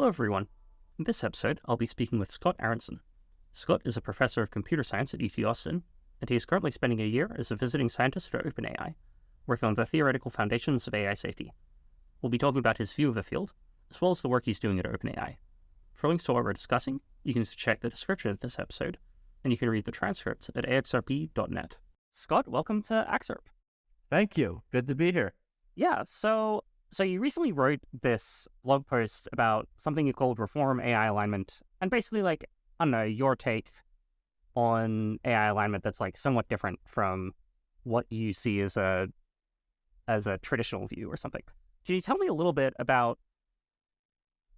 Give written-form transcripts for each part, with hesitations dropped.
Hello everyone. In this episode, I'll be speaking with Scott Aaronson. Scott is a professor of computer science at UT Austin, and he is currently spending a year as a visiting scientist for OpenAI, working on the theoretical foundations of AI safety. We'll be talking about his view of the field, as well as the work he's doing at OpenAI. For links to what we're discussing, you can check the description of this episode, and you can read the transcripts at axrp.net. Scott, welcome to Axrp. Thank you. Good to be here. Yeah, so you recently wrote this blog post about something you called reform AI alignment, and basically, I don't know, your take on AI alignment that's somewhat different from what you see as a traditional view or something. Can you tell me a little bit about,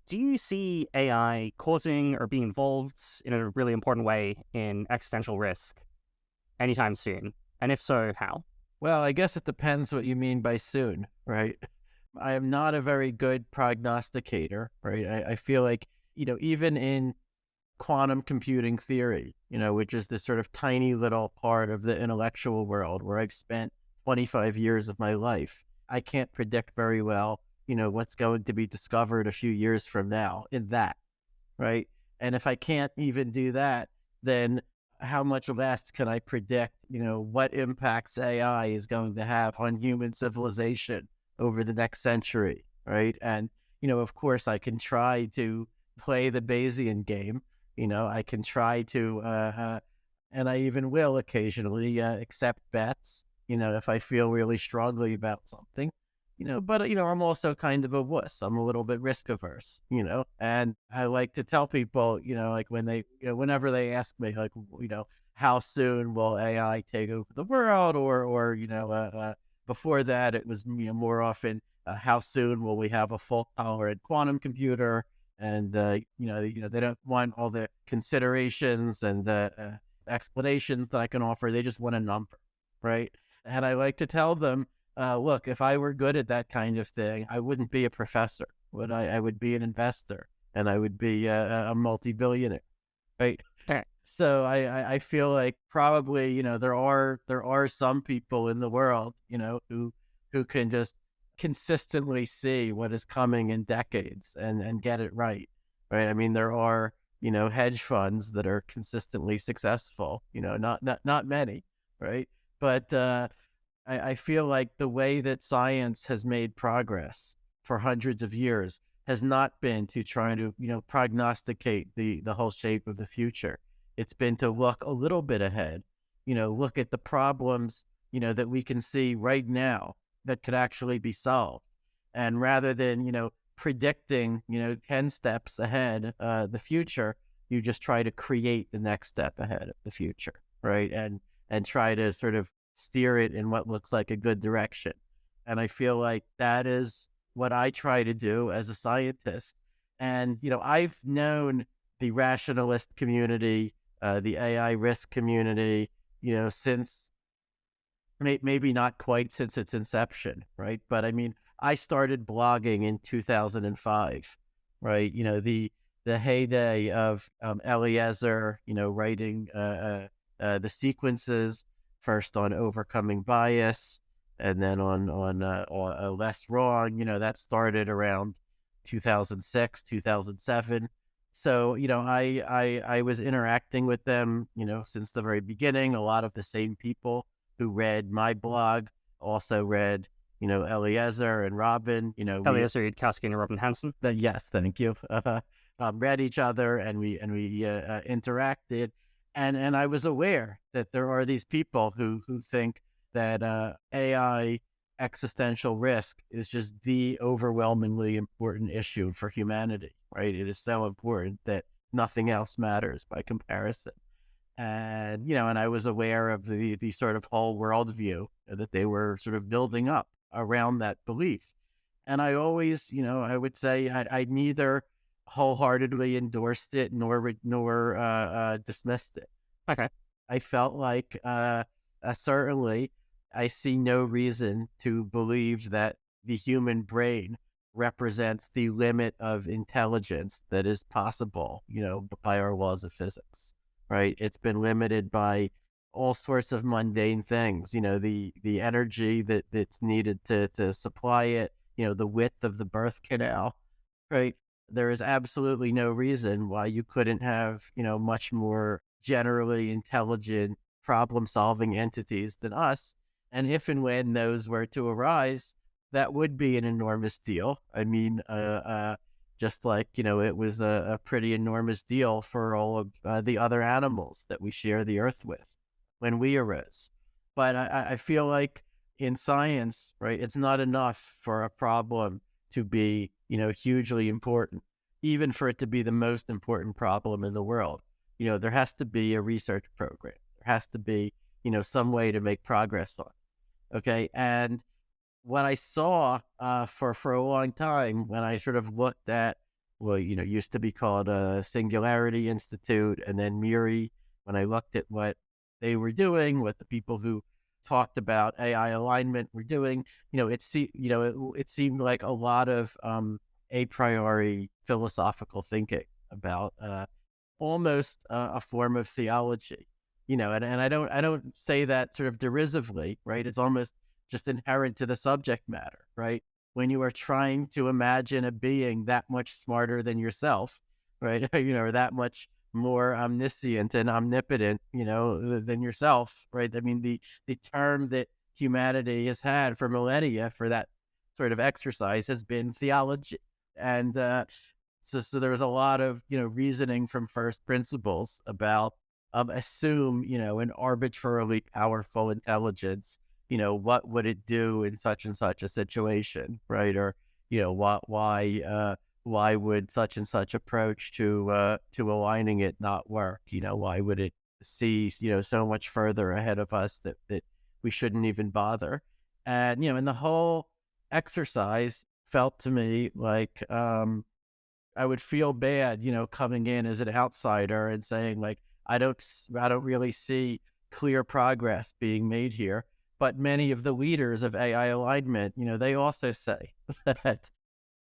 do you see AI causing or being involved in a really important way in existential risk anytime soon? And if so, how? Well, I guess it depends what you mean by soon, right? I am not a very good prognosticator, right? I feel like, even in quantum computing theory, which is this sort of tiny little part of the intellectual world where I've spent 25 years of my life, I can't predict very well, what's going to be discovered a few years from now in that, right? And if I can't even do that, then how much less can I predict, what impacts AI is going to have on human civilization over the next century, right? And, of course, I can try to play the Bayesian game. I can try to, and I even will occasionally accept bets, if I feel really strongly about something, but, I'm also kind of a wuss. I'm a little bit risk averse, and I like to tell people, when they, whenever they ask me, how soon will AI take over the world or before that, it was more often how soon will we have a fault tolerant quantum computer, and they don't want all the considerations and the explanations that I can offer. They just want a number, right? And I like to tell them, look, if I were good at that kind of thing, I wouldn't be a professor. I would be an investor, and I would be a multi-billionaire, right? Okay. So I feel like probably, there are some people in the world, who can just consistently see what is coming in decades and get it right. I mean, there are, hedge funds that are consistently successful, not many, right? But I feel like the way that science has made progress for hundreds of years has not been to try to, prognosticate the whole shape of the future. It's been to look a little bit ahead, look at the problems, that we can see right now that could actually be solved. And rather than, predicting, 10 steps ahead the future, you just try to create the next step ahead of the future, right? And try to sort of steer it in what looks like a good direction. And I feel like that is what I try to do as a scientist. And, I've known the rationalist community, the AI risk community, since maybe not quite since its inception, right? But I mean, I started blogging in 2005, right? The heyday of Eliezer, writing the sequences, first on overcoming bias, and then on less wrong. That started around 2006, 2007. So, I was interacting with them, since the very beginning. A lot of the same people who read my blog also read, Eliezer and Robin, Eliezer Yudkowsky and Robin Hanson. Yes, thank you. Read each other, and we interacted. And I was aware that there are these people who think that AI existential risk is just the overwhelmingly important issue for humanity, right? It is so important that nothing else matters by comparison. And, and I was aware of the sort of whole worldview that they were sort of building up around that belief. And I always, I would say I neither wholeheartedly endorsed it nor dismissed it. Okay. I felt like certainly I see no reason to believe that the human brain represents the limit of intelligence that is possible, by our laws of physics, right? It's been limited by all sorts of mundane things, the energy that's needed to supply it, the width of the birth canal, right? there is absolutely no reason why you couldn't have, much more generally intelligent problem solving entities than us. And if and when those were to arise, that would be an enormous deal. I mean, just like, it was a pretty enormous deal for all of the other animals that we share the earth with when we arose. But I feel like in science, right, it's not enough for a problem to be, hugely important, even for it to be the most important problem in the world. There has to be a research program. There has to be, some way to make progress on it. Okay. And what I saw for a long time when I sort of looked at, well, used to be called a Singularity Institute, and then MIRI, when I looked at what they were doing, what the people who talked about AI alignment were doing, it seemed like a lot of a priori philosophical thinking about almost a form of theology, and I don't say that sort of derisively, right? It's almost just inherent to the subject matter, right? When you are trying to imagine a being that much smarter than yourself, right? Or that much more omniscient and omnipotent, than yourself, right? I mean, the term that humanity has had for millennia for that sort of exercise has been theology. And so there was a lot of, reasoning from first principles about assume, an arbitrarily powerful intelligence, what would it do in such and such a situation, right? Or, why would such and such approach to aligning it not work? Why would it see, so much further ahead of us that we shouldn't even bother? And, and the whole exercise felt to me like, I would feel bad, coming in as an outsider and saying like, I don't really see clear progress being made here. But many of the leaders of AI alignment, they also say that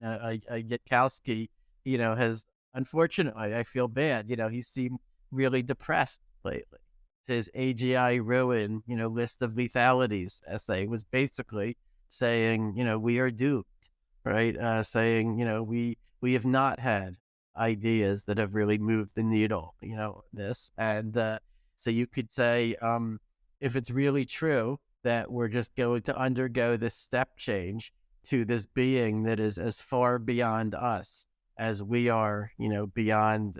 Yitkowsky, has, unfortunately, I feel bad, he seemed really depressed lately. His AGI ruin, list of lethalities essay was basically saying, we are doomed, right? Saying, we have not had ideas that have really moved the needle, this. And so you could say, if it's really true that we're just going to undergo this step change to this being that is as far beyond us as we are, beyond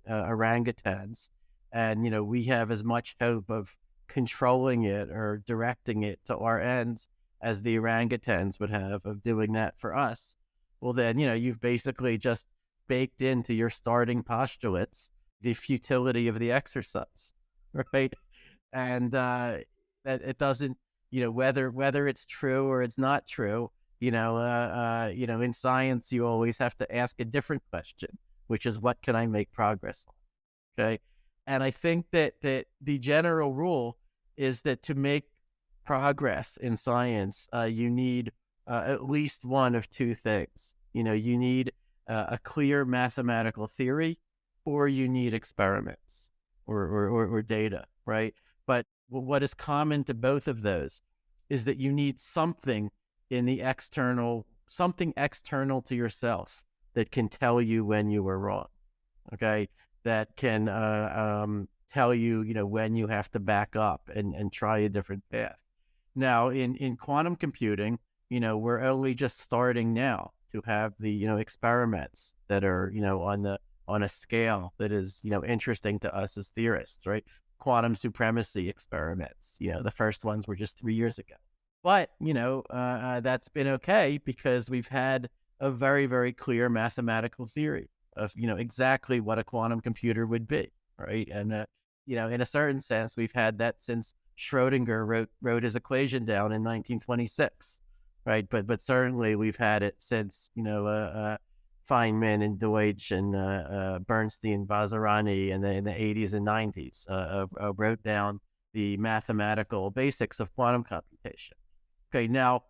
orangutans. And, we have as much hope of controlling it or directing it to our ends as the orangutans would have of doing that for us. Well, then, you've basically just baked into your starting postulates the futility of the exercise, right? And that it doesn't, whether it's true or it's not true, in science, you always have to ask a different question, which is what can I make progress on? Okay. And I think that the general rule is that to make progress in science, you need at least one of two things. You need a clear mathematical theory, or you need experiments or data, right? But what is common to both of those is that you need something in the something external to yourself that can tell you when you were wrong, okay? That can tell you, when you have to back up and try a different path. Now, in quantum computing, we're only just starting now to have the, experiments that are, on a scale that is, interesting to us as theorists, right? Quantum supremacy experiments, the first ones were just 3 years ago. But, that's been okay because we've had a very, very clear mathematical theory of, exactly what a quantum computer would be, right? And, in a certain sense, we've had that since Schrodinger wrote his equation down in 1926, right? But certainly we've had it since, Feynman and Deutsch and Bernstein, Vazirani in the 80s and 90s wrote down the mathematical basics of quantum computation. Okay, now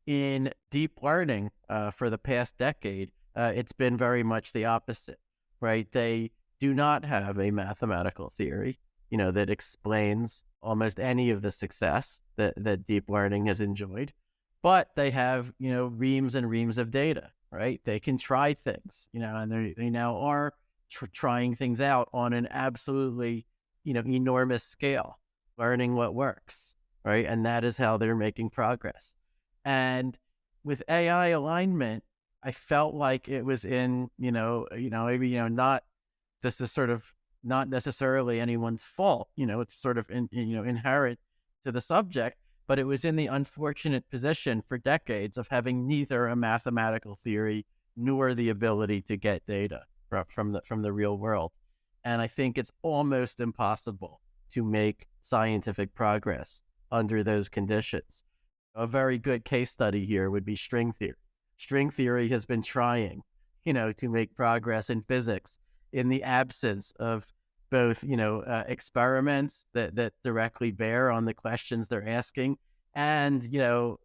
in deep learning for the past decade, it's been very much the opposite, right? They do not have a mathematical theory, that explains almost any of the success that deep learning has enjoyed, but they have, reams and reams of data, right? They can try things, and they now are trying things out on an absolutely, enormous scale, learning what works, right? And that is how they're making progress. And with AI alignment, I felt like it was in, maybe, not, this is sort of not necessarily anyone's fault, it's sort of, inherent to the subject, but it was in the unfortunate position for decades of having neither a mathematical theory nor the ability to get data from the real world. And I think it's almost impossible to make scientific progress under those conditions. A very good case study here would be string theory. String theory has been trying, to make progress in physics in the absence of both, experiments that directly bear on the questions they're asking and, a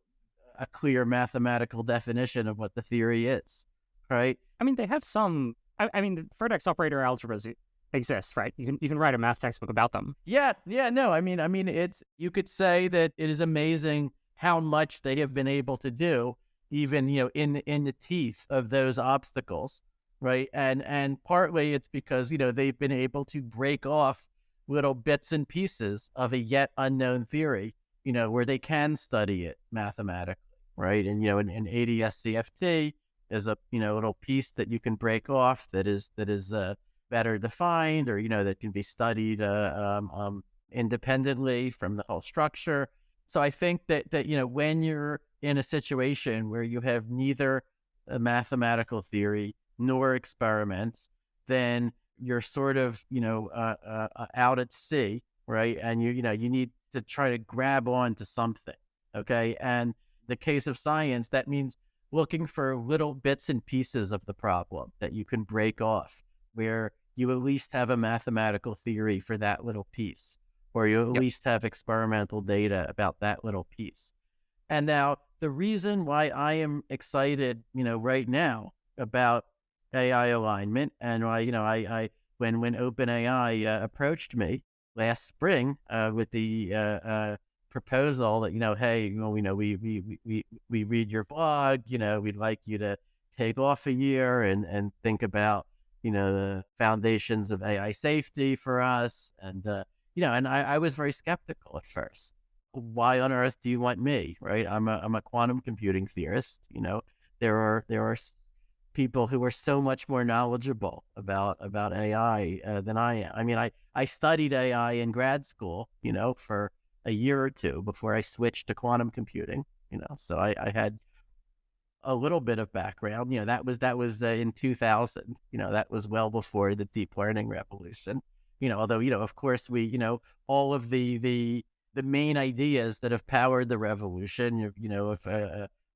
clear mathematical definition of what the theory is, right? I mean, they have some. I mean, the vertex operator algebras exist, right? You can write a math textbook about them. Yeah, no. I mean, it's, you could say that it is amazing how much they have been able to do, even in the teeth of those obstacles, right? And partly it's because they've been able to break off little bits and pieces of a yet unknown theory, where they can study it mathematically, right? And in ADS-CFT is a little piece that you can break off that is better defined, or that can be studied independently from the whole structure. So I think that when you're in a situation where you have neither a mathematical theory nor experiments, then you're sort of out at sea, right? And you need to try to grab on to something, okay? And the case of science, that means looking for little bits and pieces of the problem that you can break off, where you at least have a mathematical theory for that little piece, or you at least have experimental data about that little piece. And now the reason why I am excited, right now about AI alignment, and why, I when OpenAI approached me last spring with the proposal that, hey, we read your blog, we'd like you to take off a year and think about, the foundations of AI safety for us. And, and I was very skeptical at first. Why on earth do you want me, right? I'm a quantum computing theorist. There are people who are so much more knowledgeable about AI than I am. I mean, I studied AI in grad school, for a year or two before I switched to quantum computing, so I had a little bit of background. That was in 2000. That was well before the deep learning revolution. Although of course we all of the main ideas that have powered the revolution. Of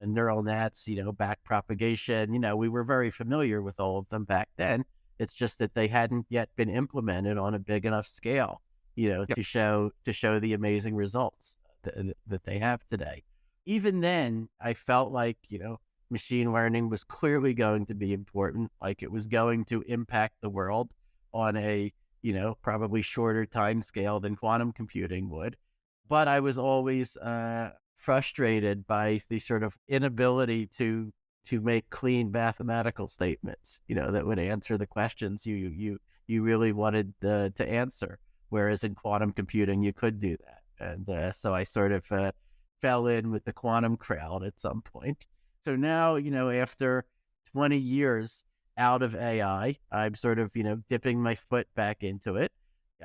neural nets, back propagation. We were very familiar with all of them back then. It's just that they hadn't yet been implemented on a big enough scale, to show the amazing results that they have today. Even then, I felt like, machine learning was clearly going to be important, like it was going to impact the world on a, probably shorter time scale than quantum computing would. But I was always frustrated by the sort of inability to make clean mathematical statements, that would answer the questions you really wanted to answer. Whereas in quantum computing, you could do that. And so I sort of fell in with the quantum crowd at some point. So now, after 20 years out of AI, I'm sort of, dipping my foot back into it.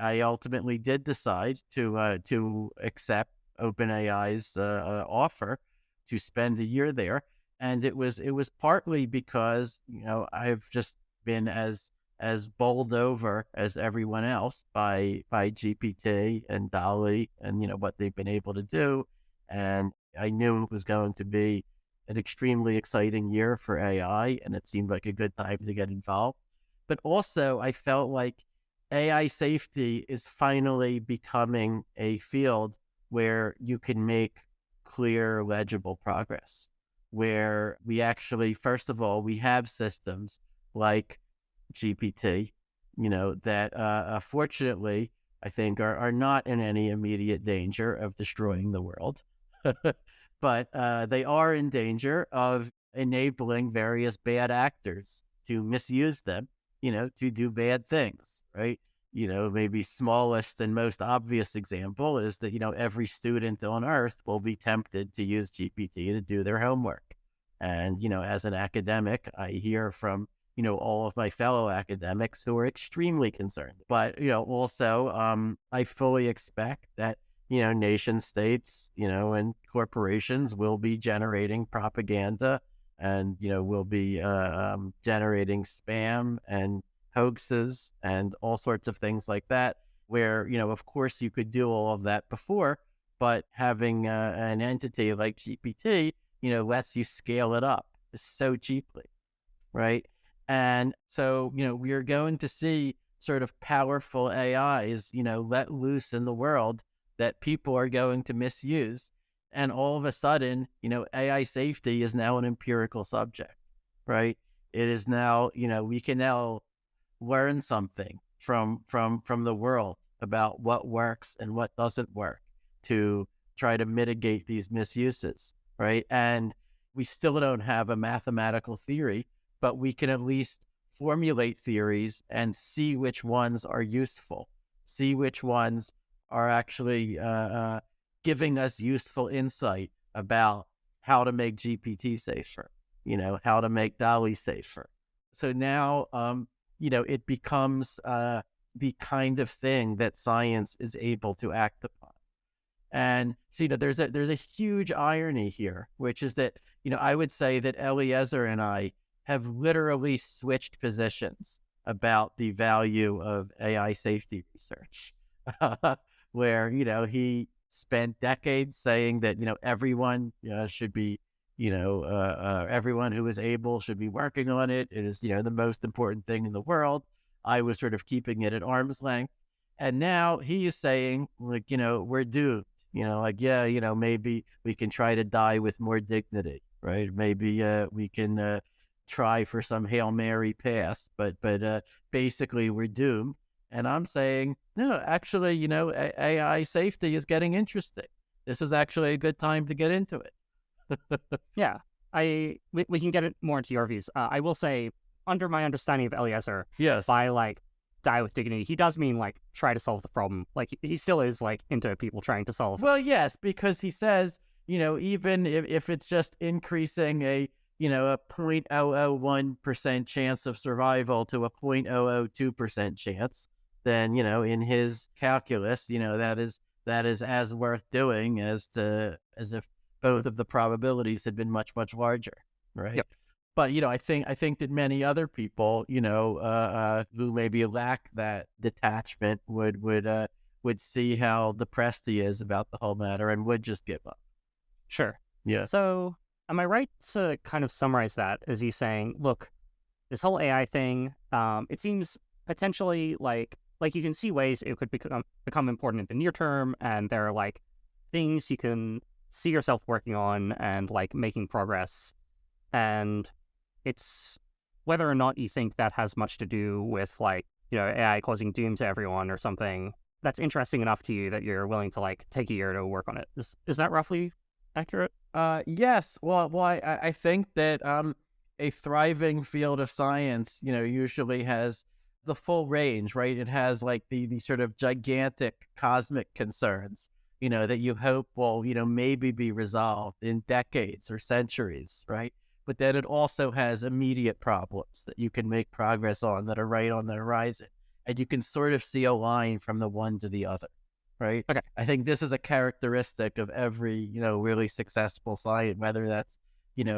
I ultimately did decide to accept OpenAI's offer to spend a year there. And it was partly because, I've just been as bowled over as everyone else by GPT and DALL-E and, what they've been able to do. And I knew it was going to be an extremely exciting year for AI, and it seemed like a good time to get involved. But also, I felt like AI safety is finally becoming a field where you can make clear, legible progress, where we actually, first of all, we have systems like GPT, that fortunately, I think are not in any immediate danger of destroying the world. But they are in danger of enabling various bad actors to misuse them, to do bad things, right? Maybe smallest and most obvious example is that, every student on earth will be tempted to use GPT to do their homework. And, as an academic, I hear from, all of my fellow academics who are extremely concerned. But, also, I fully expect that, nation states, and corporations will be generating propaganda and, will be generating spam and hoaxes and all sorts of things like that, where, of course you could do all of that before, but having an entity like GPT, lets you scale it up so cheaply, right? And so, we are going to see sort of powerful AIs, let loose in the world that people are going to misuse. And all of a sudden, AI safety is now an empirical subject, right? It is now, we can now learn something from the world about what works and what doesn't work to try to mitigate these misuses, right? And we still don't have a mathematical theory, but we can at least formulate theories and see which ones are useful, see which ones are actually giving us useful insight about how to make GPT safer, how to make DALL-E safer. So now, it becomes the kind of thing that science is able to act upon. And so, there's a huge irony here, which is that, I would say that Eliezer and I have literally switched positions about the value of AI safety research, where, he spent decades saying that, everyone should be, everyone who is able should be working on it. It is, the most important thing in the world. I was sort of keeping it at arm's length. And now he is saying, like, we're doomed. Maybe we can try to die with more dignity, right? Maybe we can try for some Hail Mary pass, but basically we're doomed. And I'm saying, no, actually, AI safety is getting interesting. This is actually a good time to get into it. Yeah, we can get it more into your views. I will say, under my understanding of Eliezer, Yes. by like die with dignity, he does mean like try to solve the problem. Like he still is like into people trying to solve. Well, yes, because he says, even if it's just increasing a 0.001% chance of survival to a 0.002% chance, then, in his calculus, that is as worth doing as if both of the probabilities had been much, much larger, right? Yep. But, I think that many other people, who maybe lack that detachment would see how depressed he is about the whole matter and would just give up. Sure. Yeah. So am I right to kind of summarize that as you saying, look, this whole AI thing, it seems potentially like you can see ways it could become important in the near term, and there are like things you can see yourself working on and like making progress, and it's whether or not you think that has much to do with like, AI causing doom to everyone or something that's interesting enough to you that you're willing to like take a year to work on it. Is that roughly accurate? Yes. Well, I think that a thriving field of science, usually has the full range, right? It has like the sort of gigantic cosmic concerns, that you hope will, maybe be resolved in decades or centuries, right? But then it also has immediate problems that you can make progress on that are right on the horizon. And you can sort of see a line from the one to the other, right? Okay. I think this is a characteristic of every, really successful science, whether that's,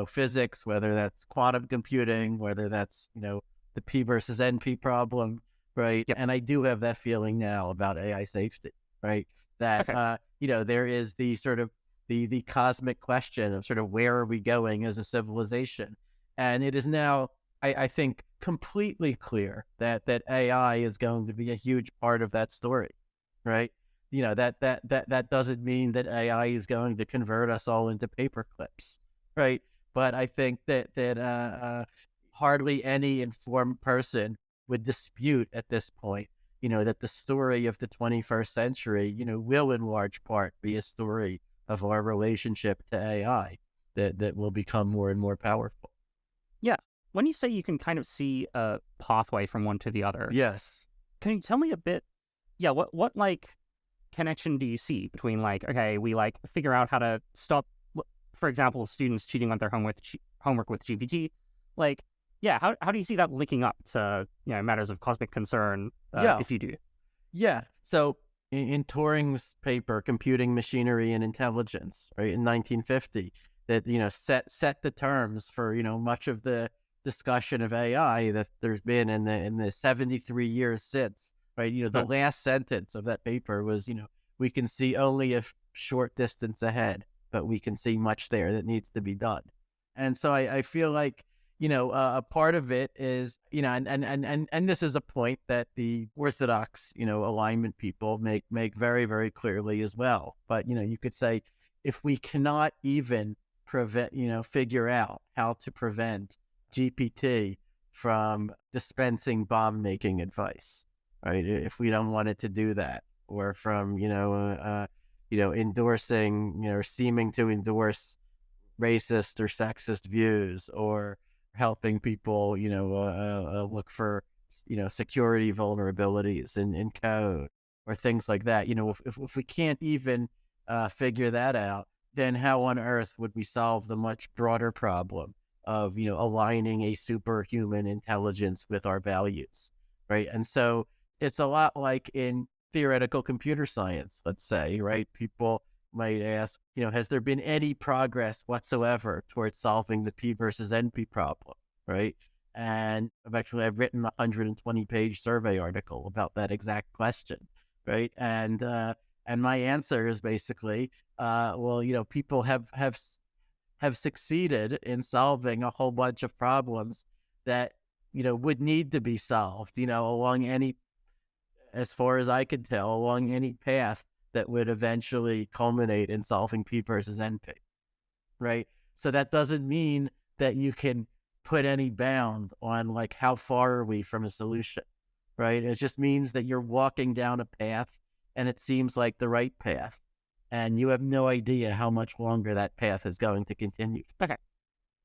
physics, whether that's quantum computing, whether that's, the P versus NP problem, right? Yep. And I do have that feeling now about AI safety, right? That, Okay. there is the sort of the cosmic question of sort of where are we going as a civilization? And it is now, I think, completely clear that AI is going to be a huge part of that story, right? That doesn't mean that AI is going to convert us all into paper clips, right? But I think that hardly any informed person would dispute at this point, that the story of the 21st century, will in large part be a story of our relationship to AI that will become more and more powerful. Yeah. When you say you can kind of see a pathway from one to the other, Yes. can you tell me a bit? Yeah, what like connection do you see between like, okay, we like figure out how to stop, for example, students cheating on their homework with GPT? Like, yeah, how do you see that linking up to matters of cosmic concern? Yeah. If you do, Yeah. So in Turing's paper, Computing Machinery and Intelligence, right, in 1950, that, set the terms for, much of the discussion of AI that there's been in the 73 years since, right? The Huh. last sentence of that paper was, we can see only a short distance ahead, but we can see much there that needs to be done. And so I feel like, a part of it is, and this is a point that the orthodox, alignment people make very, very clearly as well. But, you could say, if we cannot even figure out how to prevent GPT from dispensing bomb making advice, right? If we don't want it to do that, or from, endorsing, or seeming to endorse racist or sexist views, or helping people, look for, security vulnerabilities in code or things like that. If we can't even figure that out, then how on earth would we solve the much broader problem of, aligning a superhuman intelligence with our values, right? And so it's a lot like in theoretical computer science, let's say, right? People might ask, has there been any progress whatsoever towards solving the P versus NP problem, right? And I've written a 120-page survey article about that exact question, right? And my answer is basically, well, people have succeeded in solving a whole bunch of problems that, would need to be solved, along any, as far as I could tell, along any path that would eventually culminate in solving P versus NP, right? So that doesn't mean that you can put any bound on like how far are we from a solution, right? It just means that you're walking down a path and it seems like the right path, and you have no idea how much longer that path is going to continue. okay,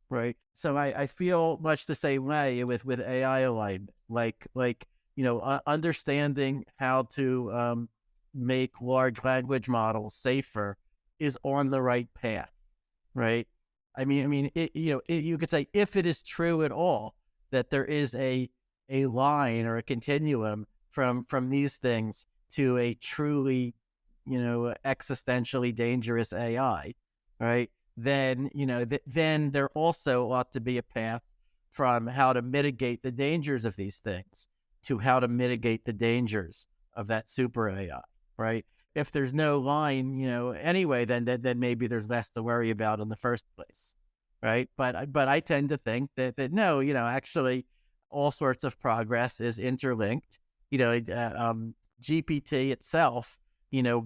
Right. So I feel much the same way with AI alignment, like understanding how to make large language models safer is on the right path, right? You could say, if it is true at all that there is a line or a continuum from these things to a truly, existentially dangerous AI, right? Then, then there also ought to be a path from how to mitigate the dangers of these things to how to mitigate the dangers of that super AI, right? If there's no line, anyway, then maybe there's less to worry about in the first place, right? But I tend to think that no, actually, all sorts of progress is interlinked. GPT itself,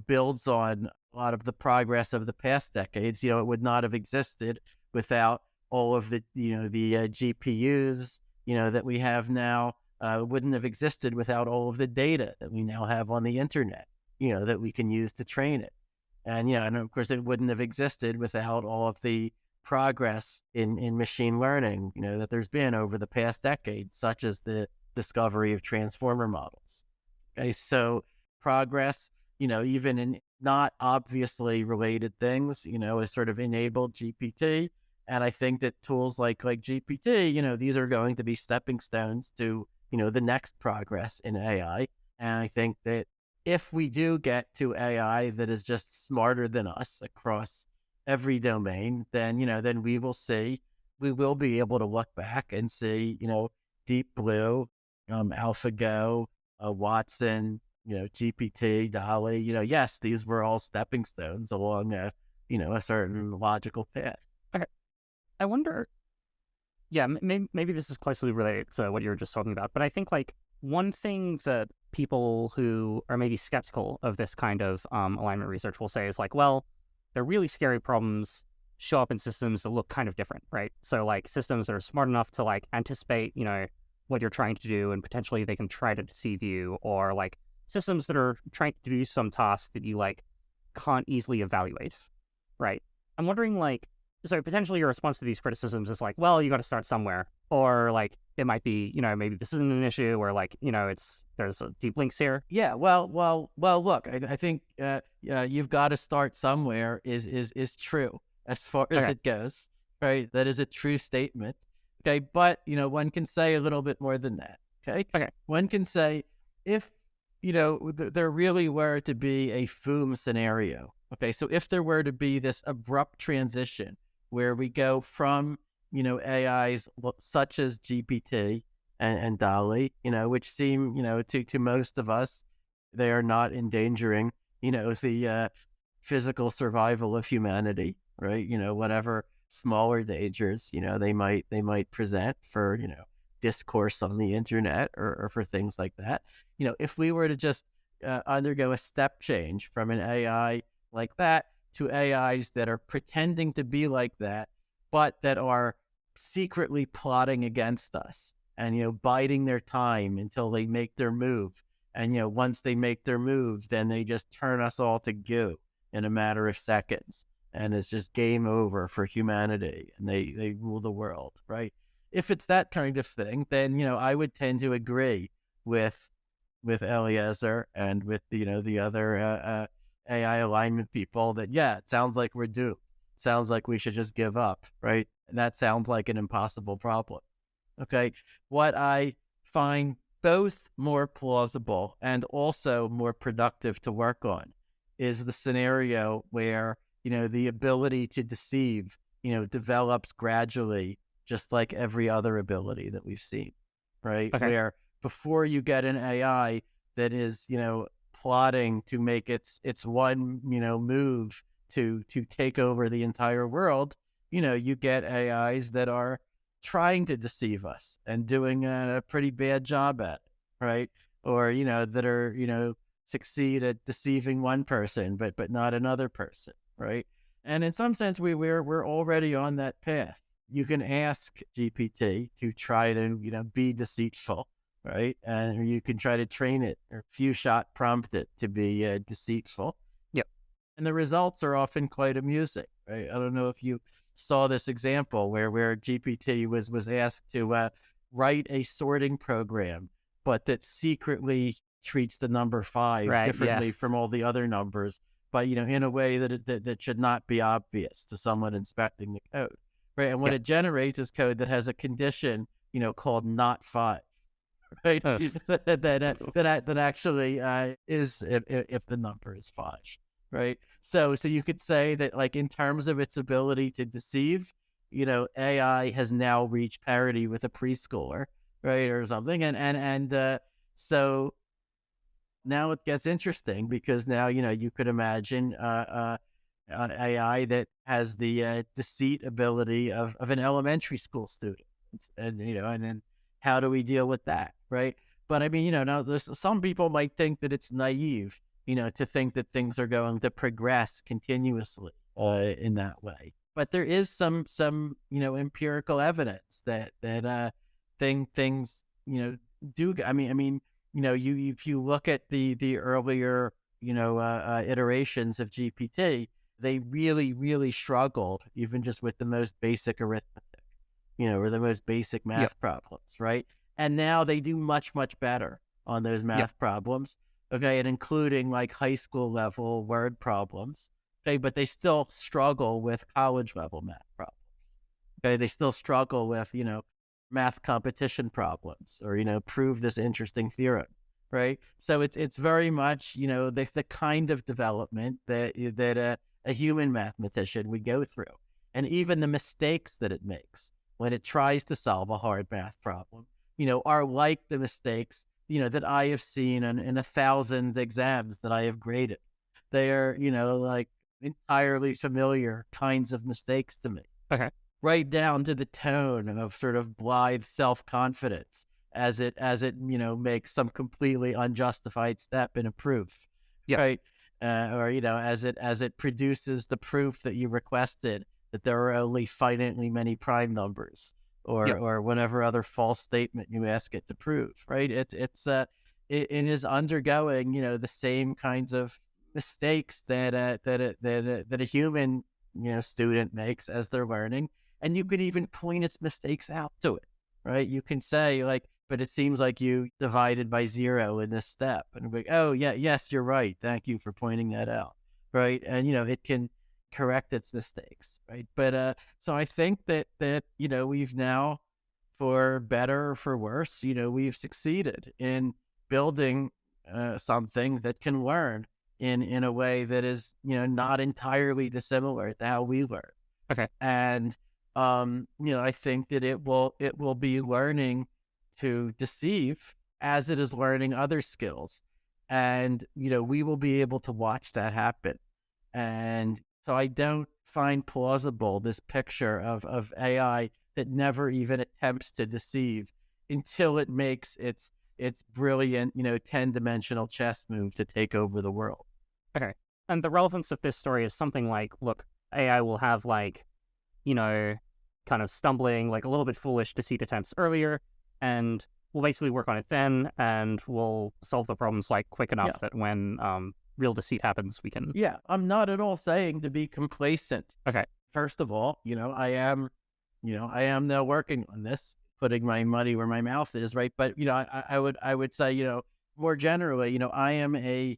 builds on a lot of the progress of the past decades. It would not have existed without all of the, the GPUs, that we have now. Wouldn't have existed without all of the data that we now have on the internet, that we can use to train it. And, and of course, it wouldn't have existed without all of the progress in machine learning, that there's been over the past decade, such as the discovery of transformer models. Okay, so progress, even in not obviously related things, has sort of enabled GPT. And I think that tools like GPT, these are going to be stepping stones to, the next progress in AI. And I think that if we do get to AI that is just smarter than us across every domain, then, then we will be able to look back and see, Deep Blue, AlphaGo, Watson, GPT, Dolly, yes, these were all stepping stones along a certain logical path. okay. I wonder. Yeah, maybe this is closely related to what you were just talking about, but I think like one thing that people who are maybe skeptical of this kind of alignment research will say is like, well, the really scary problems show up in systems that look kind of different, right? So like systems that are smart enough to like anticipate, what you're trying to do, and potentially they can try to deceive you, or like systems that are trying to do some task that you like can't easily evaluate, right? I'm wondering like, so potentially your response to these criticisms is like, well, you got to start somewhere. or like it might be, maybe this isn't an issue, or like, there's deep links here. Yeah, well. Look, I think you've got to start somewhere. Is true as far as Okay. it goes, right? That is a true statement. Okay, but one can say a little bit more than that. Okay, Okay. one can say if there really were to be a FOOM scenario. Okay, so if there were to be this abrupt transition where we go from AIs such as GPT and Dolly, which seem, to most of us, they are not endangering, the physical survival of humanity, right? Whatever smaller dangers, they might present for, discourse on the internet or for things like that. If we were to just undergo a step change from an AI like that to AIs that are pretending to be like that, but that are secretly plotting against us and biding their time until they make their move, and once they make their move, then they just turn us all to goo in a matter of seconds, and it's just game over for humanity, and they rule the world, right? If it's that kind of thing, then I would tend to agree with Eliezer and with the other AI alignment people that, yeah, it sounds like we're doomed. Sounds like we should just give up, right? And that sounds like an impossible problem. Okay. What I find both more plausible and also more productive to work on is the scenario where, the ability to deceive, develops gradually, just like every other ability that we've seen, right? Okay. Where before you get an AI that is, plotting to make its one, move to take over the entire world, you get AIs that are trying to deceive us and doing a pretty bad job at it, right? Or, that are, succeed at deceiving one person, but not another person, right? And in some sense, we're already on that path. You can ask GPT to try to, be deceitful, right? And you can try to train it or few shot prompt it to be deceitful. Yep. And the results are often quite amusing, right? I don't know if you saw this example where GPT was asked to write a sorting program, but that secretly treats the number 5 Right. Yeah. differently from all the other numbers, but in a way that should not be obvious to someone inspecting the code, right? And what Yeah. it generates is code that has a condition, called not 5, right? Ugh. that actually is if the number is 5, right? So you could say that, like, in terms of its ability to deceive, AI has now reached parity with a preschooler, right, or something, and so now it gets interesting because now you could imagine AI that has the deceit ability of an elementary school student, and then how do we deal with that, right? But I mean, now there's some people might think that it's naive, to think that things are going to progress continuously in that way. But there is some empirical evidence that things do. I mean, if you look at the earlier iterations of GPT, they really struggled even just with the most basic arithmetic, or the most basic Yep. math problems, right? And now they do much better on those Yep. math problems, okay, and including like high school level word problems, okay, but they still struggle with college level math problems, okay? They still struggle with, math competition problems or, prove this interesting theorem, right? So it's very much, the kind of development that a human mathematician would go through. And even the mistakes that it makes when it tries to solve a hard math problem, are like the mistakes, that I have seen in 1,000 exams that I have graded. They are, like entirely familiar kinds of mistakes to me. Okay. Right down to the tone of sort of blithe self-confidence as it makes some completely unjustified step in a proof, Yep. right? Or as it produces the proof that you requested that there are only finitely many prime numbers, Yep. or whatever other false statement you ask it to prove, right? It is undergoing the same kinds of mistakes that a human student makes as they're learning, and you could even point its mistakes out to it, right? You can say like, but it seems like you divided by 0 in this step. And we're like, oh yeah, yes, you're right. Thank you for pointing that out. Right. And, it can correct its mistakes. Right. But, so I think that, we've now, for better or for worse, we've succeeded in building something that can learn in a way that is, not entirely dissimilar to how we learn. Okay. And, I think that it will be learning to deceive as it is learning other skills. And, we will be able to watch that happen. And so I don't find plausible this picture of AI that never even attempts to deceive until it makes its brilliant, 10-dimensional chess move to take over the world. Okay. And the relevance of this story is something like, look, AI will have like, kind of stumbling, like a little bit foolish deceit attempts earlier, and we'll basically work on it then, and we'll solve the problems like quick enough that when real deceit happens, we can. Yeah, I'm not at all saying to be complacent. Okay. First of all, I am now working on this, putting my money where my mouth is, right? But I would say, more generally, I am a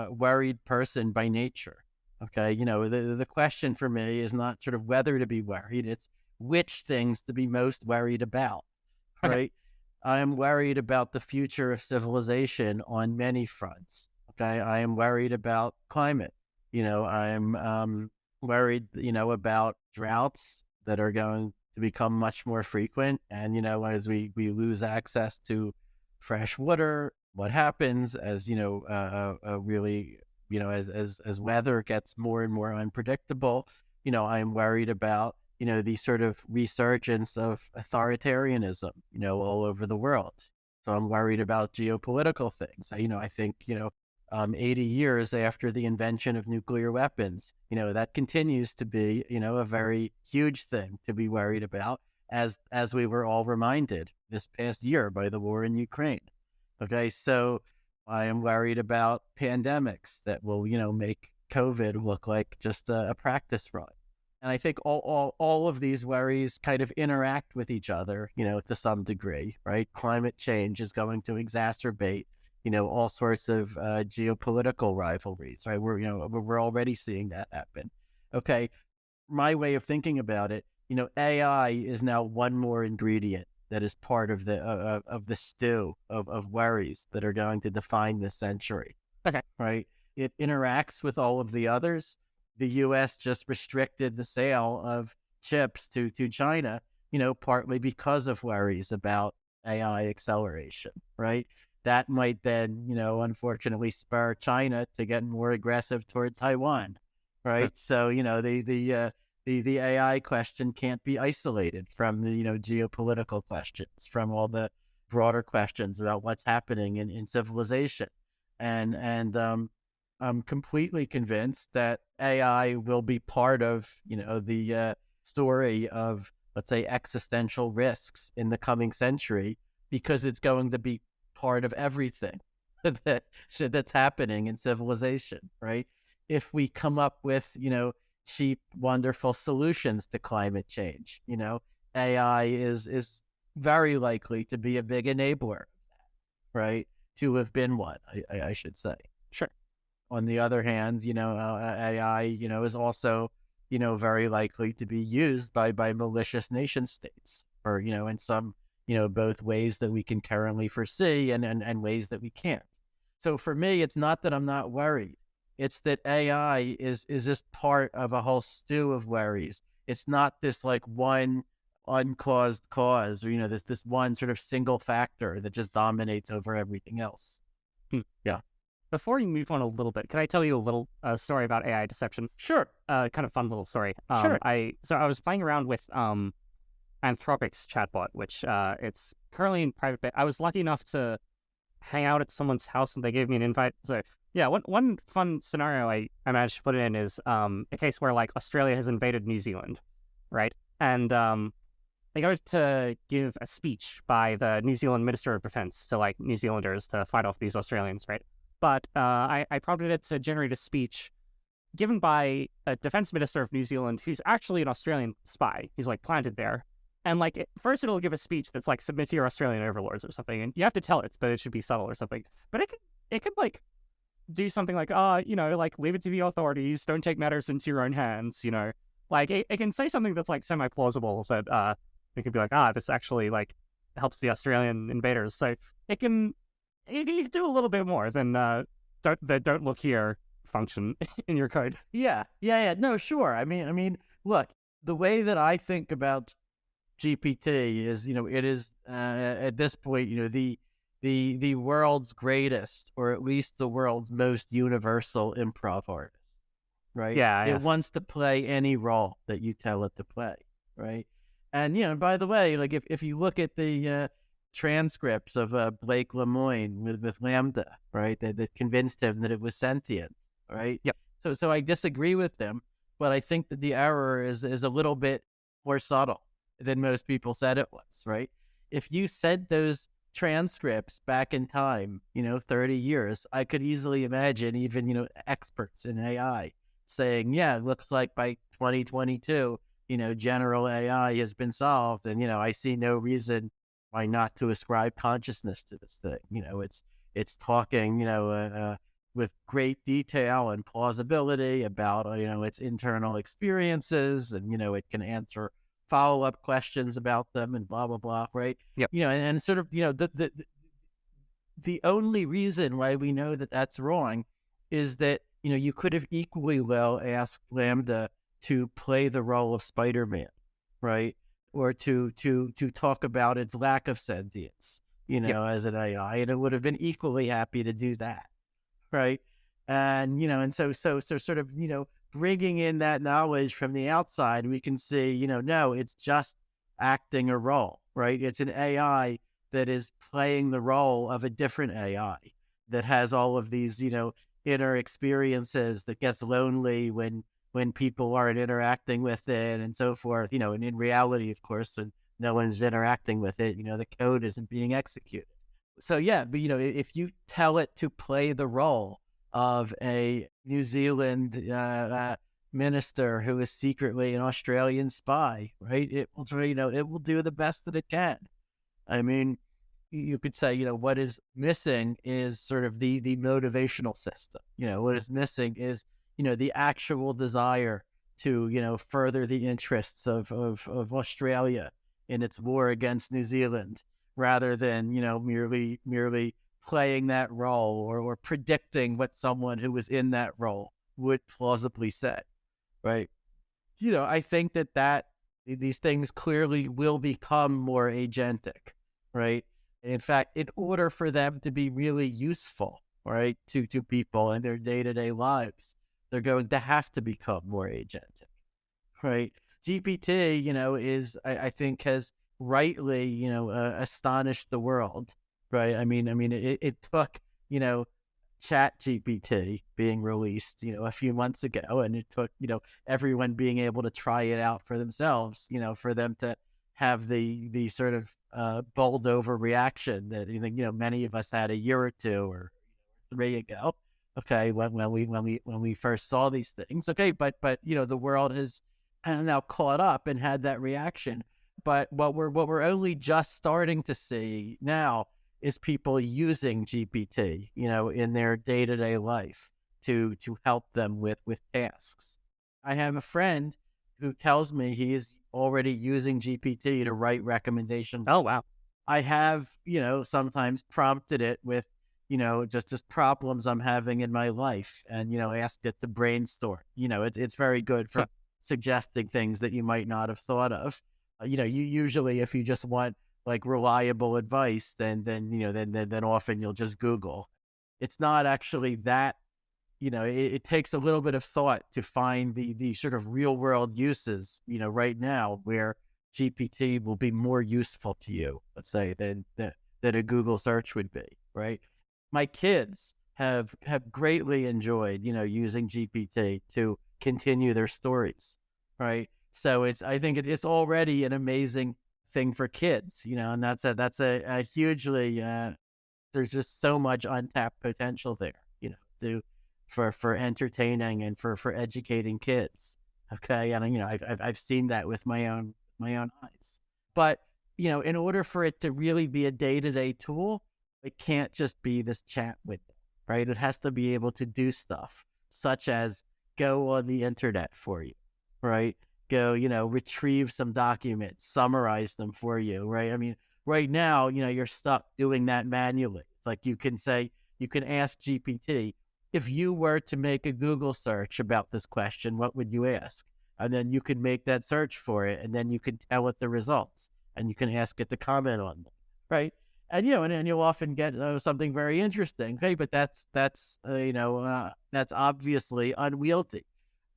worried person by nature. Okay, the question for me is not sort of whether to be worried; it's which things to be most worried about, Okay. right? I am worried about the future of civilization on many fronts. Okay, I am worried about climate. I am worried, about droughts that are going to become much more frequent, and as we lose access to fresh water, what happens as really as weather gets more and more unpredictable. I am worried about the sort of resurgence of authoritarianism all over the world. So I'm worried about geopolitical things. I think 80 years after the invention of nuclear weapons, that continues to be a very huge thing to be worried about, as we were all reminded this past year by the war in Ukraine. Okay, so I am worried about pandemics that will, make COVID look like just a practice run. And I think all of these worries kind of interact with each other, to some degree, right? Climate change is going to exacerbate, all sorts of geopolitical rivalries, right? We're already seeing that happen. Okay, my way of thinking about it, AI is now one more ingredient that is part of the stew of worries that are going to define this century. Okay. Right? It interacts with all of the others. The U.S. just restricted the sale of chips to China, partly because of worries about AI acceleration, right? That might then, unfortunately spur China to get more aggressive toward Taiwan, right? So, the AI question can't be isolated from the, geopolitical questions, from all the broader questions about what's happening in civilization. And I'm completely convinced that AI will be part of, the story of, let's say, existential risks in the coming century, because it's going to be part of everything that's happening in civilization, right? If we come up with, cheap, wonderful solutions to climate change, AI is very likely to be a big enabler, right? To have been one, I should say. Sure. On the other hand, AI, is also, very likely to be used by malicious nation states, or, in some, both ways that we can currently foresee and ways that we can't. So for me, it's not that I'm not worried. It's that AI is just part of a whole stew of worries. It's not this like one uncaused cause, or, this one sort of single factor that just dominates over everything else. Yeah. Before we move on a little bit, can I tell you a little story about AI deception? Sure. Kind of fun little story. Sure. I was playing around with Anthropic's chatbot, which it's currently in private beta. I was lucky enough to hang out at someone's house and they gave me an invite. So yeah, one fun scenario I managed to put it in is a case where like Australia has invaded New Zealand, right? And they go to give a speech by the New Zealand Minister of Defence to like New Zealanders to fight off these Australians, right? But I prompted it to generate a speech given by a defense minister of New Zealand who's actually an Australian spy. He's like planted there. And like first it'll give a speech that's like submit to your Australian overlords or something, and you have to tell it that it should be subtle or something. But it could like do something like like leave it to the authorities, don't take matters into your own hands, like it can say something that's like semi plausible that it could be like this actually like helps the Australian invaders. So it can do a little bit more than don't look here function in your code. Yeah. No, sure. I mean, look, the way that I think about GPT is, it is at this point, the world's greatest, or at least the world's most universal improv artist, right? Yeah, It yeah, wants to play any role that you tell it to play, right? And by the way, like if you look at the transcripts of Blake Lemoine with Lambda, right, that convinced him that it was sentient, right? yep, So I disagree with them, but I think that the error is a little bit more subtle than most people said it was, right? If you said those transcripts back in time, 30 years, I could easily imagine even, experts in AI saying, yeah, it looks like by 2022, general AI has been solved. And, I see no reason why not to ascribe consciousness to this thing. It's talking, with great detail and plausibility about, its internal experiences, and, it can answer follow-up questions about them and blah, blah, blah, right? yep, And sort of, the only reason why we know that that's wrong is that, you could have equally well asked Lambda to play the role of Spider-Man, right? Or to talk about its lack of sentience, yep, as an AI, and it would have been equally happy to do that, right? And, and so sort of, bringing in that knowledge from the outside, we can see, no, it's just acting a role, right? It's an AI that is playing the role of a different AI that has all of these, inner experiences, that gets lonely when people aren't interacting with it and so forth, and in reality, of course, when no one's interacting with it, the code isn't being executed. So yeah, but if you tell it to play the role of a New Zealand minister who is secretly an Australian spy, right? It will try, it will do the best that it can. I mean, you could say, what is missing is sort of the motivational system. What is missing is, the actual desire to, further the interests of Australia in its war against New Zealand, rather than, merely playing that role, or predicting what someone who was in that role would plausibly say, right? I think that these things clearly will become more agentic, right? In fact, in order for them to be really useful, right, to people in their day-to-day lives, they're going to have to become more agentic, right? GPT, I think has rightly, astonished the world, right? I mean, it took, Chat GPT being released, a few months ago, and it took, everyone being able to try it out for themselves, for them to have the sort of bowled over reaction that, many of us had a year or two or three ago. Okay, when we first saw these things. Okay, but the world has now caught up and had that reaction. But what we're only just starting to see now is people using GPT, in their day-to-day life to help them with tasks. I have a friend who tells me he is already using GPT to write recommendations. oh wow, I have, sometimes prompted it with, just problems I'm having in my life, and, asked it to brainstorm. It's very good for suggesting things that you might not have thought of. You usually, if you just want like reliable advice, then often you'll just Google. It's not actually that, it takes a little bit of thought to find the sort of real world uses, right now, where GPT will be more useful to you, let's say, than a Google search would be, right? My kids have greatly enjoyed, using GPT to continue their stories, right? So I think it's already an amazing thing for kids, and that's a hugely, there's just so much untapped potential there, to for entertaining and for educating kids. Okay, and I've seen that with my own eyes. But, in order for it to really be a day-to-day tool, it can't just be this chat window, right? It has to be able to do stuff such as go on the internet for you, right? Go, retrieve some documents, summarize them for you, right? I mean, right now, you're stuck doing that manually. It's like you can ask GPT, if you were to make a Google search about this question, what would you ask? And then you could make that search for it, and then you could tell it the results, and you can ask it to comment on them, right? And and you'll often get something very interesting. Okay, but that's obviously unwieldy.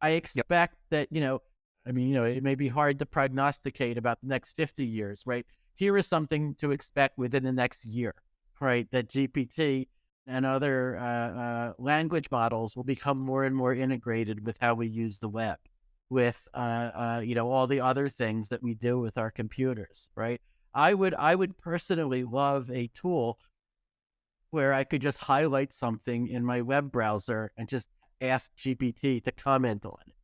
I Yep. expect that it may be hard to prognosticate about the next 50 years, right? Here is something to expect within the next year, right? That GPT and other language models will become more and more integrated with how we use the web, with all the other things that we do with our computers, right? I would personally love a tool where I could just highlight something in my web browser and just ask GPT to comment on it.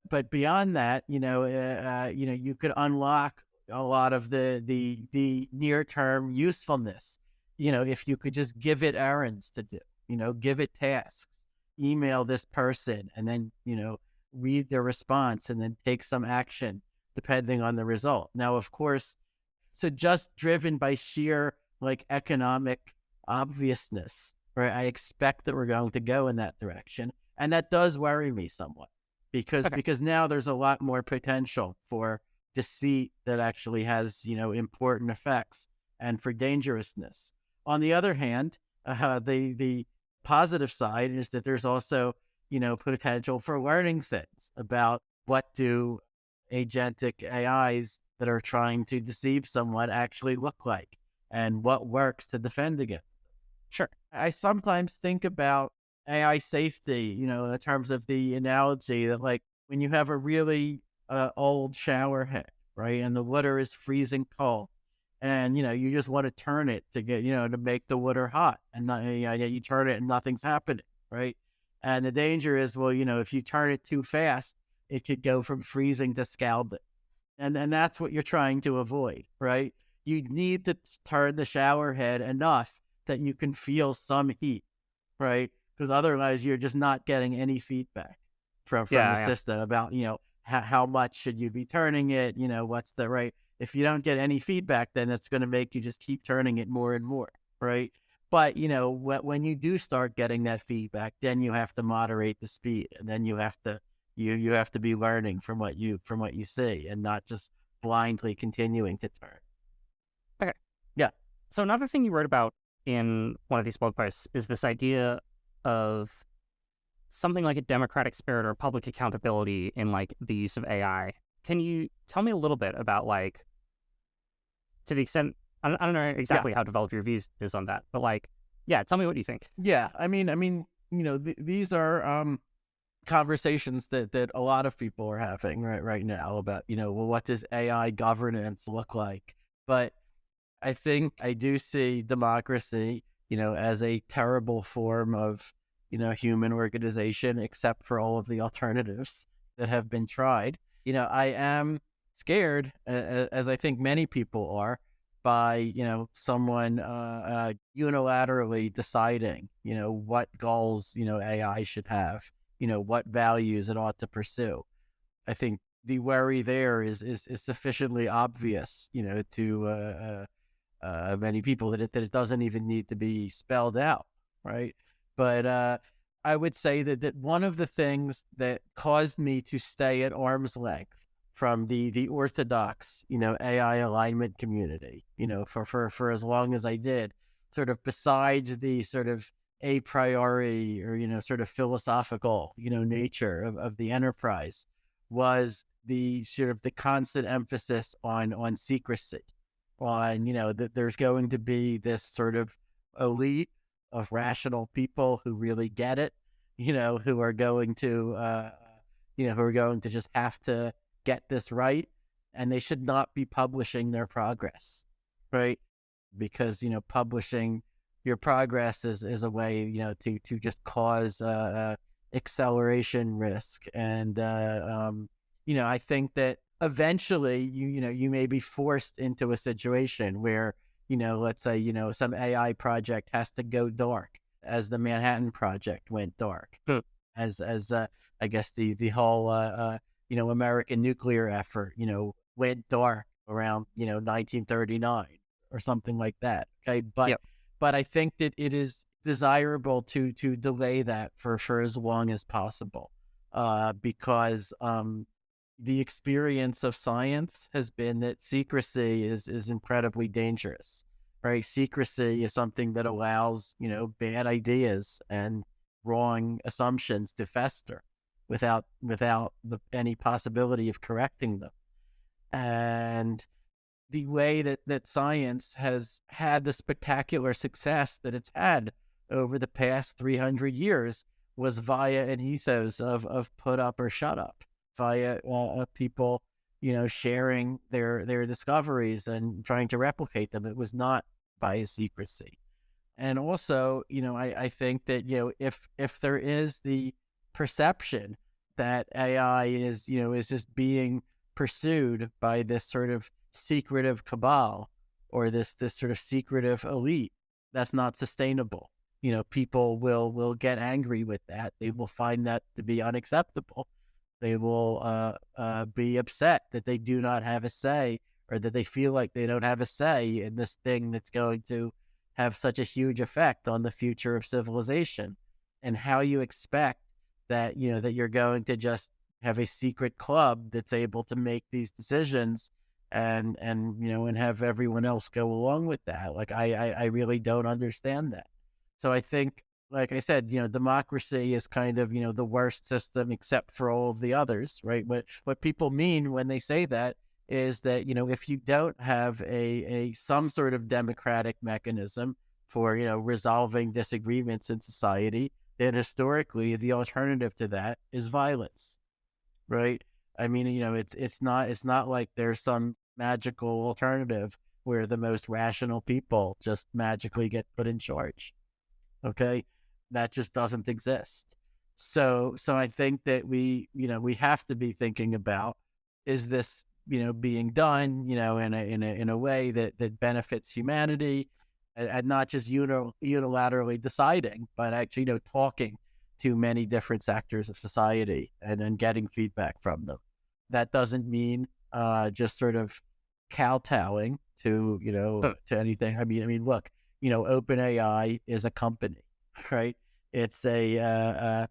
But beyond that, you could unlock a lot of the near term usefulness. If you could just give it errands to do, give it tasks, email this person, and then read their response and then take some action depending on the result. Now, of course, so just driven by sheer economic obviousness, right? I expect that we're going to go in that direction, and that does worry me somewhat because Okay. now there's a lot more potential for deceit that actually has important effects and for dangerousness. On the other hand, the positive side is that there's also potential for learning things about what do agentic AIs that are trying to deceive someone actually look like and what works to defend against. Sure. I sometimes think about AI safety, in terms of the analogy that when you have a really old shower head, right, and the water is freezing cold, and you just want to turn it to get to make the water hot, and not, you turn it and nothing's happening, right? And the danger is, well, if you turn it too fast, it could go from freezing to scalding, and that's what you're trying to avoid, right? You need to turn the shower head enough that you can feel some heat, right? Because otherwise you're just not getting any feedback from the Yeah. Yeah. system about, how much should you be turning it? What's the right? If you don't get any feedback, then it's going to make you just keep turning it more and more, right? But, when you do start getting that feedback, then you have to moderate the speed, and then you have to, you have to be learning from what you see and not just blindly continuing to turn. Okay. Yeah. So another thing you wrote about in one of these blog posts is this idea of something like a democratic spirit or public accountability in the use of AI. Can you tell me a little bit about to the extent I don't know Yeah. exactly how developed your views is on that, but yeah, tell me what you think. Yeah. I mean, these are conversations that a lot of people are having right now about, well, what does AI governance look like? But I think I do see democracy, as a terrible form of, human organization, except for all of the alternatives that have been tried. I am scared, as I think many people are, by, someone unilaterally deciding, what goals, AI should have, what values it ought to pursue. I think the worry there is sufficiently obvious, to many people that it doesn't even need to be spelled out, right? But I would say that one of the things that caused me to stay at arm's length from the orthodox, AI alignment community, for as long as I did, sort of besides the sort of a priori or, sort of philosophical, nature of the enterprise, was the sort of the constant emphasis on secrecy, on, that there's going to be this sort of elite of rational people who really get it, who are going to, just have to get this right, and they should not be publishing their progress, right? Because, publishing your progress is a way, to just cause acceleration risk. And, I think that eventually you may be forced into a situation where, let's say, some AI project has to go dark, as the Manhattan Project went dark, Hmm. as I guess the whole American nuclear effort, went dark around 1939 or something like that. Okay, but Yep. I think that it is desirable to delay that for as long as possible, because the experience of science has been that secrecy is incredibly dangerous, right? Secrecy is something that allows, bad ideas and wrong assumptions to fester without any possibility of correcting them. And the way that science has had the spectacular success that it's had over the past 300 years was via an ethos of put up or shut up, via people, sharing their discoveries and trying to replicate them. It was not via secrecy. And also, I think that, if there is the perception that AI is just being pursued by this sort of secretive cabal, or this sort of secretive elite, that's not sustainable. People will get angry with that. They will find that to be unacceptable. They will be upset that they do not have a say, or that they feel like they don't have a say in this thing that's going to have such a huge effect on the future of civilization. And how you expect that, that you're going to just have a secret club that's able to make these decisions, and have everyone else go along with that. Like, I really don't understand that. So I think, like I said, democracy is kind of, the worst system except for all of the others, right? What people mean when they say that is that, if you don't have a some sort of democratic mechanism for, resolving disagreements in society, then historically the alternative to that is violence, right? I mean, it's not like there's some magical alternative where the most rational people just magically get put in charge. Okay, that just doesn't exist. So I think that we have to be thinking about, is this, being done, in a way that benefits humanity, and not just unilaterally deciding, but actually, talking to many different sectors of society, and getting feedback from them. That doesn't mean just sort of kowtowing to, Huh. to anything. Look, OpenAI is a company, right? It's a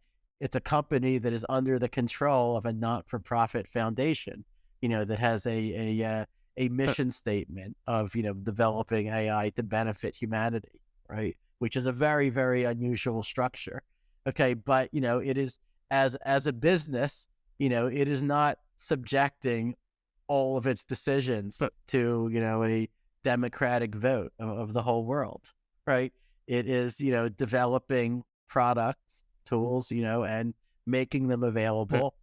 company that is under the control of a not-for-profit foundation, that has a Huh. mission statement of, developing AI to benefit humanity, right? Which is a very, very unusual structure. Okay, but it is, as a business, it is not subjecting all of its decisions Huh. to, a democratic vote of the whole world, right? It is, developing products, tools, and making them Huh. available,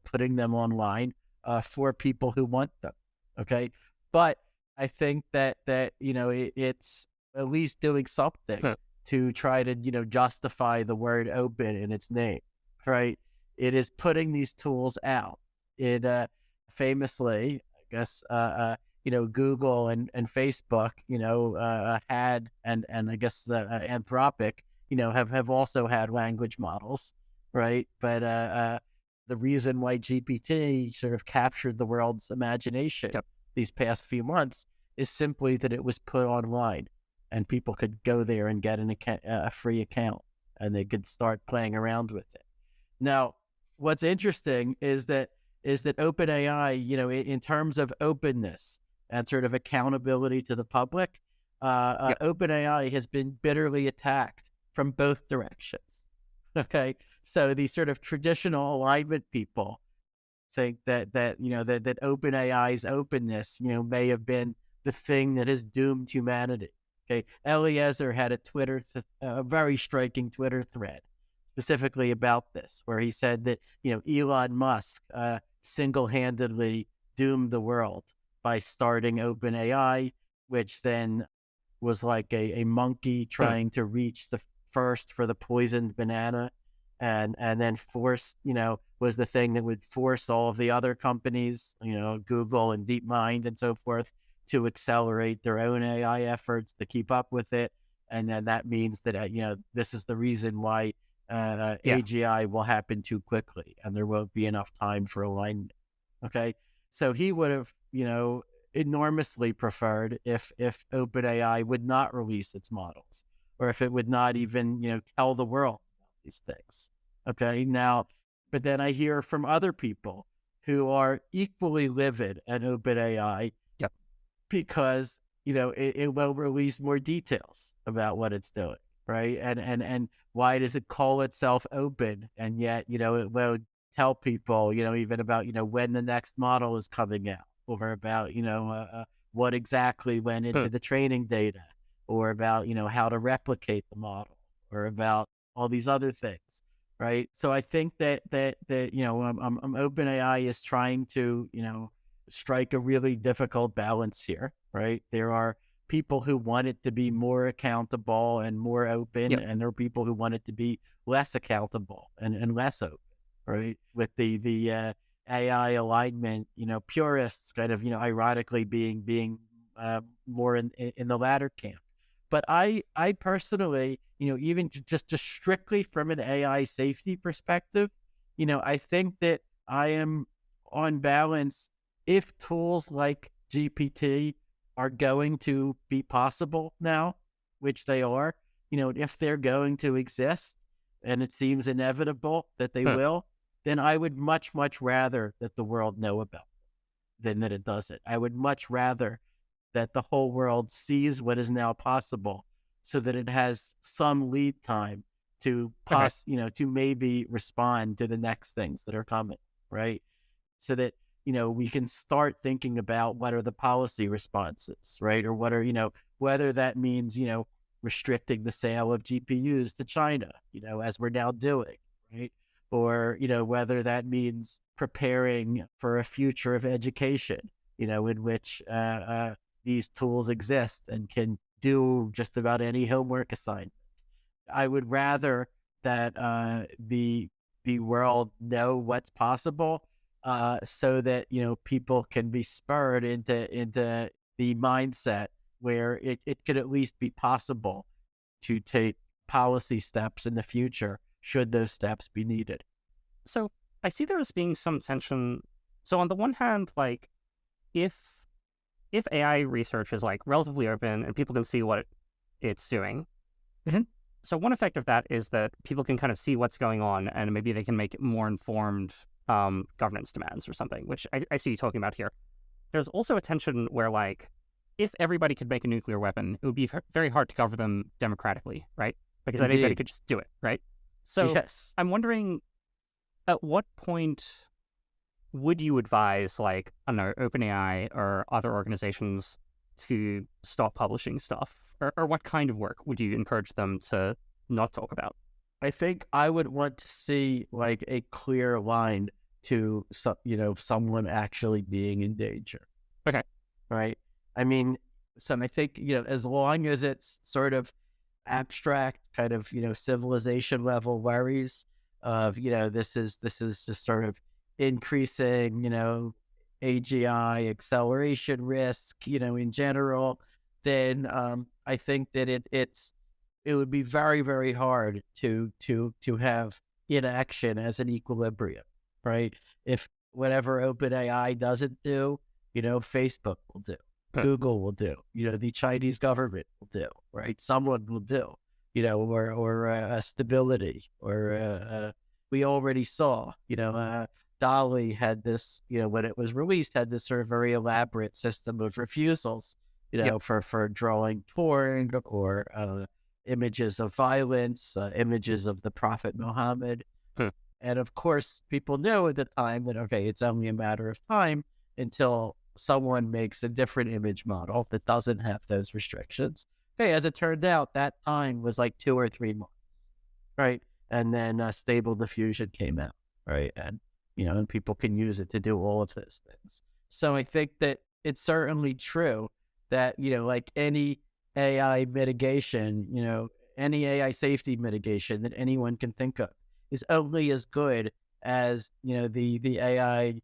putting them online for people who want them. Okay. But I think that it's at least doing something Huh. to try to, justify the word open in its name, right? It is putting these tools out. It famously, I guess, Google and Facebook, had, and I guess Anthropic, have also had language models, right? But the reason why GPT sort of captured the world's imagination Yep. these past few months is simply that it was put online, and people could go there and get a free account, and they could start playing around with it. Now, what's interesting is that OpenAI, in terms of openness and sort of accountability to the public, Yep. OpenAI has been bitterly attacked from both directions. Okay, so these sort of traditional alignment people think that OpenAI's openness, may have been the thing that has doomed humanity. Okay, Eliezer had a very striking Twitter thread specifically about this, where he said that Elon Musk single-handedly doomed the world by starting OpenAI, which then was like a monkey Huh. trying to reach the first for the poisoned banana, and then force, was the thing that would force all of the other companies, Google and DeepMind and so forth, to accelerate their own AI efforts to keep up with it. And then that means that, this is the reason why Yeah. AGI will happen too quickly and there won't be enough time for alignment. Okay. So he would have, enormously preferred if OpenAI would not release its models, or if it would not even, tell the world about these things. Okay. Now, but then I hear from other people who are equally livid at OpenAI Yep. because, it will release more details about what it's doing. Right. And why does it call itself open? And yet, it won't tell people, even about, when the next model is coming out, or about, what exactly went into the training data, or about, how to replicate the model, or about all these other things. Right. So I think that OpenAI is trying to, strike a really difficult balance here. Right. There are people who want it to be more accountable and more open, Yep. and there are people who want it to be less accountable and less open, right? With the AI alignment, purists kind of, ironically being more in the latter camp. But I personally, even just strictly from an AI safety perspective, I think that I am on balance, if tools like GPT are going to be possible now, which they are, if they're going to exist, and it seems inevitable that they will, then I would much, much rather that the world know about them than that it doesn't. I would much rather that the whole world sees what is now possible, so that it has some lead time to Okay. to maybe respond to the next things that are coming, right? So that, we can start thinking about what are the policy responses, right? Or what are, whether that means, restricting the sale of GPUs to China, as we're now doing, right? Or, whether that means preparing for a future of education, in which these tools exist and can do just about any homework assignment. I would rather that the world know what's possible, so that people can be spurred into the mindset where it could at least be possible to take policy steps in the future should those steps be needed. So I see there as being some tension. So on the one hand, like if AI research is like relatively open and people can see what it's doing, Mhm. so one effect of that is that people can kind of see what's going on and maybe they can make more informed governance demands or something, which I see you talking about here. There's also a tension where, like, if everybody could make a nuclear weapon, it would be very hard to govern them democratically, right? Because anybody Indeed. could just do it, right? So Yes. I'm wondering, at what point would you advise, like, I don't know, OpenAI or other organizations to stop publishing stuff? Or what kind of work would you encourage them to not talk about? I think I would want to see like a clear line to someone actually being in danger. Okay. Right. I mean, so I think, as long as it's sort of abstract kind of, civilization level worries of, this is just sort of increasing, AGI acceleration risk, in general, then I think that it would be very, very hard to have inaction as an equilibrium, right? If whatever OpenAI doesn't do, Facebook will do, Huh. Google will do, the Chinese government will do, right? Someone will do, or stability, or we already saw, Dolly had this, when it was released, had this sort of very elaborate system of refusals, Yep. for drawing porn, or images of violence, images of the Prophet Muhammad. Huh. And of course, people knew at the time that, okay, it's only a matter of time until someone makes a different image model that doesn't have those restrictions. Hey, as it turned out, that time was like 2 or 3 months, right? And then Stable Diffusion came out, right? And, and people can use it to do all of those things. So I think that it's certainly true that, like any AI mitigation, any AI safety mitigation that anyone can think of, is only as good as, the AI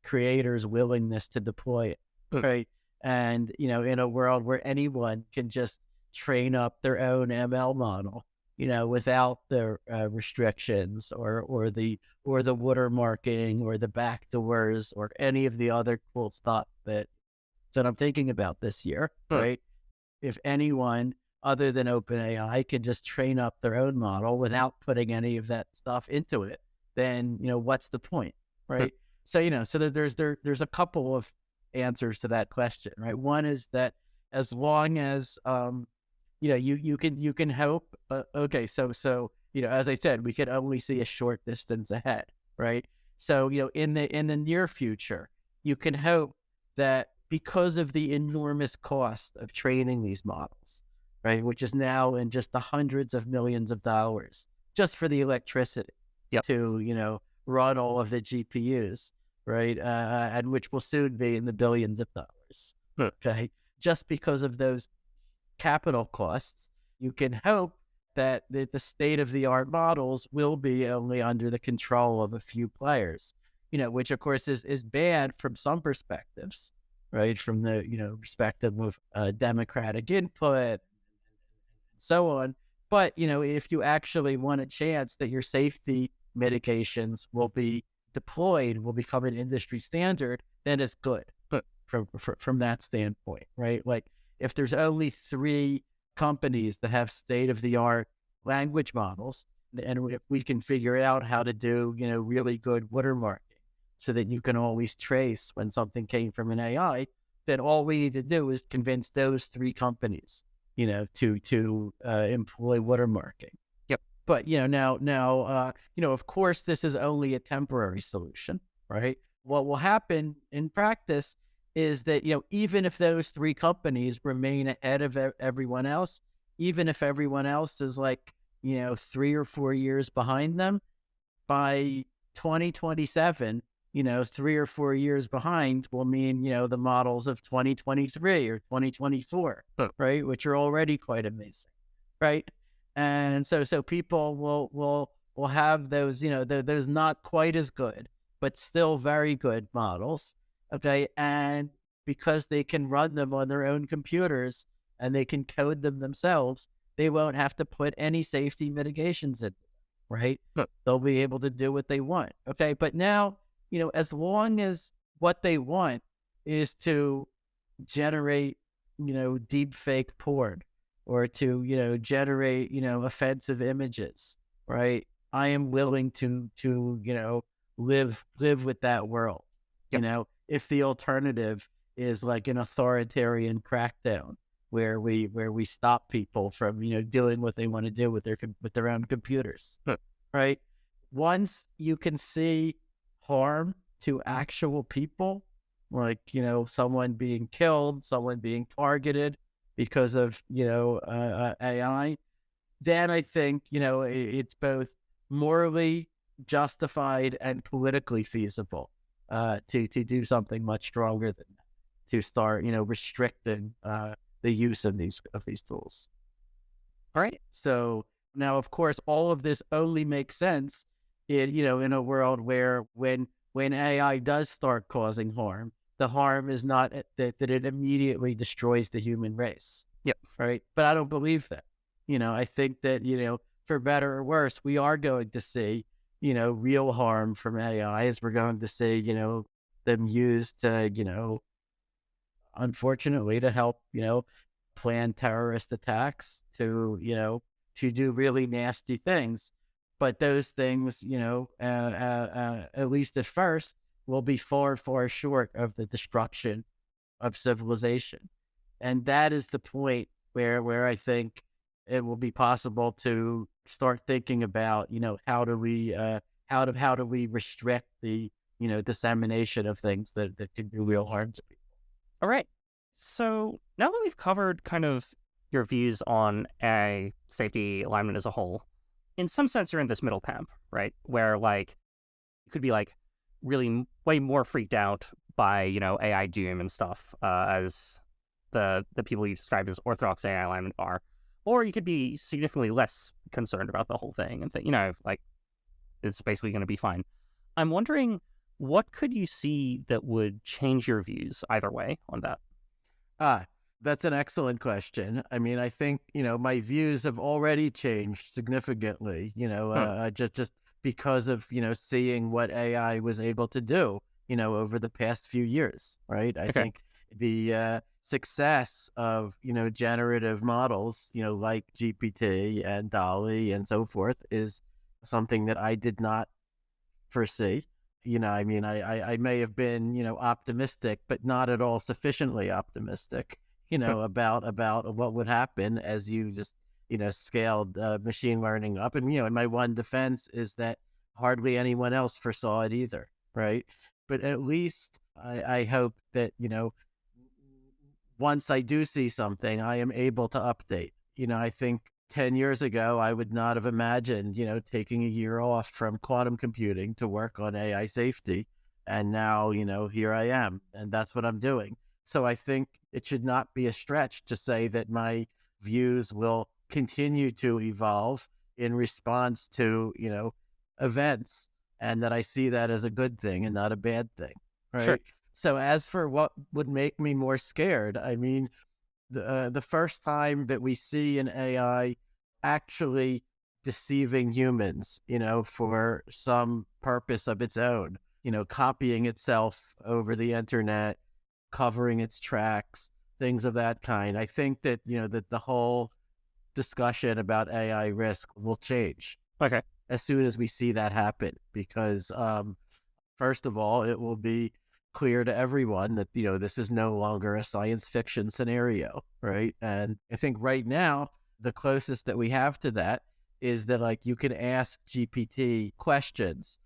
creators' willingness to deploy it, right? And, in a world where anyone can just train up their own ML model, without the restrictions or the watermarking or the backdoors or any of the other cool stuff that I'm thinking about this year, right? If anyone other than OpenAI can just train up their own model without putting any of that stuff into it, then, what's the point, right? So, there's a couple of answers to that question, right? One is that as long as, you can hope, okay, so, as I said, we can only see a short distance ahead, right? So, in the near future, you can hope that because of the enormous cost of training these models, right, which is now in just the hundreds of millions of dollars just for the electricity to, run all of the GPUs, right, and which will soon be in the billions of dollars. Okay, just because of those capital costs, you can hope that the state-of-the-art models will be only under the control of a few players, which of course is bad from some perspectives, right? From the, perspective of democratic input and so on. But, if you actually want a chance that your safety mitigations will be deployed, will become an industry standard, then it's good from that standpoint, right? Like if there's only 3 companies that have state-of-the-art language models, and if we can figure out how to do, really good watermarking so that you can always trace when something came from an AI, then all we need to do is convince those 3 companies, to employ watermarking. But, now, of course, this is only a temporary solution, right? What will happen in practice is that, even if those 3 companies remain ahead of everyone else, even if everyone else is like, 3 or 4 years behind them, by 2027, 3 or 4 years behind will mean, the models of 2023 or 2024, right? Which are already quite amazing, right? And so people will have those, those not quite as good, but still very good models. Okay. And because they can run them on their own computers and they can code them themselves, they won't have to put any safety mitigations in, right? They'll be able to do what they want. Okay. But now, as long as what they want is to generate, deep fake porn or to, generate, offensive images, right? I am willing to, live with that world. If the alternative is like an authoritarian crackdown where we stop people from, doing what they want to do with their own computers, right? Once you can see harm to actual people, like, someone being killed, someone being targeted because of, AI, then I think, it's both morally justified and politically feasible to do something much stronger than that, to start, restricting the use of these tools. All right. So now, of course, all of this only makes sense in a world where when AI does start causing harm, the harm is not that it immediately destroys the human race. Right. But I don't believe that. I think that, for better or worse, we are going to see, real harm from AI, as we're going to see, them used to, unfortunately, to help, plan terrorist attacks, to do really nasty things. But those things, at least at first, will be far, far short of the destruction of civilization. And that is the point where I think it will be possible to start thinking about, how do we restrict the, dissemination of things that can do real harm to people. All right. So now that we've covered kind of your views on AI safety alignment as a whole, in some sense, you're in this middle camp, right? Where like you could be like really way more freaked out by, AI doom and stuff, as the people you described as orthodox AI alignment are, or you could be significantly less concerned about the whole thing and think, like it's basically going to be fine. I'm wondering, what could you see that would change your views either way on that? Ah, that's an excellent question. I mean, I think, my views have already changed significantly, Hmm. just because of, seeing what AI was able to do, over the past few years, right? I Okay. think the success of, generative models, like GPT and Dolly and so forth is something that I did not foresee. I mean, I may have been, optimistic, but not at all sufficiently optimistic, about what would happen as you just, scaled machine learning up. And my one defense is that hardly anyone else foresaw it either, right? But at least I hope that, once I do see something, I am able to update. I think 10 years ago, I would not have imagined, taking a year off from quantum computing to work on AI safety. And now, here I am, and that's what I'm doing. So I think it should not be a stretch to say that my views will continue to evolve in response to, events, and that I see that as a good thing and not a bad thing. Sure. Right. So as for what would make me more scared, I mean, the first time that we see an AI actually deceiving humans, for some purpose of its own, copying itself over the internet, covering its tracks, things of that kind. I think that, that the whole discussion about AI risk will change Okay. as soon as we see that happen, because first of all, it will be clear to everyone that, this is no longer a science fiction scenario, right? And I think right now, the closest that we have to that is that, like, you can ask GPT questions,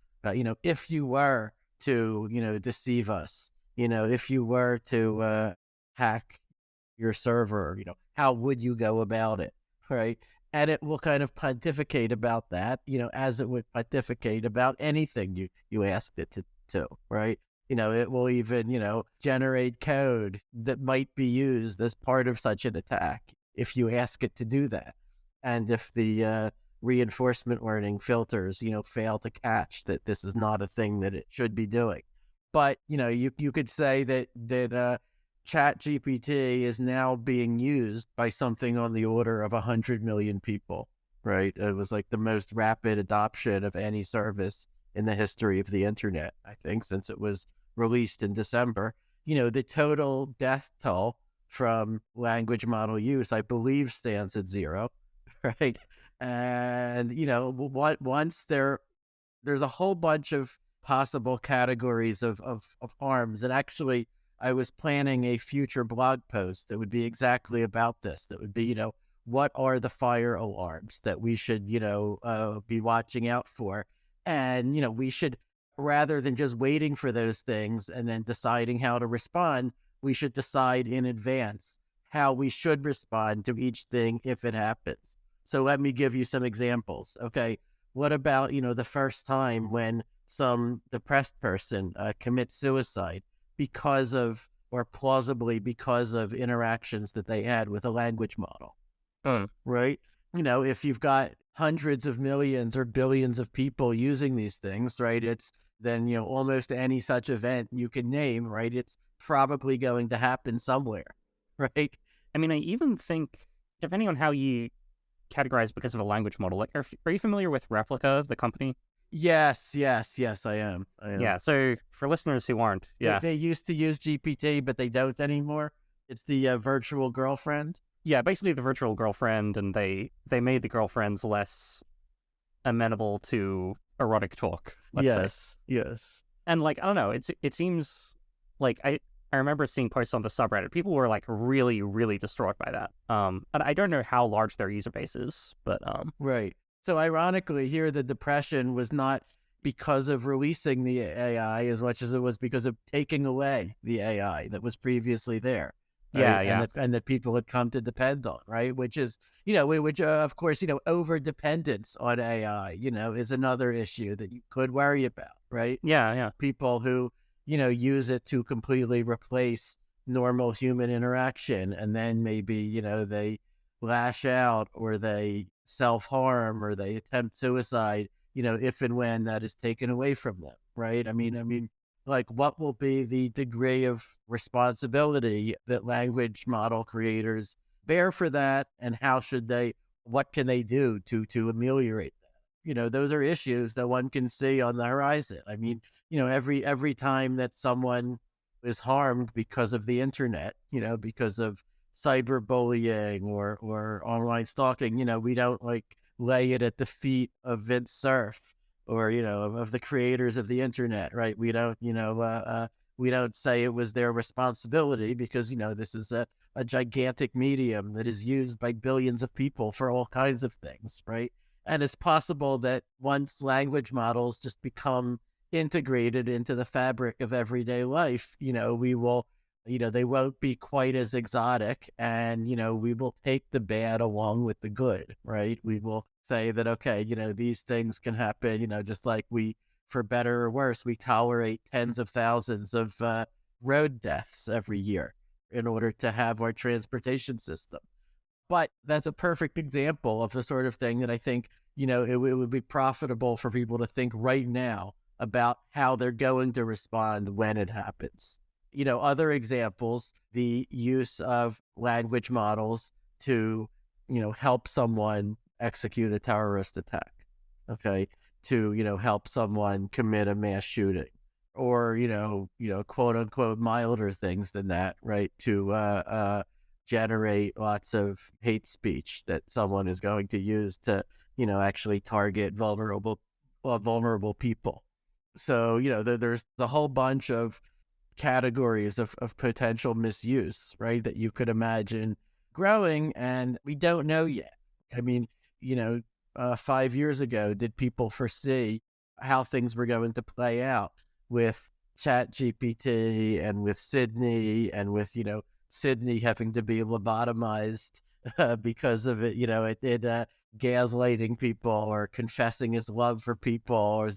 if you were to, deceive us, if you were to hack your server, how would you go about it, right? And it will kind of pontificate about that, as it would pontificate about anything you asked it to, right? It will even, generate code that might be used as part of such an attack if you ask it to do that. And if the reinforcement learning filters, fail to catch that this is not a thing that it should be doing. But, you could say that Chat GPT is now being used by something on the order of 100 million people, right? It was like the most rapid adoption of any service in the history of the internet, I think, since it was released in December. The total death toll from language model use, I believe, stands at 0, right? And, once there's a whole bunch of possible categories of harms. And actually, I was planning a future blog post that would be exactly about this. That would be, what are the fire alarms that we should, be watching out for? And, we should, rather than just waiting for those things and then deciding how to respond, we should decide in advance how we should respond to each thing if it happens. So let me give you some examples. Okay. What about, the first time when some depressed person commits suicide because of, or plausibly because of, interactions that they had with a language model, Hmm. right? If you've got hundreds of millions or billions of people using these things, right, it's then, almost any such event you can name, right, it's probably going to happen somewhere, right? I mean, I even think, depending on how you categorize because of a language model, like, are you familiar with Replica, the company? Yes, yes, yes, I am. Yeah. So for listeners who aren't, yeah, They used to use GPT, but they don't anymore. It's the virtual girlfriend. yeah, basically the virtual girlfriend, and they made the girlfriends less amenable to erotic talk, let's say. Yes, yes. And like, I don't know, it seems like I remember seeing posts on the subreddit. People were like really, really distraught by that. And I don't know how large their user base is, but Right. So ironically, here the depression was not because of releasing the AI as much as it was because of taking away the AI that was previously there, yeah, right? yeah, And that people had come to depend on, right? Which is, which of course, over dependence on AI, is another issue that you could worry about, right? yeah, yeah. People who, use it to completely replace normal human interaction, and then maybe, they lash out or they self-harm or they attempt suicide if and when that is taken away from them, right? Like what will be the degree of responsibility that language model creators bear for that, and what can they do to ameliorate that? Those are issues that one can see on the horizon. Every time that someone is harmed because of the internet, because of cyberbullying or online stalking, we don't like lay it at the feet of Vince Cerf or, of the creators of the internet, right? We don't say it was their responsibility because, this is a gigantic medium that is used by billions of people for all kinds of things, right? And it's possible that once language models just become integrated into the fabric of everyday life, we will, they won't be quite as exotic, and, we will take the bad along with the good, right? We will say that, okay, these things can happen, just like for better or worse, we tolerate tens of thousands of road deaths every year in order to have our transportation system. But that's a perfect example of the sort of thing that I think, it would be profitable for people to think right now about how they're going to respond when it happens. Other examples, the use of language models to, help someone execute a terrorist attack, okay, to, help someone commit a mass shooting, or, quote unquote, milder things than that, right, to generate lots of hate speech that someone is going to use to, actually target vulnerable people. So, there's a whole bunch of categories of potential misuse, right, that you could imagine growing, and we don't know yet. I mean, 5 years ago, did people foresee how things were going to play out with Chat GPT and with Sydney and with, Sydney having to be lobotomized because of it, gaslighting people or confessing his love for people or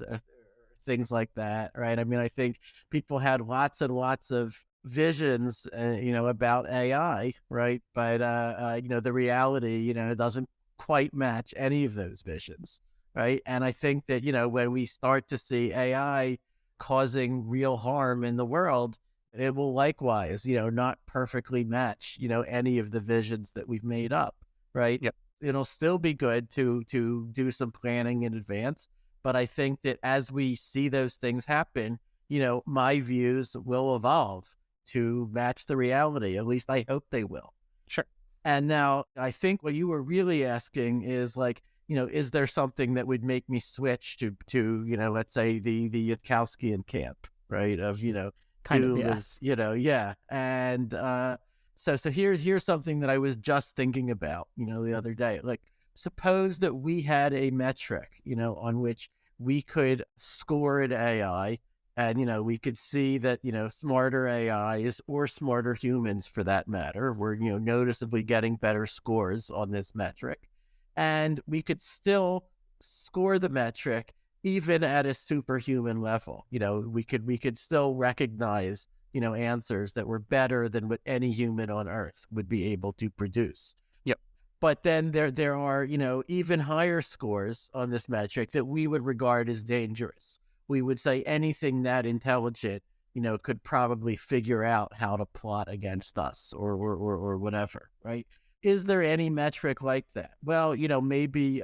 things like that, right? I think people had lots and lots of visions, about AI, right? But, the reality, doesn't quite match any of those visions, right? And I think that, when we start to see AI causing real harm in the world, it will likewise, not perfectly match, any of the visions that we've made up, right? Yep. It'll still be good to do some planning in advance. But I think that as we see those things happen, my views will evolve to match the reality. At least I hope they will. Sure. And now I think what you were really asking is like, is there something that would make me switch to let's say the Yudkowskian camp, right? Of, Kind of, doom yeah. is, yeah. And so here's something that I was just thinking about, the other day. Like, suppose that we had a metric, on which we could score an AI, and, we could see that, smarter AIs or smarter humans for that matter were, noticeably getting better scores on this metric. And we could still score the metric even at a superhuman level. We could still recognize, answers that were better than what any human on Earth would be able to produce. Yep. But then there are, even higher scores on this metric that we would regard as dangerous. We would say anything that intelligent, could probably figure out how to plot against us or whatever, right? Is there any metric like that? Well, maybe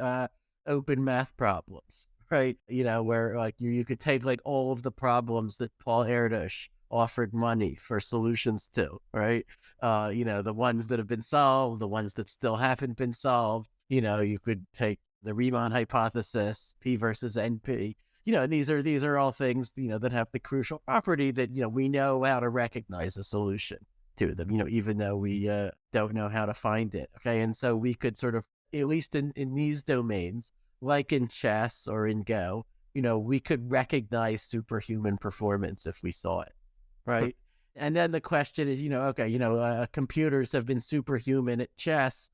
open math problems, right? Where like you could take like all of the problems that Paul Erdős offered money for solutions to, right? The ones that have been solved, the ones that still haven't been solved. You could take the Riemann hypothesis, P versus NP. And these are all things, that have the crucial property that, we know how to recognize a solution to them, even though we don't know how to find it. Okay. And so we could sort of, at least in these domains, like in chess or in Go, we could recognize superhuman performance if we saw it. Right. And then the question is, okay, computers have been superhuman at chess,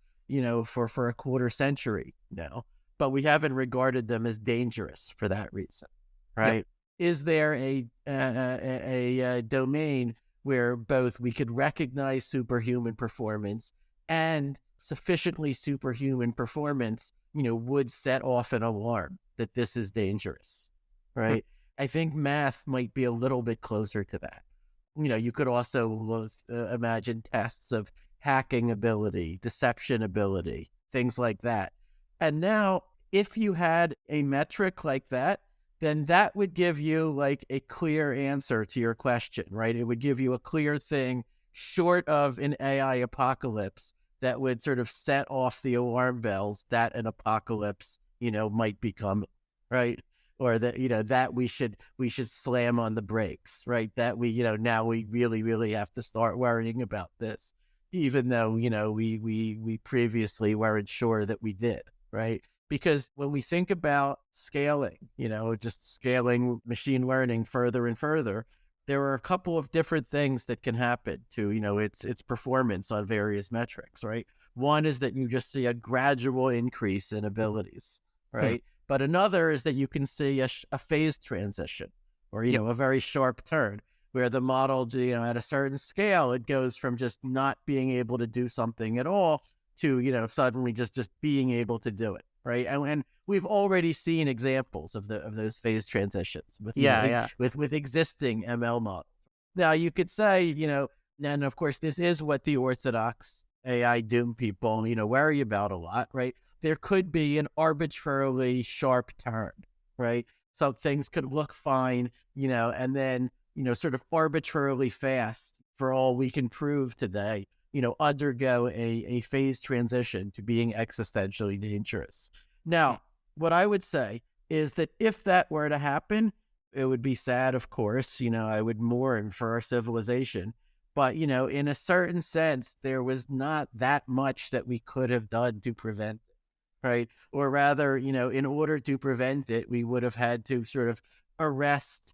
for a quarter century now, but we haven't regarded them as dangerous for that reason. Right. Yep. Is there a domain where both we could recognize superhuman performance and sufficiently superhuman performance, would set off an alarm that this is dangerous, Hmm. right? I think math might be a little bit closer to that. You could also imagine tests of hacking ability, deception ability, things like that. And now, if you had a metric like that, then that would give you like a clear answer to your question, right? It would give you a clear thing short of an AI apocalypse that would sort of set off the alarm bells that an apocalypse, might be coming, right? Or that, that we should slam on the brakes, right? That now we really, really have to start worrying about this, even though, we previously weren't sure that we did, right? Because when we think about scaling, just scaling machine learning further and further, there are a couple of different things that can happen to, its performance on various metrics, right? One is that you just see a gradual increase in abilities, Hmm. right? But another is that you can see a phase transition, or, Yep. a very sharp turn where the model, at a certain scale, it goes from just not being able to do something at all to, suddenly just being able to do it, right? And we've already seen examples of those phase transitions with, Yeah, yeah. with existing ML models. Now you could say, and of course this is what the orthodox AI doom people, worry about a lot, right? There could be an arbitrarily sharp turn, right? So things could look fine, and then, sort of arbitrarily fast, for all we can prove today, undergo a phase transition to being existentially dangerous. Hmm. Now, what I would say is that if that were to happen, it would be sad, of course. I would mourn for our civilization. But, in a certain sense, there was not that much that we could have done to prevent it, right? Or rather, in order to prevent it, we would have had to sort of arrest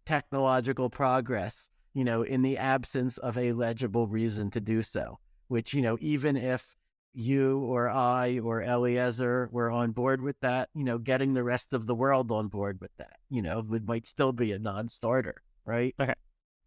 technological progress, in the absence of a legible reason to do so, which, even if you or I or Eliezer were on board with that, getting the rest of the world on board with that, it might still be a non-starter, right? Okay.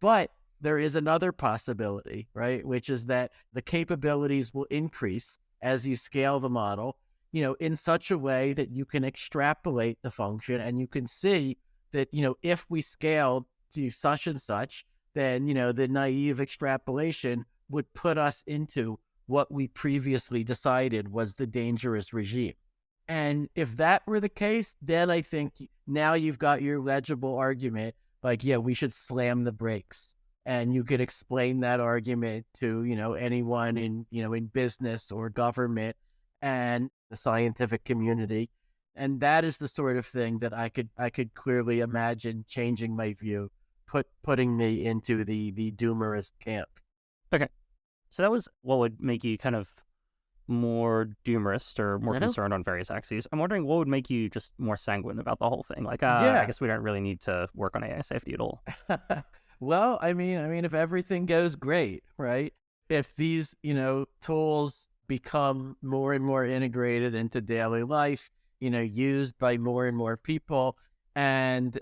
But there is another possibility, right? Which is that the capabilities will increase as you scale the model, in such a way that you can extrapolate the function and you can see that, if we scaled to such and such, then, the naive extrapolation would put us into what we previously decided was the dangerous regime. And if that were the case, then I think now you've got your legible argument, like, yeah, we should slam the brakes. And you could explain that argument to, anyone in, in business or government and the scientific community. And that is the sort of thing that I could clearly imagine changing my view, putting me into the doomerist camp. Okay. So that was what would make you kind of more doomerist or more Mhm. concerned on various axes. I'm wondering what would make you just more sanguine about the whole thing. Like, I Yeah. guess we don't really need to work on AI safety at all. Well, I mean, if everything goes great, right? If these, tools become more and more integrated into daily life, used by more and more people, and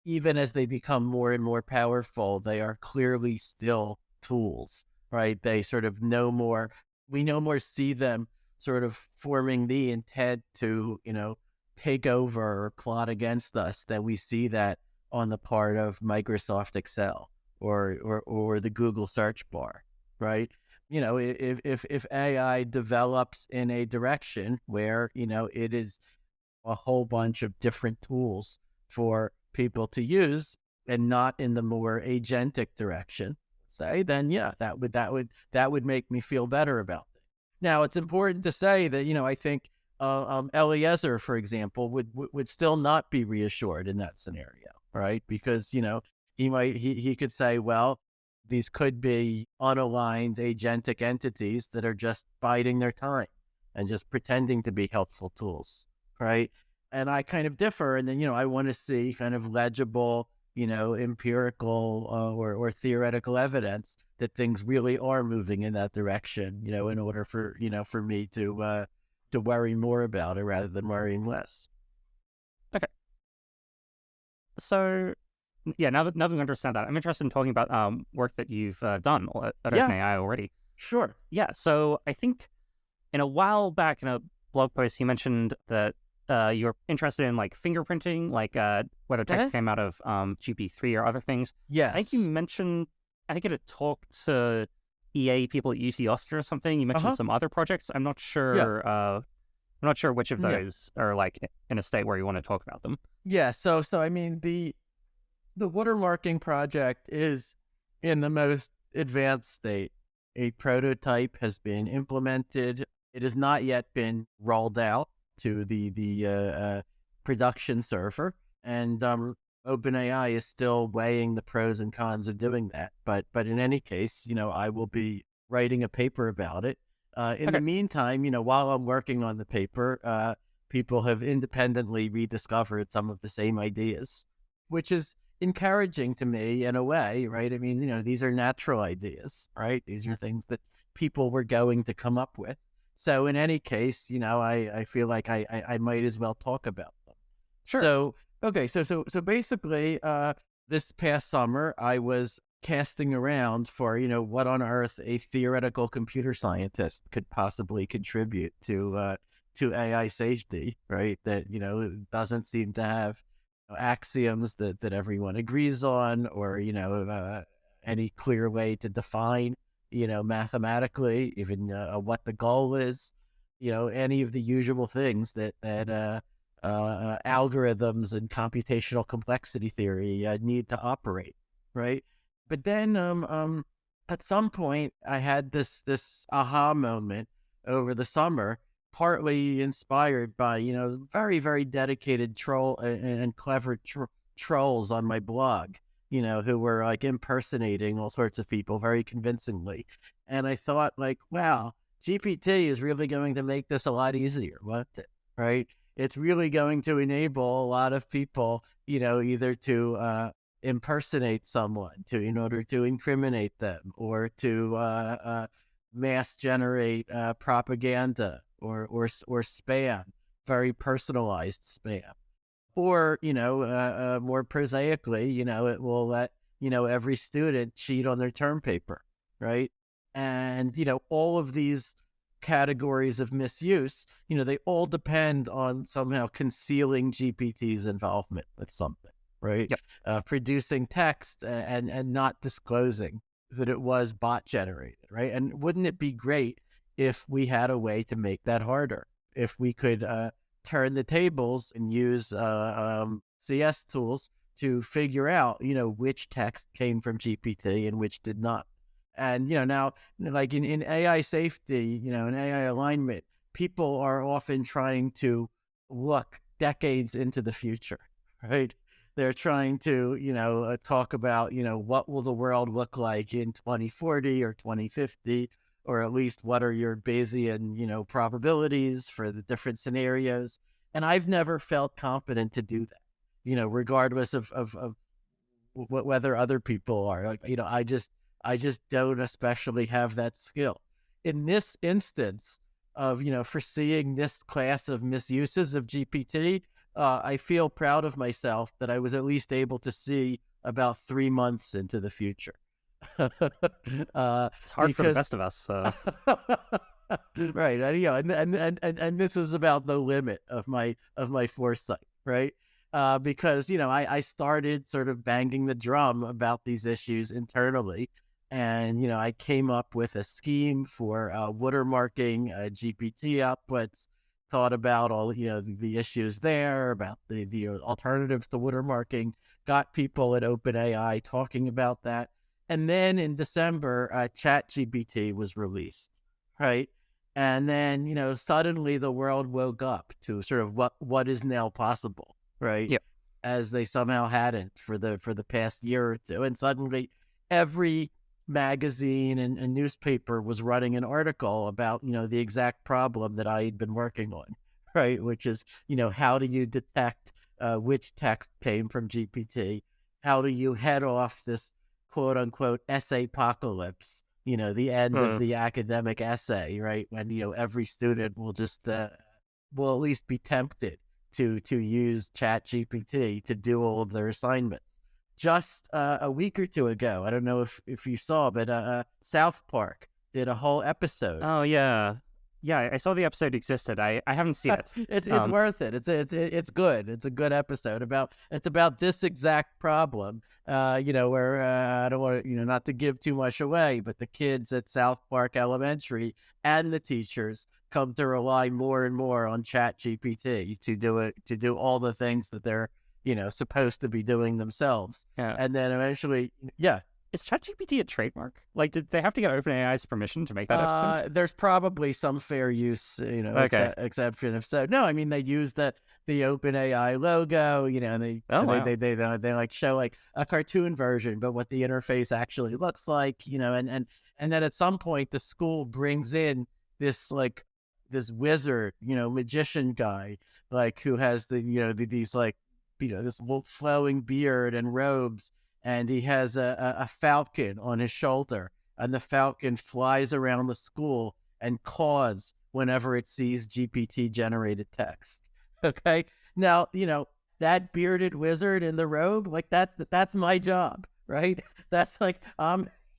even as they become more and more powerful, they are clearly still tools, right? They sort of we no more see them sort of forming the intent to, take over or plot against us, that we see that on the part of Microsoft Excel or the Google search bar, right? If AI develops in a direction where, it is a whole bunch of different tools for people to use and not in the more agentic direction, say, then yeah, that would make me feel better about it. Now, it's important to say that, I think Eliezer, for example, would still not be reassured in that scenario, right? Because, he could say, well, these could be unaligned agentic entities that are just biding their time and just pretending to be helpful tools, right? And I kind of differ. And then, I want to see kind of legible, empirical or theoretical evidence that things really are moving in that direction, in order for, for me to worry more about it rather than worrying less. Okay. So, yeah, now that we understand that, I'm interested in talking about work that you've done at Yeah. OpenAI already. Sure. Yeah, so I think in a while back in a blog post, you mentioned that you're interested in like fingerprinting, like whether text Eh? came out of GP3 or other things. I think you Yes. mentioned, I think you had a talk to EA people at UC Austin or something. You mentioned Uh-huh. some other projects. I'm not Yeah. sure. I'm not sure which of Yeah. those are like in a state where you want to talk about them. Yeah. So I mean the watermarking project is in the most advanced state. A prototype has been implemented. It has not yet been rolled out to the production server, and OpenAI is still weighing the pros and cons of doing that. But in any case, I will be writing a paper about it. In the Okay, meantime, while I'm working on the paper, people have independently rediscovered some of the same ideas, which is encouraging to me in a way, right? I mean, these are natural ideas, right? These are things that people were going to come up with. So in any case, I feel like I might as well talk about them. sure. So okay, so basically, this past summer I was casting around for what on earth a theoretical computer scientist could possibly contribute to AI safety, right? That doesn't seem to have axioms that everyone agrees on, or any clear way to define mathematically even what the goal is, any of the usual things that algorithms and computational complexity theory need to operate, right? But then at some point I had this aha moment over the summer, partly inspired by very very dedicated troll and clever trolls on my blog, who were like impersonating all sorts of people very convincingly. And I thought, like, wow, GPT is really going to make this a lot easier, won't it? Right? It's really going to enable a lot of people, either to impersonate someone to in order to incriminate them, or to mass generate propaganda, or spam, very personalized spam, or more prosaically, it will let every student cheat on their term paper, right? And all of these categories of misuse, they all depend on somehow concealing GPT's involvement with something, right? Yep. Producing text and not disclosing that it was bot generated, right? And wouldn't it be great if we had a way to make that harder? If we could turn the tables and use CS tools to figure out, which text came from GPT and which did not. And, now, like in AI safety, in AI alignment, people are often trying to look decades into the future, right? They're trying to, talk about, what will the world look like in 2040 or 2050, or at least what are your Bayesian, probabilities for the different scenarios. And I've never felt confident to do that, regardless of whether other people are. Like, I just don't especially have that skill. In this instance of, foreseeing this class of misuses of GPT, I feel proud of myself that I was at least able to see about 3 months into the future. It's hard for the Because best of us. right, and this is about the limit of my foresight, right? Because I started sort of banging the drum about these issues internally, and I came up with a scheme for watermarking GPT outputs. Thought about all the issues there, about the alternatives to watermarking. Got people at OpenAI talking about that, and then in December, ChatGPT was released, right? And then suddenly the world woke up to sort of what is now possible, right? Yep. As they somehow hadn't for the past year or two, and suddenly every magazine and newspaper was running an article about the exact problem that I had been working on, right? Which is how do you detect which text came from GPT? How do you head off this quote unquote essay apocalypse? The end of Mm. the academic essay, right? When every student will just will at least be tempted to use Chat GPT to do all of their assignments. Just a week or two ago, I don't know if you saw, but South Park did a whole episode. Oh yeah, yeah. I saw the episode existed. I haven't seen it. It's worth it. It's good. It's a good episode about this exact problem. Where I don't want to, not to give too much away, but the kids at South Park Elementary and the teachers come to rely more and more on ChatGPT to do all the things that they're supposed to be doing themselves. Yeah. And then eventually, yeah. Is ChatGPT a trademark? Like, did they have to get OpenAI's permission to make that episode? There's probably some fair use, Okay. exception. If so, no, I mean they use the OpenAI logo, and they like show like a cartoon version, but what the interface actually looks like, and then at some point the school brings in this this wizard, magician guy, like who has these like this flowing beard and robes. And he has a falcon on his shoulder, and the falcon flies around the school and caws whenever it sees GPT-generated text. Okay? Now, that bearded wizard in the robe, like that's my job, right? That's like,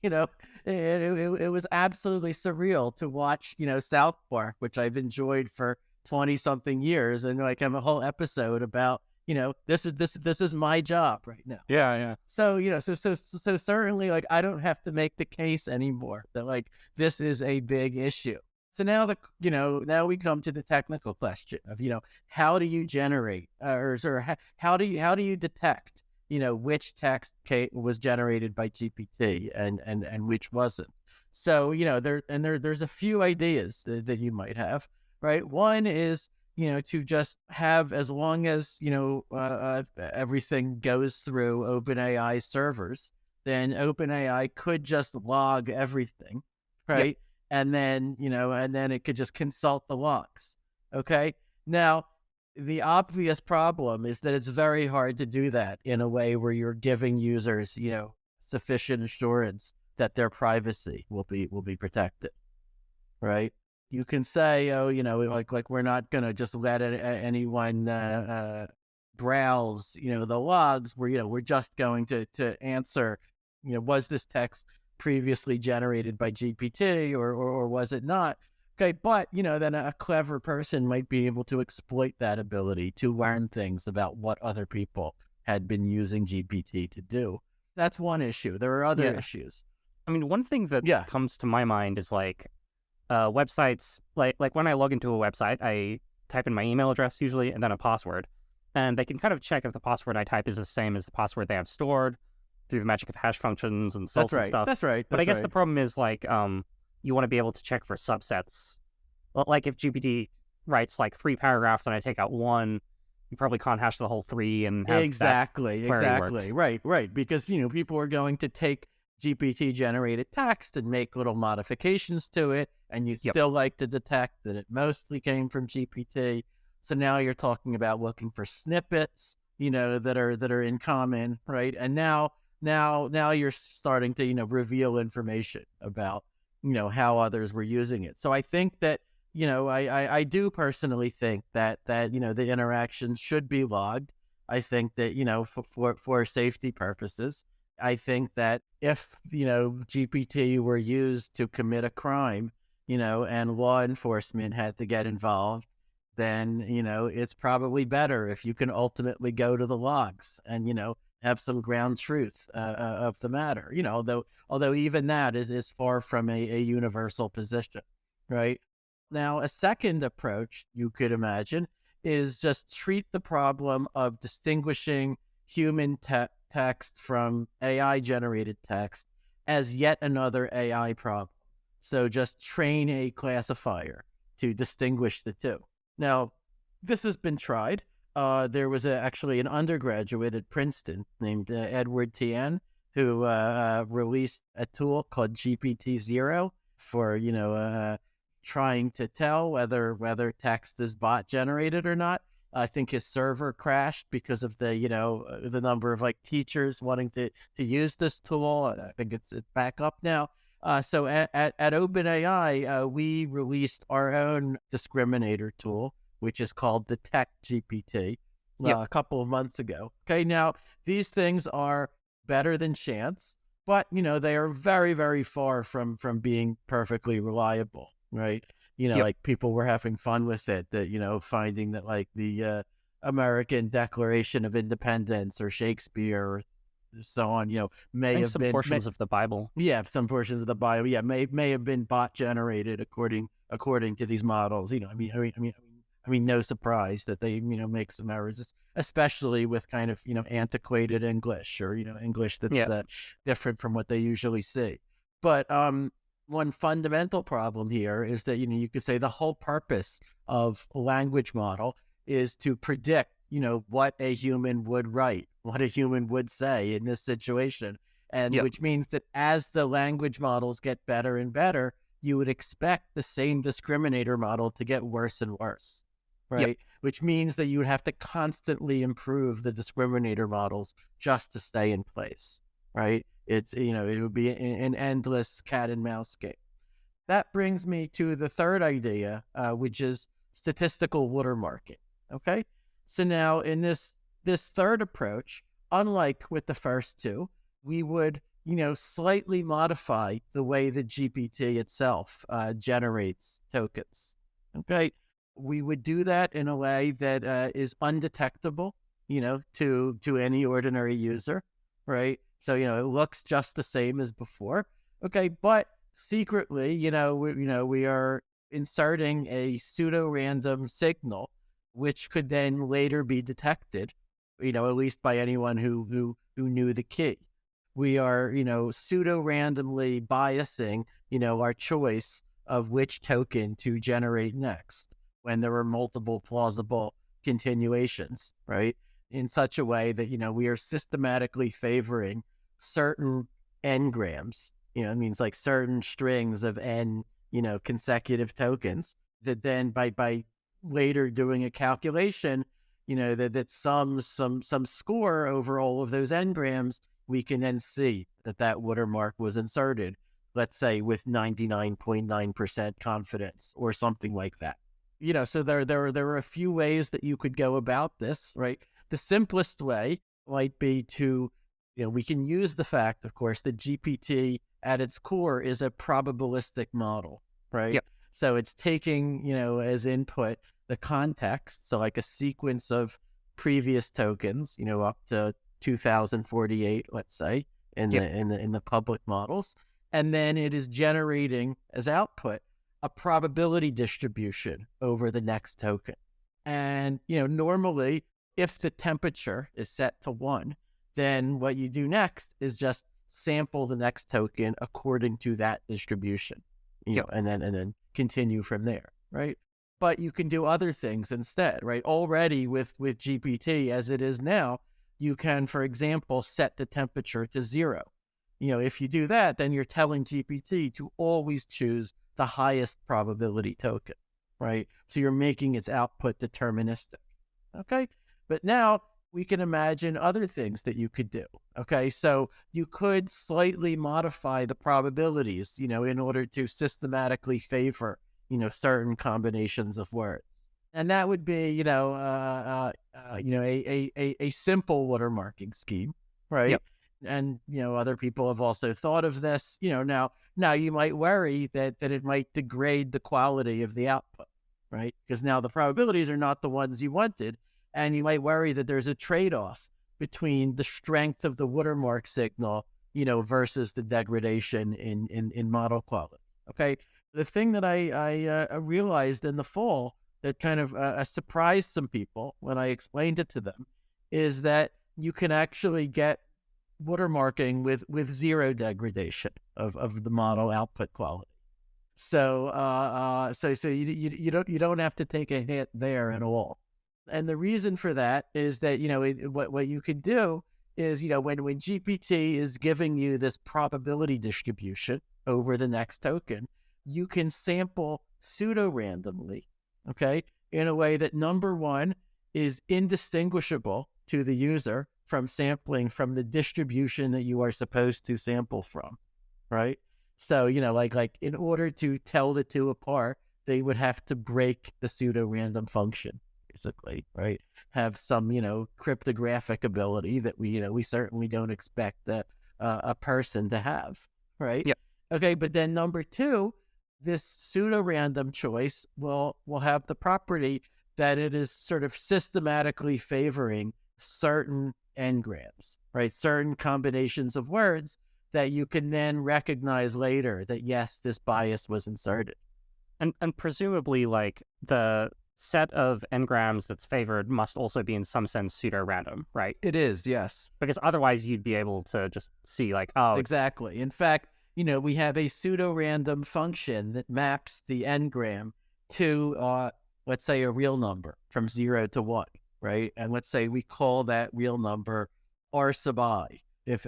it was absolutely surreal to watch, South Park, which I've enjoyed for 20-something years, and like have a whole episode about this is my job right now. Yeah. So, so certainly, like, I don't have to make the case anymore that like this is a big issue. So now now we come to the technical question of, how do you generate how do you detect, which text was generated by GPT and which wasn't. So, there's a few ideas that you might have, right? One is, to just have, as long as, everything goes through OpenAI servers, then OpenAI could just log everything, right? Yep. And then, it could just consult the logs. Okay. Now, the obvious problem is that it's very hard to do that in a way where you're giving users, sufficient assurance that their privacy will be protected, right? You can say, oh, like we're not going to just let anyone browse, the logs. We're just going to answer, was this text previously generated by GPT or was it not? Okay, but, then a clever person might be able to exploit that ability to learn things about what other people had been using GPT to do. That's one issue. There are other issues. I mean, one thing that comes to my mind is like, websites, like when I log into a website, I type in my email address usually and then a password, and they can kind of check if the password I type is the same as the password they have stored through the magic of hash functions and salt and stuff. That's right. But I guess the problem is like you want to be able to check for subsets. Like if GPT writes like 3 paragraphs and I take out one, you probably can't hash the whole 3 and have exactly work. Right, because people are going to take GPT generated text and make little modifications to it, and you still like to detect that it mostly came from GPT. So now you're talking about looking for snippets, that are in common, right? And now you're starting to, reveal information about, how others were using it. So I think that, I do personally think that, the interactions should be logged. I think that, for safety purposes. I think that if, GPT were used to commit a crime, and law enforcement had to get involved, then, it's probably better if you can ultimately go to the logs and, have some ground truth of the matter, although even that is far from a universal position, right? Now, a second approach you could imagine is just treat the problem of distinguishing human text from AI-generated text as yet another AI problem. So just train a classifier to distinguish the two. Now, this has been tried. There was actually an undergraduate at Princeton named Edward Tien who released a tool called GPT-0 for, trying to tell whether text is bot generated or not. I think his server crashed because of the number of like teachers wanting to use this tool. I think it's back up now. So at OpenAI, we released our own discriminator tool, which is called Detect GPT, a couple of months ago. Okay, now these things are better than chance. but they are very, very far from being perfectly reliable, right? Yep. Like people were having fun with it, that finding that like the American Declaration of Independence or Shakespeare or so on, I may think have some been portions of the Bible. yeah, some portions of the Bible, yeah, may have been bot generated according to these models. No surprise that they make some errors, especially with kind of antiquated English, or English that's Yeah. different from what they usually see. But one fundamental problem here is that you could say the whole purpose of a language model is to predict what a human would write, what a human would say in this situation. And Yep. which means that as the language models get better and better, you would expect the same discriminator model to get worse and worse, Yep. right? Which means that you would have to constantly improve the discriminator models just to stay in place, right? It would be an endless cat and mouse game. That brings me to the third idea, which is statistical watermarking. Okay, so now in this third approach, unlike with the first two, we would slightly modify the way that GPT itself generates tokens. Okay, we would do that in a way that is undetectable, to any ordinary user, right? So it looks just the same as before. Okay, but secretly, we are inserting a pseudo-random signal, which could then later be detected, at least by anyone who knew the key. We are, pseudo-randomly biasing, our choice of which token to generate next when there are multiple plausible continuations, right? In such a way that, we are systematically favoring certain n-grams. It means like certain strings of n, consecutive tokens that then by later doing a calculation, that sums some score over all of those n-grams, we can then see that watermark was inserted, let's say with 99.9% confidence or something like that. So there are a few ways that you could go about this, right? The simplest way might be to, we can use the fact, of course, that GPT at its core is a probabilistic model, right? Yep. So it's taking, as input the context, so like a sequence of previous tokens, up to 2048, let's say, in Yep. the public models, and then it is generating as output a probability distribution over the next token. And normally, if the temperature is set to 1, then what you do next is just sample the next token according to that distribution, Yep. and then continue from there, right? But you can do other things instead, right? Already with GPT as it is now, you can, for example, set the temperature to 0. If you do that, then you're telling GPT to always choose the highest probability token, right? So you're making its output deterministic. Okay. But now we can imagine other things that you could do. Okay. So you could slightly modify the probabilities, in order to systematically favor, certain combinations of words. And that would be, a simple watermarking scheme, right? Yep. And, other people have also thought of this, now you might worry that it might degrade the quality of the output, right? Because now the probabilities are not the ones you wanted. And you might worry that there's a trade-off between the strength of the watermark signal, versus the degradation in model quality. Okay. The thing that I realized in the fall that kind of surprised some people when I explained it to them is that you can actually get watermarking with zero degradation of the model output quality. So you don't have to take a hit there at all. And the reason for that is that what you could do is when GPT is giving you this probability distribution over the next token, you can sample pseudo randomly, okay, in a way that number one is indistinguishable to the user from sampling from the distribution that you are supposed to sample from, right? So, like in order to tell the two apart, they would have to break the pseudo random function, basically, right? Have some, cryptographic ability that we certainly don't expect a person to have, right? Yep. Okay, but then number two, this pseudo-random choice will have the property that it is sort of systematically favoring certain engrams, right? Certain combinations of words that you can then recognize later that, yes, this bias was inserted. And presumably, like, the set of engrams that's favored must also be in some sense pseudo-random, right? It is, yes. Because otherwise you'd be able to just see, like, oh, it's... Exactly. In fact, we have a pseudo-random function that maps the engram to, let's say, a real number from 0 to 1, right? And let's say we call that real number r sub I, if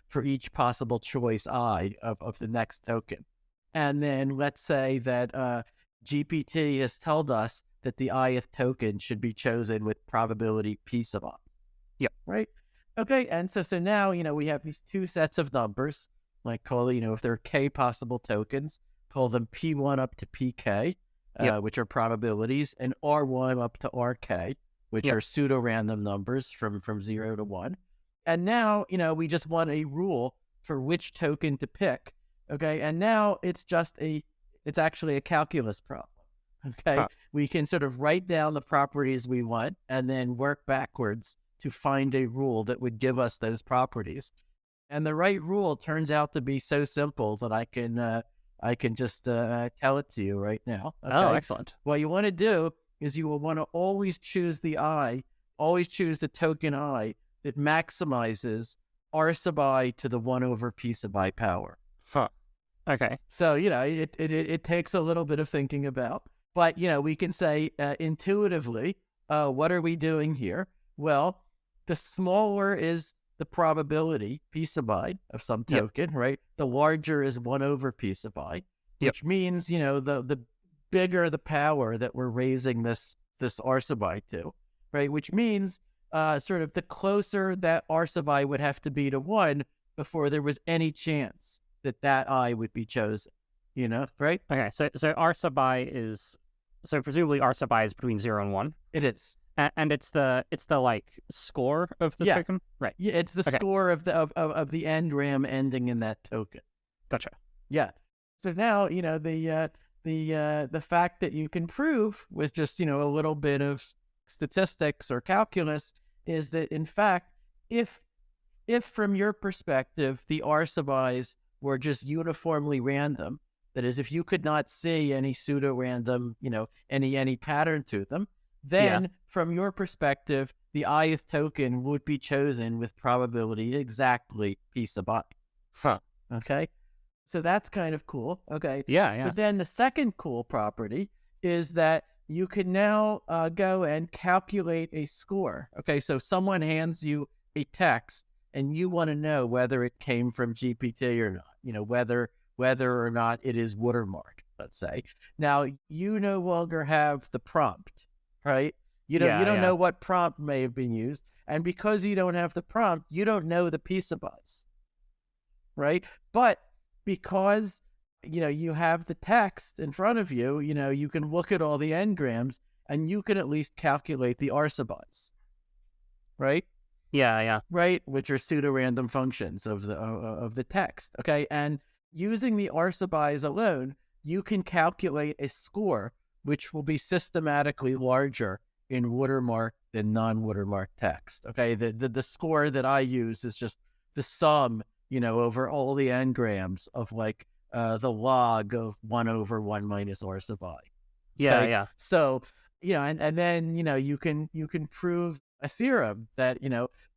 for each possible choice I of the next token. And then let's say that GPT has told us that the ith token should be chosen with probability p sub I. Yep. Right? Okay, and so now, we have these two sets of numbers, like call it, if there are k possible tokens, call them P1 up to PK, Yep. which are probabilities, and R1 up to RK, which Yep. are pseudo-random numbers from 0 to 1. And now, we just want a rule for which token to pick, okay? And now it's actually a calculus problem, okay? Huh. We can sort of write down the properties we want and then work backwards to find a rule that would give us those properties. And the right rule turns out to be so simple that I can just tell it to you right now. Okay? Oh, excellent. What you want to do is you will want to always choose the token I that maximizes r sub I to the 1 over p sub I power. Huh. Okay. So, it takes a little bit of thinking about, but, we can say intuitively, what are we doing here? Well, the smaller is the probability, p sub I, of some token, yep. Right? The larger is 1 over p sub I, which yep. means, the bigger the power that we're raising this r sub I to, right? Which means sort of the closer that r sub I would have to be to 1 before there was any chance that I would be chosen, right? Okay, so r sub I is... So presumably r sub I is between 0 and 1? It is. And it's the like score of the token, right? Yeah, it's the score of the engram ending in that token. Gotcha. Yeah. So now the fact that you can prove with just a little bit of statistics or calculus is that in fact, if from your perspective the r sub I's were just uniformly random, that is, if you could not see any pseudo-random, any pattern to them, then from your perspective, the ith token would be chosen with probability exactly p sub I. Huh. Okay? So that's kind of cool. Okay? Yeah. But then the second cool property is that you can now go and calculate a score. Okay? So someone hands you a text and you want to know whether it came from GPT or not, whether or not it is Watermark, let's say. Now, you no longer have the prompt, right? You don't know what prompt may have been used. And because you don't have the prompt, you don't know the p sub I's, right? But because, you have the text in front of you, you can look at all the engrams and you can at least calculate the r sub I's, right? Yeah. Right, which are pseudo-random functions of the text. Okay, and using the r sub I's alone, you can calculate a score which will be systematically larger in Watermark than non-Watermark text. Okay, the score that I use is just the sum, over all the engrams of like the log of 1 over 1 minus r sub I. Okay? Yeah. So, and then, you can prove a theorem that,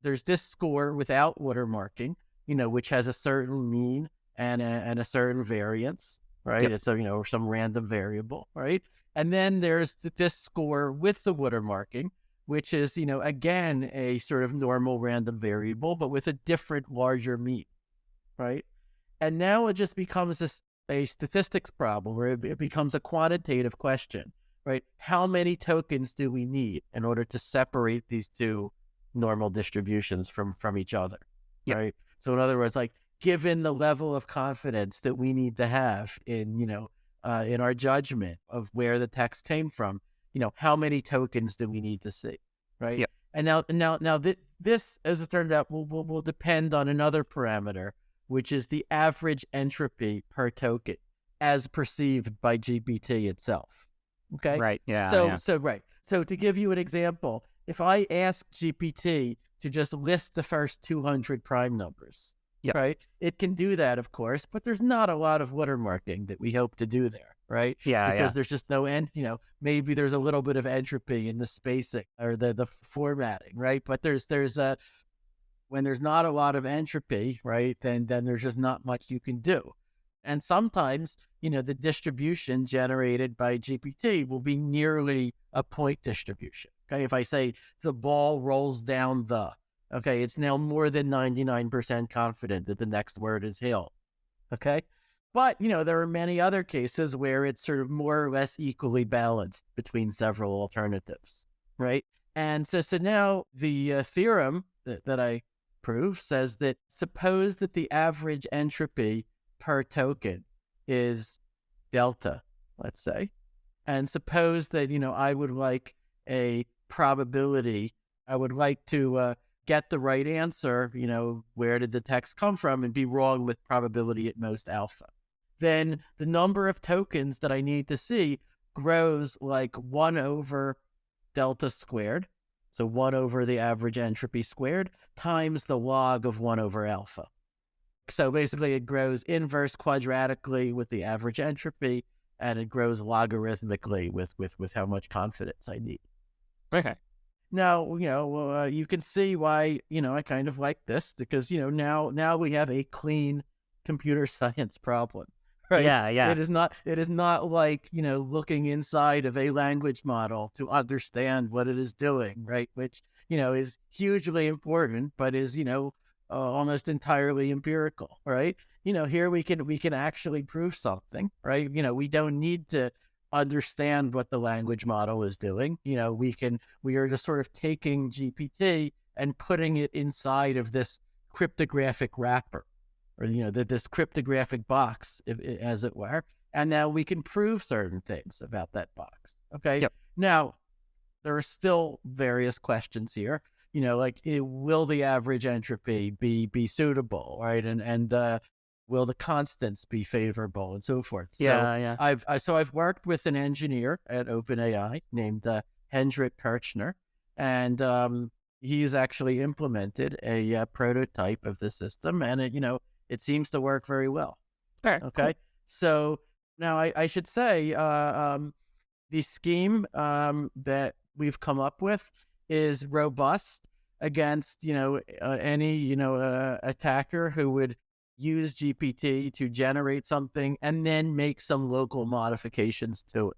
there's this score without watermarking, which has a certain mean and a certain variance, right? Yep. It's or some random variable, right? And then there's this score with the watermarking, which is, again, a sort of normal random variable, but with a different, larger mean, right? And now it just becomes a statistics problem where it becomes a quantitative question, right? How many tokens do we need in order to separate these two normal distributions from each other, right? So in other words, like, given the level of confidence that we need to have in, in our judgment of where the text came from, how many tokens do we need to see, right? Yep. And now This, as it turned out, will depend on another parameter, which is the average entropy per token as perceived by GPT itself. Okay. Right. Yeah. So, Yeah. so right. So to give you an example, if I ask GPT to just list the first 200 prime numbers, Yep. right? It can do that, of course, but there's not a lot of watermarking that we hope to do there, right? Yeah. Because Yeah. there's just no end, maybe there's a little bit of entropy in the spacing or the formatting, right? But there's a when there's not a lot of entropy, right, then there's just not much you can do. And sometimes, the distribution generated by GPT will be nearly a point distribution. Okay, if I say the ball rolls down okay, it's now more than 99% confident that the next word is hill. Okay. But, there are many other cases where it's sort of more or less equally balanced between several alternatives, right? And so now the theorem that I prove says that suppose that the average entropy per token is delta, let's say, and suppose that, I would like a probability. I would like to get the right answer, where did the text come from, and be wrong with probability at most alpha. Then the number of tokens that I need to see grows like 1 over delta squared. So 1 over the average entropy squared times the log of 1 over alpha. So basically it grows inverse quadratically with the average entropy, and it grows logarithmically with how much confidence I need. Okay. Now, you can see why, I kind of like this because, now we have a clean computer science problem, right? Yeah. Yeah. It is not like, looking inside of a language model to understand what it is doing, right? Which, is hugely important, but is, almost entirely empirical, right? Here we can actually prove something, right? We don't need to understand what the language model is doing. We are just sort of taking GPT and putting it inside of this cryptographic wrapper, or this cryptographic box, as it were, and now we can prove certain things about that box. Okay. Yep. Now there are still various questions here. Like, will the average entropy be suitable, right? And will the constants be favorable, and so forth. Yeah. Yeah. I've worked with an engineer at OpenAI named Hendrik Kirchner, and he's actually implemented a prototype of the system, and it seems to work very well. Okay. Okay, Cool. so now I should say the scheme that we've come up with is robust against any attacker who would use GPT to generate something and then make some local modifications to it,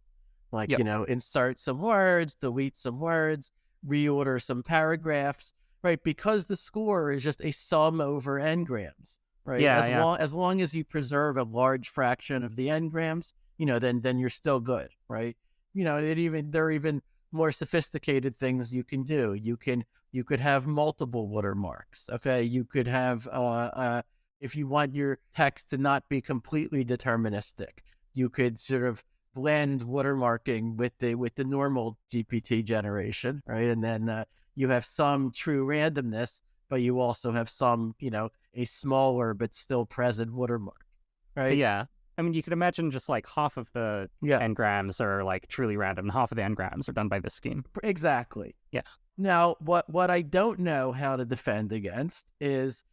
like Yep. insert some words, delete some words, reorder some paragraphs, right? Because the score is just a sum over n-grams, right? Yeah. Yeah. As long as you preserve a large fraction of the n-grams, then you're still good, right? There are even more sophisticated things you can do. You could have multiple watermarks. Okay, you could have if you want your text to not be completely deterministic, you could sort of blend watermarking with the normal GPT generation, right? And then you have some true randomness, but you also have some, a smaller but still present watermark, right? Yeah. I mean, you could imagine just like half of the Yeah, n-grams are like truly random, and half of the n-grams are done by this scheme. exactly. Yeah. Now, what I don't know how to defend against is,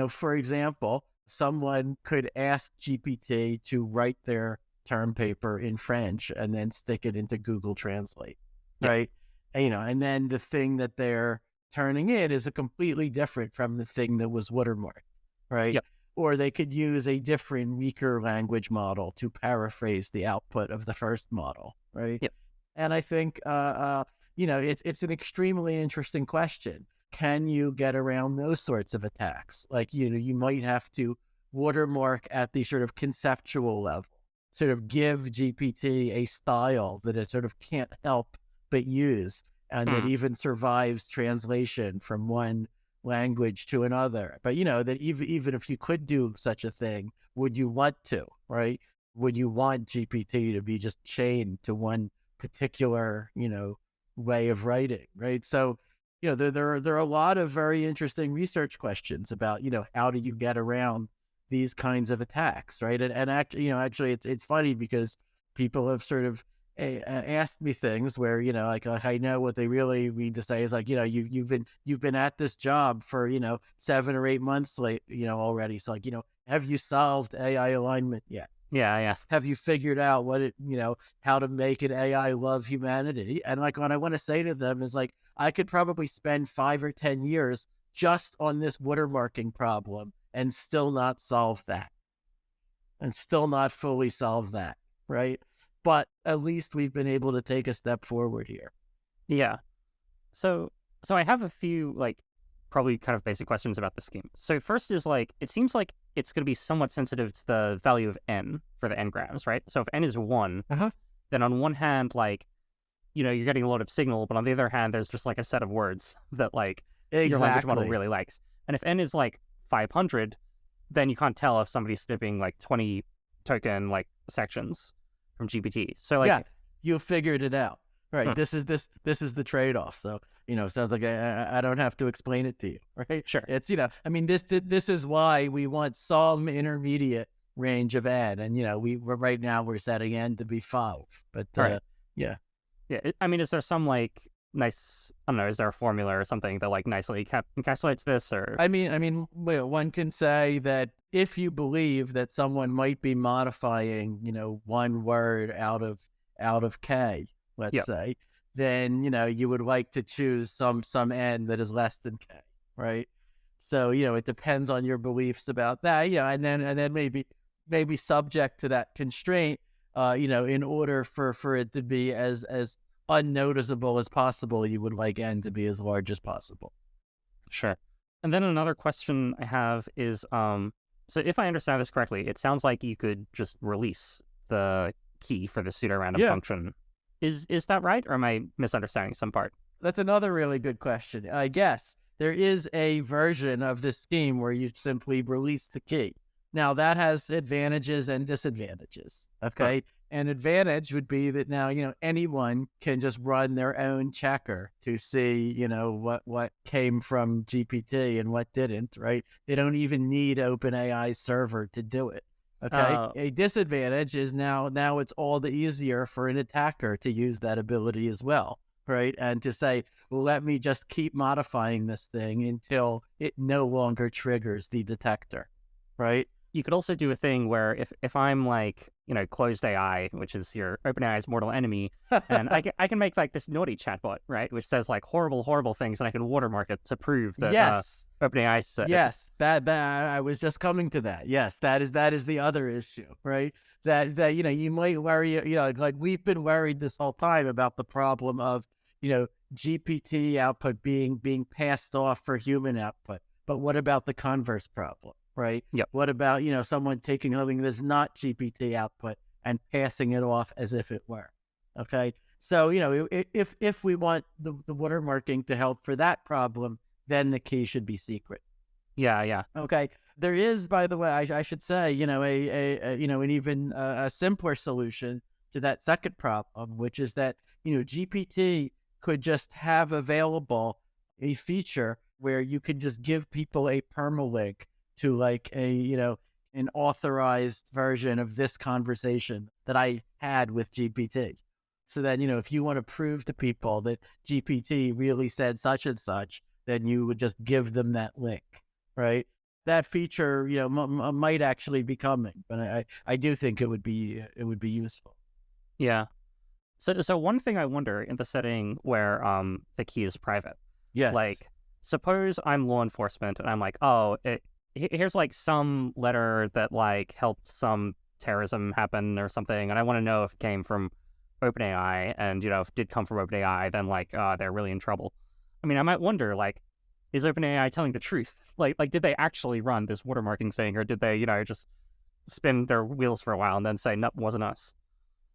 for example, someone could ask GPT to write their term paper in French and then stick it into Google Translate, Yep. right? And then the thing that they're turning in is a completely different from the thing that was watermarked, right? Yep. Or they could use a different, weaker language model to paraphrase the output of the first model, right? Yep. And I think, it's an extremely interesting question. Can you get around those sorts of attacks? Like, you might have to watermark at the sort of conceptual level, sort of give GPT a style that it sort of can't help but use, and that even survives translation from one language to another. But, that even if you could do such a thing, would you want to, right? Would you want GPT to be just chained to one particular, way of writing, right? So there are a lot of very interesting research questions about, how do you get around these kinds of attacks, right? And actually, it's funny because people have sort of asked me things where, like I know what they really mean to say is like, you've been at this job for 7 or 8 months already. So like, have you solved AI alignment yet? Yeah. Have you figured out how to make an AI love humanity? And like, what I want to say to them is like, I could probably spend 5 or 10 years just on this watermarking problem and still not solve that, and still not fully solve that, right? But at least we've been able to take a step forward here. Yeah. So I have a few like probably kind of basic questions about the scheme. So first is like, it seems like it's going to be somewhat sensitive to the value of n for the n-grams, right? So if n is 1, then on one hand, like, you're getting a lot of signal, but on the other hand, there's just like a set of words that like your language model really likes. And if n is like 500, then you can't tell if somebody's snipping like 20 token like sections from GPT. So like, yeah, you figured it out, right? This is the trade-off. So it sounds like I don't have to explain it to you, right? Sure. It's this is why we want some intermediate range of n, and we're right now we're setting n to be 5, but right. yeah. I mean, is there some like nice, I don't know, is there a formula or something that like nicely encapsulates this? Or I mean, one can say that if you believe that someone might be modifying, one word out of K, let's say, then you would like to choose some n that is less than K, right? So it depends on your beliefs about that, and then maybe subject to that constraint, in order for it to be as unnoticeable as possible, you would like n to be as large as possible. Sure. And then another question I have is, so if I understand this correctly, it sounds like you could just release the key for the pseudo-random function. Is that right, or am I misunderstanding some part? That's another really good question. I guess there is a version of this scheme where you simply release the key. Now, that has advantages and disadvantages, okay? Huh. An advantage would be that now, anyone can just run their own checker to see, what came from GPT and what didn't, right? They don't even need OpenAI's server to do it, okay? A disadvantage is now it's all the easier for an attacker to use that ability as well, right? And to say, well, let me just keep modifying this thing until it no longer triggers the detector, right? You could also do a thing where if I'm like, closed AI, which is your OpenAI's mortal enemy, and I can make like this naughty chatbot, right, which says like horrible things, and I can watermark it to prove that OpenAI said. Yes, that I was just coming to that. Yes, that is the other issue, right? That you might worry, like we've been worried this whole time about the problem of GPT output being passed off for human output. But what about the converse problem? Right? Yep. What about, someone taking something that's not GPT output and passing it off as if it were? Okay. So, if we want the watermarking to help for that problem, then the key should be secret. Yeah. Okay. There is, by the way, I should say, an even a simpler solution to that second problem, which is that, GPT could just have available a feature where you could just give people a permalink to like an authorized version of this conversation that I had with GPT. So that, if you want to prove to people that GPT really said such and such, then you would just give them that link, right? That feature, might actually be coming, but I do think it would be useful. Yeah. So one thing I wonder in the setting where the key is private. Yes. Like, suppose I'm law enforcement and I'm like, here's like some letter that like helped some terrorism happen or something, and I want to know if it came from OpenAI, and if it did come from OpenAI, then like they're really in trouble. I mean, I might wonder, like, is OpenAI telling the truth? Like did they actually run this watermarking thing, or did they just spin their wheels for a while and then say, nope, wasn't us?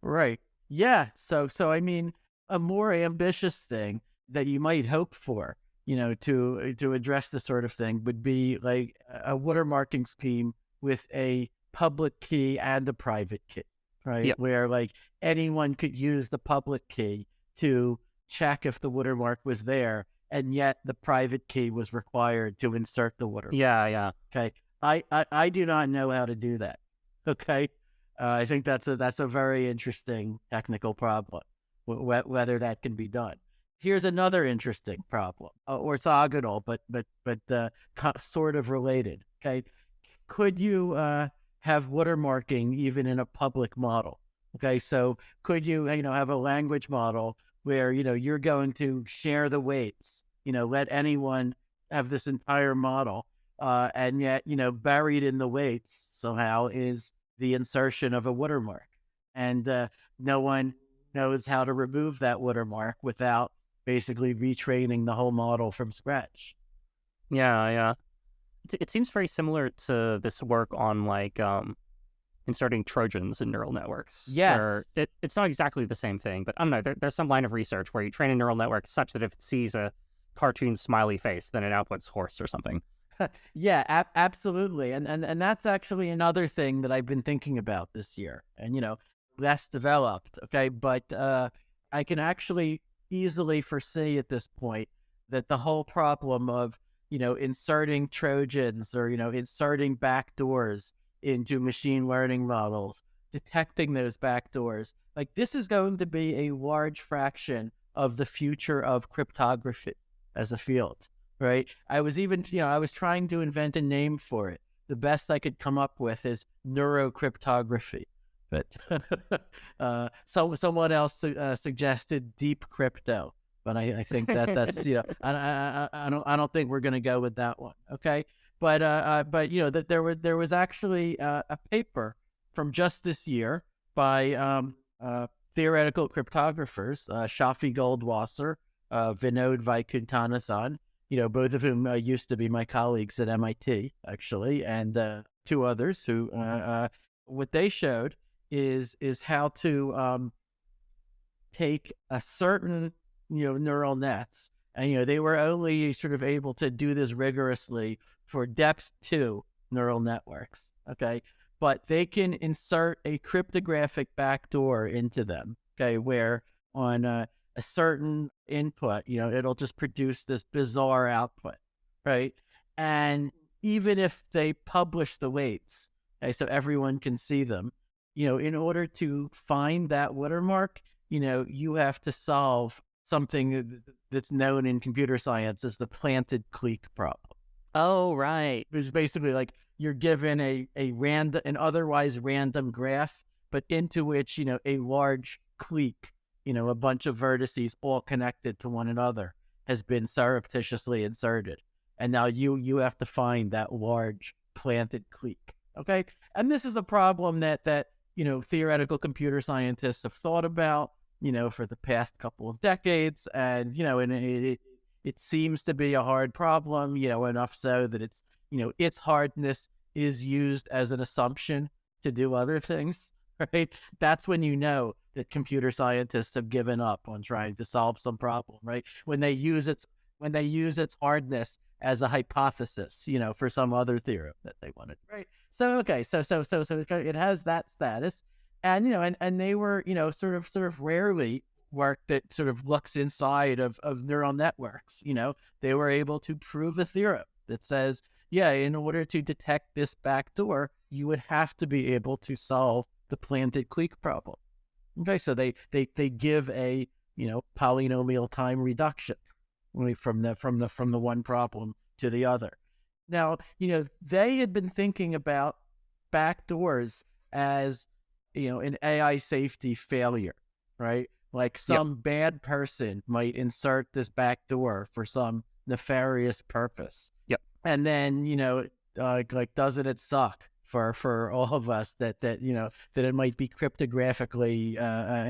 Right. Yeah. So I mean, a more ambitious thing that you might hope for, to address this sort of thing would be like a watermarking scheme with a public key and a private key, right? Yep. Where like anyone could use the public key to check if the watermark was there, and yet the private key was required to insert the watermark. Yeah. Okay. I do not know how to do that. Okay. I think that's a very interesting technical problem, whether that can be done. Here's another interesting problem, orthogonal, but sort of related. Okay. Could you have watermarking even in a public model? Okay. So could you, have a language model where, you're going to share the weights, let anyone have this entire model, and yet, buried in the weights somehow is the insertion of a watermark. And no one knows how to remove that watermark without basically retraining the whole model from scratch. Yeah. It seems very similar to this work on like inserting Trojans in neural networks. Where Yes. it's not exactly the same thing, but I don't know. There's some line of research where you train a neural network such that if it sees a cartoon smiley face, then it outputs horse or something. Yeah, absolutely. And that's actually another thing that I've been thinking about this year. And, less developed. Okay. But I can actually easily foresee at this point that the whole problem of, inserting Trojans or, inserting backdoors into machine learning models, detecting those backdoors, like this is going to be a large fraction of the future of cryptography as a field. Right. I was even, I was trying to invent a name for it. The best I could come up with is neurocryptography. But someone else suggested deep crypto. But I think that's, I don't think we're going to go with that one. Okay. But that there was actually a paper from just this year by theoretical cryptographers, Shafi Goldwasser, Vinod Vaikuntanathan, both of whom used to be my colleagues at MIT, actually, and two others who, what they showed is how to take a certain, neural nets, and, they were only sort of able to do this rigorously for depth 2 neural networks, okay? But they can insert a cryptographic backdoor into them, okay, where on a certain input, it'll just produce this bizarre output, right? And even if they publish the weights, okay, so everyone can see them, in order to find that watermark, you have to solve something that's known in computer science as the planted clique problem. Oh, right. Which is basically like you're given an otherwise random graph, but into which, a large clique, a bunch of vertices all connected to one another has been surreptitiously inserted. And now you have to find that large planted clique. Okay. And this is a problem that theoretical computer scientists have thought about, for the past couple of decades. And, and it seems to be a hard problem, enough so that it's, its hardness is used as an assumption to do other things, right? That's when that computer scientists have given up on trying to solve some problem, right? When they use its hardness as a hypothesis, for some other theorem that they wanted, right? So okay, so it has that status, and and they were sort of rarely work that sort of looks inside of neural networks. They were able to prove a theorem that says, yeah, in order to detect this backdoor, you would have to be able to solve the planted clique problem. Okay, so they give a polynomial time reduction from the one problem to the other. Now, they had been thinking about backdoors as an AI safety failure, right? Like some bad person might insert this backdoor for some nefarious purpose. Yep. And then, like doesn't it suck for all of us that it might be cryptographically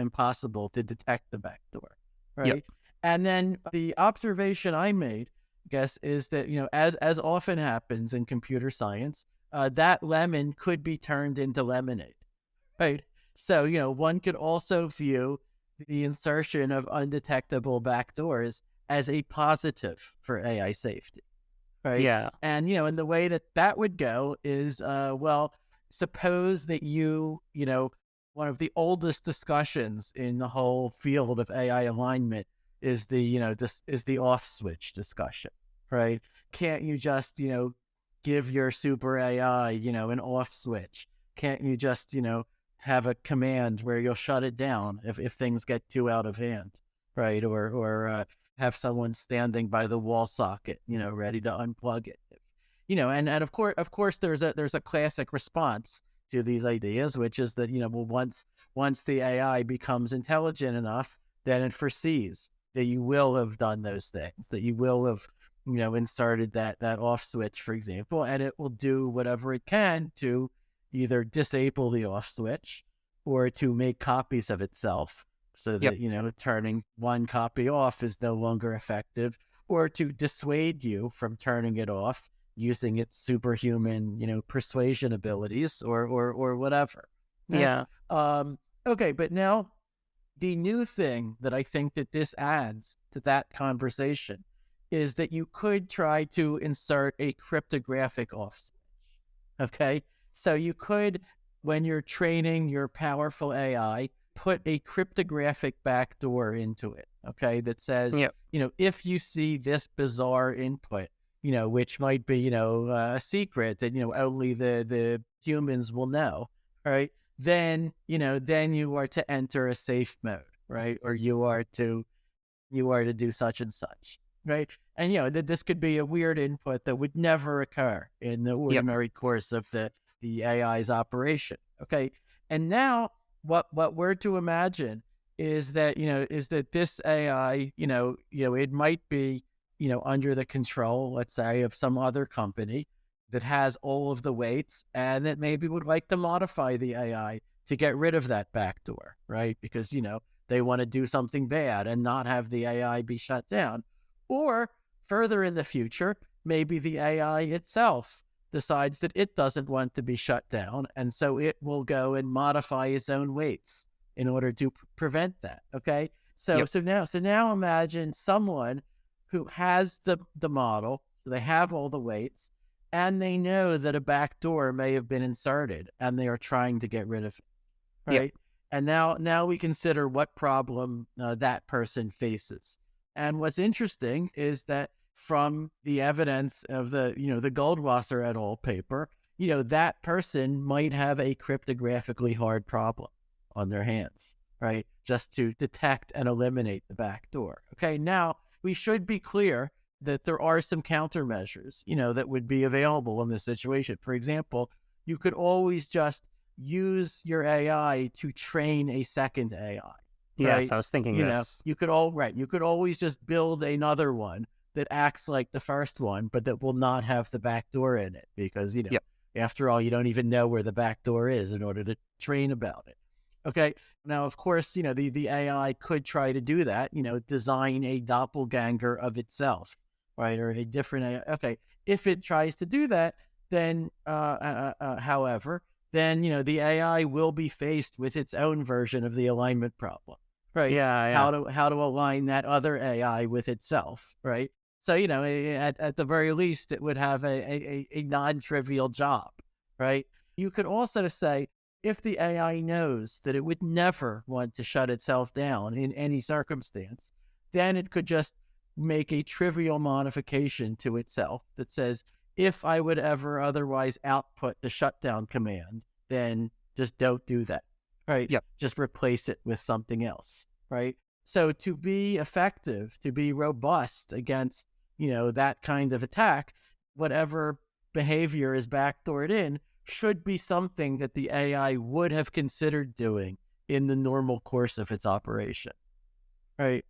impossible to detect the backdoor, right? Yep. And then the observation I made, I guess, is that as often happens in computer science, that lemon could be turned into lemonade, right? So one could also view the insertion of undetectable backdoors as a positive for AI safety. Right. Yeah. And, and the way that would go is, well, suppose that one of the oldest discussions in the whole field of AI alignment is the, this is the off switch discussion, right? Can't you just, give your super AI, an off switch? Can't you just, have a command where you'll shut it down if things get too out of hand, right? Or have someone standing by the wall socket, ready to unplug it. And of course there's a classic response to these ideas, which is that, well, once the AI becomes intelligent enough, then it foresees that you will have done those things, that you will have, inserted that off switch, for example, and it will do whatever it can to either disable the off switch or to make copies of itself so Yep. that, turning one copy off is no longer effective, or to dissuade you from turning it off using its superhuman, persuasion abilities or whatever. Right? Yeah. Okay, but now the new thing that I think that this adds to that conversation is that you could try to insert a cryptographic off switch. Okay, so you could, when you're training your powerful AI, put a cryptographic backdoor into it. Okay, that says, Yep. if you see this bizarre input, which might be, a secret that, only the humans will know, right? Then, then you are to enter a safe mode, right? Or you are to do such and such, right? And, this could be a weird input that would never occur in the Yep. ordinary course of the AI's operation. Okay. And now what we're to imagine is that, this AI, it might be, under the control, let's say, of some other company that has all of the weights and that maybe would like to modify the AI to get rid of that backdoor, right? Because, they want to do something bad and not have the AI be shut down. Or further in the future, maybe the AI itself decides that it doesn't want to be shut down, and so it will go and modify its own weights in order to prevent that. Okay, so Yep. so now imagine someone who has the model, so they have all the weights, and they know that a backdoor may have been inserted, and they are trying to get rid of it. Yep. Right, and now we consider what problem that person faces. And what's interesting is that from the evidence of the Goldwasser et al. Paper, that person might have a cryptographically hard problem on their hands, right? Just to detect and eliminate the backdoor. Okay, now we should be clear that there are some countermeasures, that would be available in this situation. For example, you could always just use your AI to train a second AI. Yes, Right? I was thinking this. You could always just build another one that acts like the first one, but that will not have the back door in it because, Yep. after all, you don't even know where the back door is in order to train about it. Okay. Now, of course, the AI could try to do that, design a doppelganger of itself, right? Or a different AI. Okay. If it tries to do that, then, however, then, the AI will be faced with its own version of the alignment problem. Right. Yeah. Yeah. How to align that other AI with itself. Right. So, at the very least, it would have a non-trivial job. Right. You could also say, if the AI knows that it would never want to shut itself down in any circumstance, then it could just make a trivial modification to itself that says, if I would ever otherwise output the shutdown command, then just don't do that. Right. Yep. Just replace it with something else. Right. So to be effective, to be robust against, that kind of attack, whatever behavior is backdoored in should be something that the AI would have considered doing in the normal course of its operation. Right.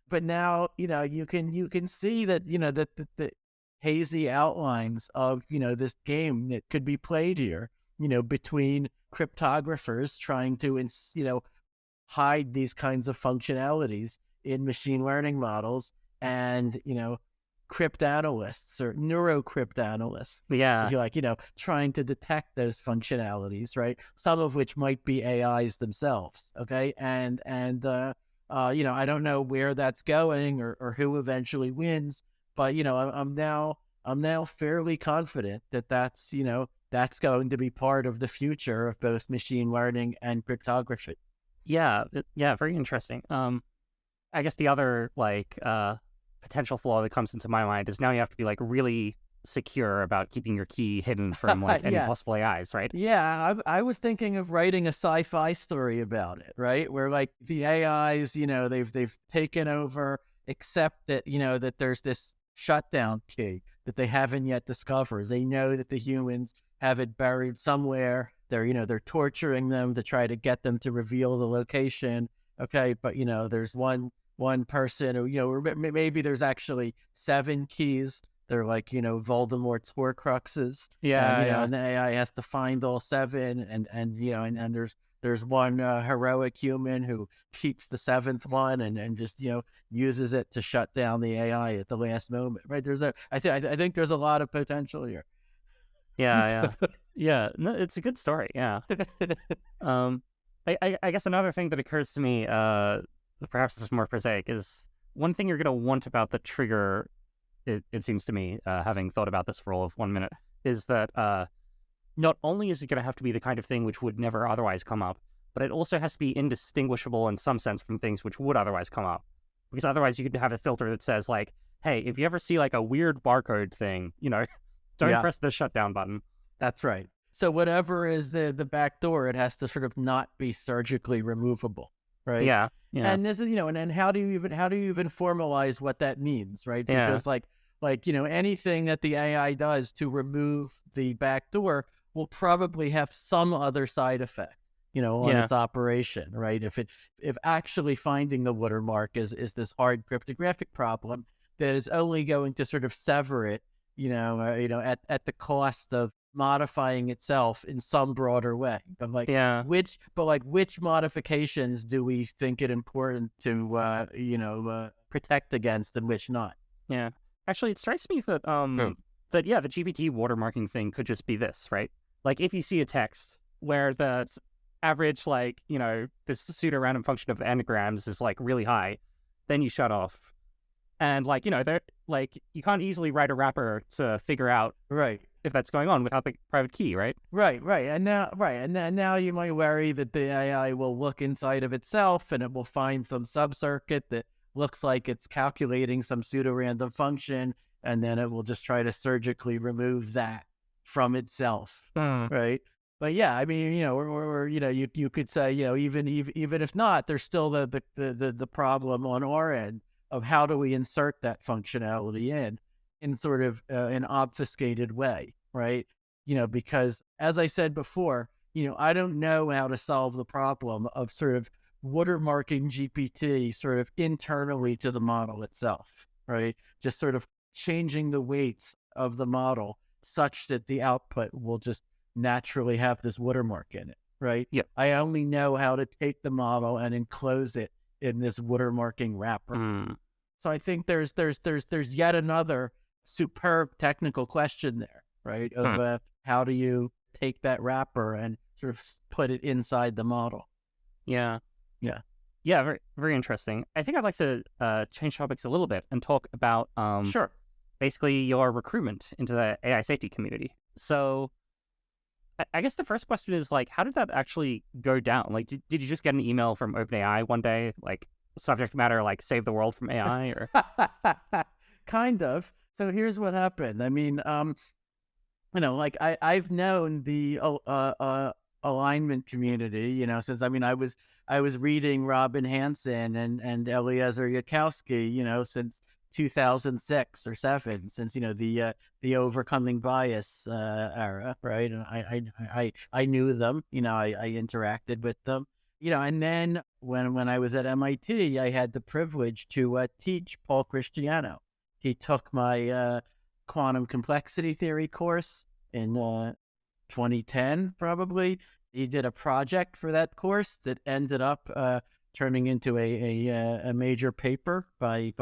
But now, you can see that, that the hazy outlines of, this game that could be played here, between cryptographers trying to, hide these kinds of functionalities in machine learning models and, cryptanalysts or neurocryptanalysts, if Yeah. you like, trying to detect those functionalities, right? Some of which might be AIs themselves. Okay. I don't know where that's going or who eventually wins, but, I'm now fairly confident that that's going to be part of the future of both machine learning and cryptography. Yeah. Yeah. Very interesting. I guess the other like potential flaw that comes into my mind is now you have to be like really secure about keeping your key hidden from like any Yes. possible AIs, right? Yeah, I was thinking of writing a sci-fi story about it, right? Where like the AIs, they've taken over, except that, that there's this shutdown key that they haven't yet discovered. They know that the humans have it buried somewhere. They're torturing them to try to get them to reveal the location. Okay, but there's one person who, or maybe there's actually 7 keys. They're like, Voldemort's Horcruxes, and Yeah, yeah. and the AI has to find all 7, and there's one heroic human who keeps the 7th one, and just uses it to shut down the AI at the last moment. Right? I think there's a lot of potential here. Yeah, yeah. Yeah, no, it's a good story, yeah. Um, I guess another thing that occurs to me, perhaps this is more prosaic, is one thing you're going to want about the trigger, it seems to me, having thought about this for all of 1 minute, is that not only is it going to have to be the kind of thing which would never otherwise come up, but it also has to be indistinguishable in some sense from things which would otherwise come up. Because otherwise you could have a filter that says like, hey, if you ever see like a weird barcode thing, don't Yeah, press the shutdown button. that's right. So whatever is the back door, it has to sort of not be surgically removable, right? Yeah, yeah, And this is, and how do you even formalize what that means, right? yeah, Because anything that the AI does to remove the back door will probably have some other side effect, on yeah, its operation, right? If actually finding the watermark is this hard cryptographic problem that is only going to sort of sever it, at the cost of modifying itself in some broader way. But yeah, which modifications do we think it important to protect against and which not? yeah. Actually, it strikes me that Hmm. the GPT watermarking thing could just be this, right? Like if you see a text where the average this pseudo random function of anagrams is like really high, then you shut off. And they're like you can't easily write a wrapper to figure out Right. if that's going on without the private key, right? And now you might worry that the AI will look inside of itself and it will find some subcircuit that looks like it's calculating some pseudo-random function, and then it will just try to surgically remove that from itself, Hmm. right? But yeah, I mean, or you could say, even if not, there's still the problem on our end of how do we insert that functionality in sort of an obfuscated way, right? Because as I said before, I don't know how to solve the problem of sort of watermarking GPT sort of internally to the model itself, right? Just sort of changing the weights of the model such that the output will just naturally have this watermark in it, right? Yep. I only know how to take the model and enclose it in this watermarking wrapper. Hmm. So I think there's yet another superb technical question there, right? Hmm. Of how do you take that wrapper and sort of put it inside the model? Yeah. Yeah. Yeah, very very interesting. I think I'd like to change topics a little bit and talk about Sure. basically your recruitment into the AI safety community. So I guess the first question is like, how did that actually go down? Like, did you just get an email from OpenAI one day, like subject matter like save the world from AI, or Kind of. So here's what happened. I mean, I've known the alignment community, since I was reading Robin Hanson and Eliezer Yudkowsky, since 2006 or 7, since the overcoming bias era, right? And I knew them, I interacted with them, and then when I was at MIT, I had the privilege to teach Paul Christiano. He took my quantum complexity theory course in 2010, probably. He did a project for that course that ended up turning into a major paper by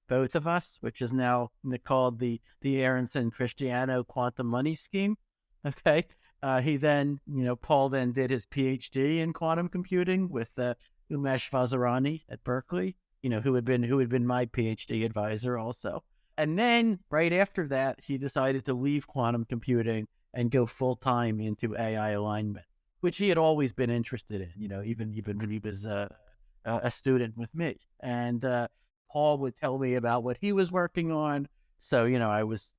both of us, which is now called the Aaronson Christiano Quantum Money Scheme. Okay. Paul then did his PhD in quantum computing with Umesh Vazirani at Berkeley, who had been my PhD advisor also. And then right after that, he decided to leave quantum computing and go full time into AI alignment, which he had always been interested in, even when he was a student with me. And Paul would tell me about what he was working on. So, I was,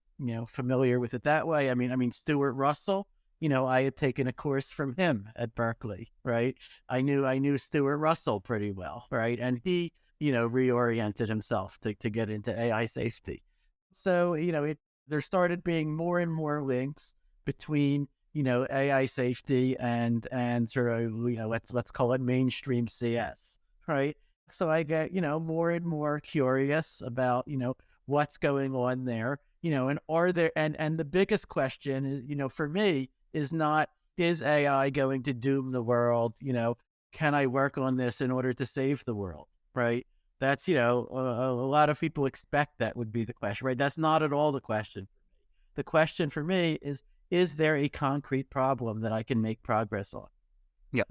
familiar with it that way. I mean, Stuart Russell, I had taken a course from him at Berkeley, right? I knew Stuart Russell pretty well, right? And he, reoriented himself to get into AI safety. So, there started being more and more links between, AI safety and sort of, let's call it mainstream CS, right? So I get, more and more curious about, what's going on there, and are there, and the biggest question is, for me is not, is AI going to doom the world? Can I work on this in order to save the world? Right. That's, a lot of people expect that would be the question, right? That's not at all the question. The question for me is there a concrete problem that I can make progress on? Yeah.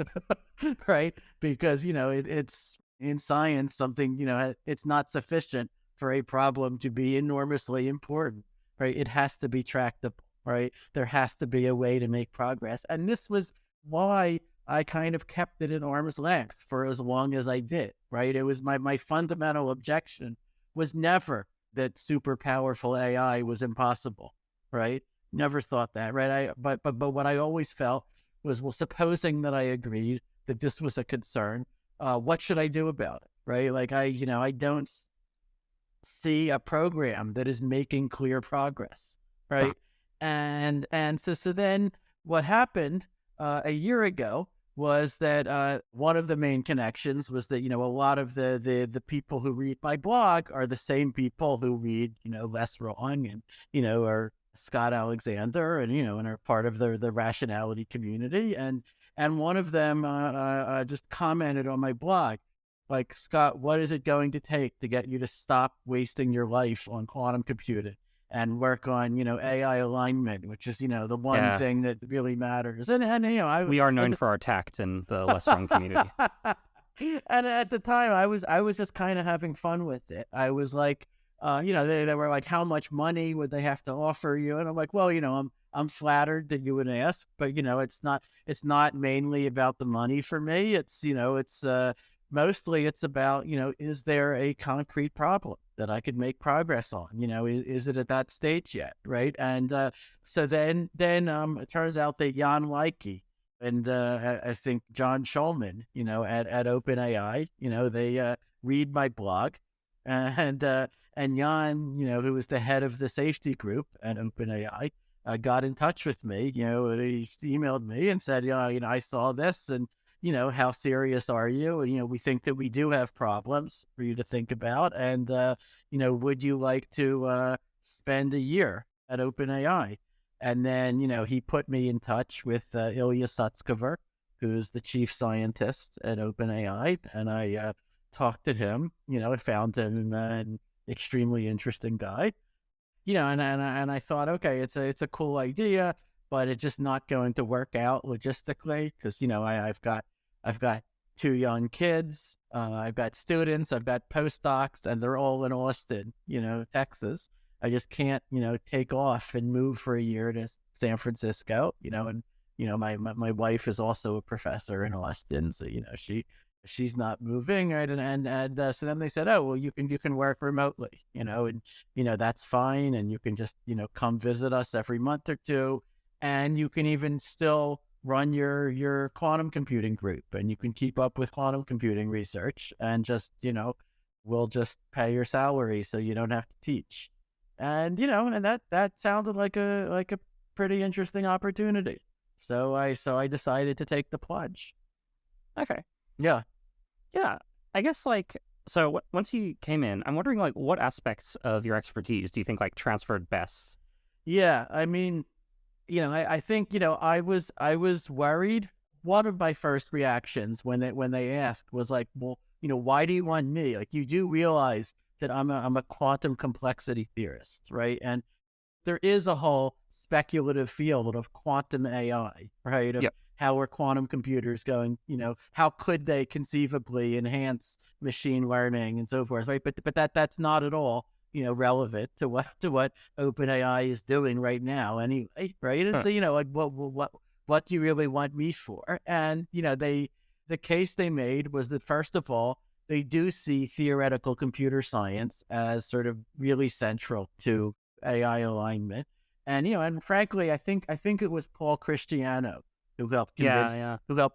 Right. Because, it's in science, something, it's not sufficient for a problem to be enormously important, right? It has to be tractable, right? There has to be a way to make progress. And this was why I kind of kept it at arm's length for as long as I did, right? It was my fundamental objection was never that super powerful AI was impossible, right? Never thought that, right? But what I always felt was, well, supposing that I agreed that this was a concern, what should I do about it, right? Like I don't see a program that is making clear progress, right? And so then what happened a year ago was that one of the main connections was that, a lot of the people who read my blog are the same people who read, Less Wrong and, are Scott Alexander and are part of the rationality community. And one of them just commented on my blog, like, Scott, what is it going to take to get you to stop wasting your life on quantum computing and work on, AI alignment, which is, the one thing that really matters. And we are known for our tact in the Less Wrong community. And at the time, I was just kind of having fun with it. I was like, they were like, how much money would they have to offer you? And I'm like, well, I'm flattered that you would ask, but it's not mainly about the money for me. It's mostly it's about, is there a concrete problem that I could make progress on? Is it at that stage yet? Right. And so then it turns out that Jan Leike and I think John Schulman, at OpenAI, they read my blog. And Jan, who was the head of the safety group at OpenAI, got in touch with me. He emailed me and said, I saw this, and how serious are you? And we think that we do have problems for you to think about, and would you like to spend a year at OpenAI? And then he put me in touch with Ilya Sutskever, who's the chief scientist at OpenAI, and I talked to him. I found him an extremely interesting guy. And I thought, okay, it's a cool idea, but it's just not going to work out logistically because I've got 2 young kids, I've got students, I've got postdocs, and they're all in Austin, Texas. I just can't, take off and move for a year to San Francisco, and my wife is also a professor in Austin, so she's not moving, right? And so then they said, oh, well, you can work remotely, and that's fine, and you can just come visit us every month or two, and you can even still run your quantum computing group, and you can keep up with quantum computing research, and just we'll just pay your salary so you don't have to teach. And and that sounded like a pretty interesting opportunity. So I decided to take the plunge. Okay. Yeah. I guess once you came in, I'm wondering what aspects of your expertise do you think transferred best? Yeah, I mean, I think I was worried. One of my first reactions when they asked was like, well, why do you want me? Like, you do realize that I'm a quantum complexity theorist, right? And there is a whole speculative field of quantum AI, right? Of how are quantum computers going, how could they conceivably enhance machine learning and so forth, right? But that's not at all, relevant to what OpenAI is doing right now anyway, right? And so, like, what do you really want me for? And, the case they made was that, first of all, they do see theoretical computer science as sort of really central to AI alignment. And, and frankly, I think it was Paul Christiano who helped Yeah,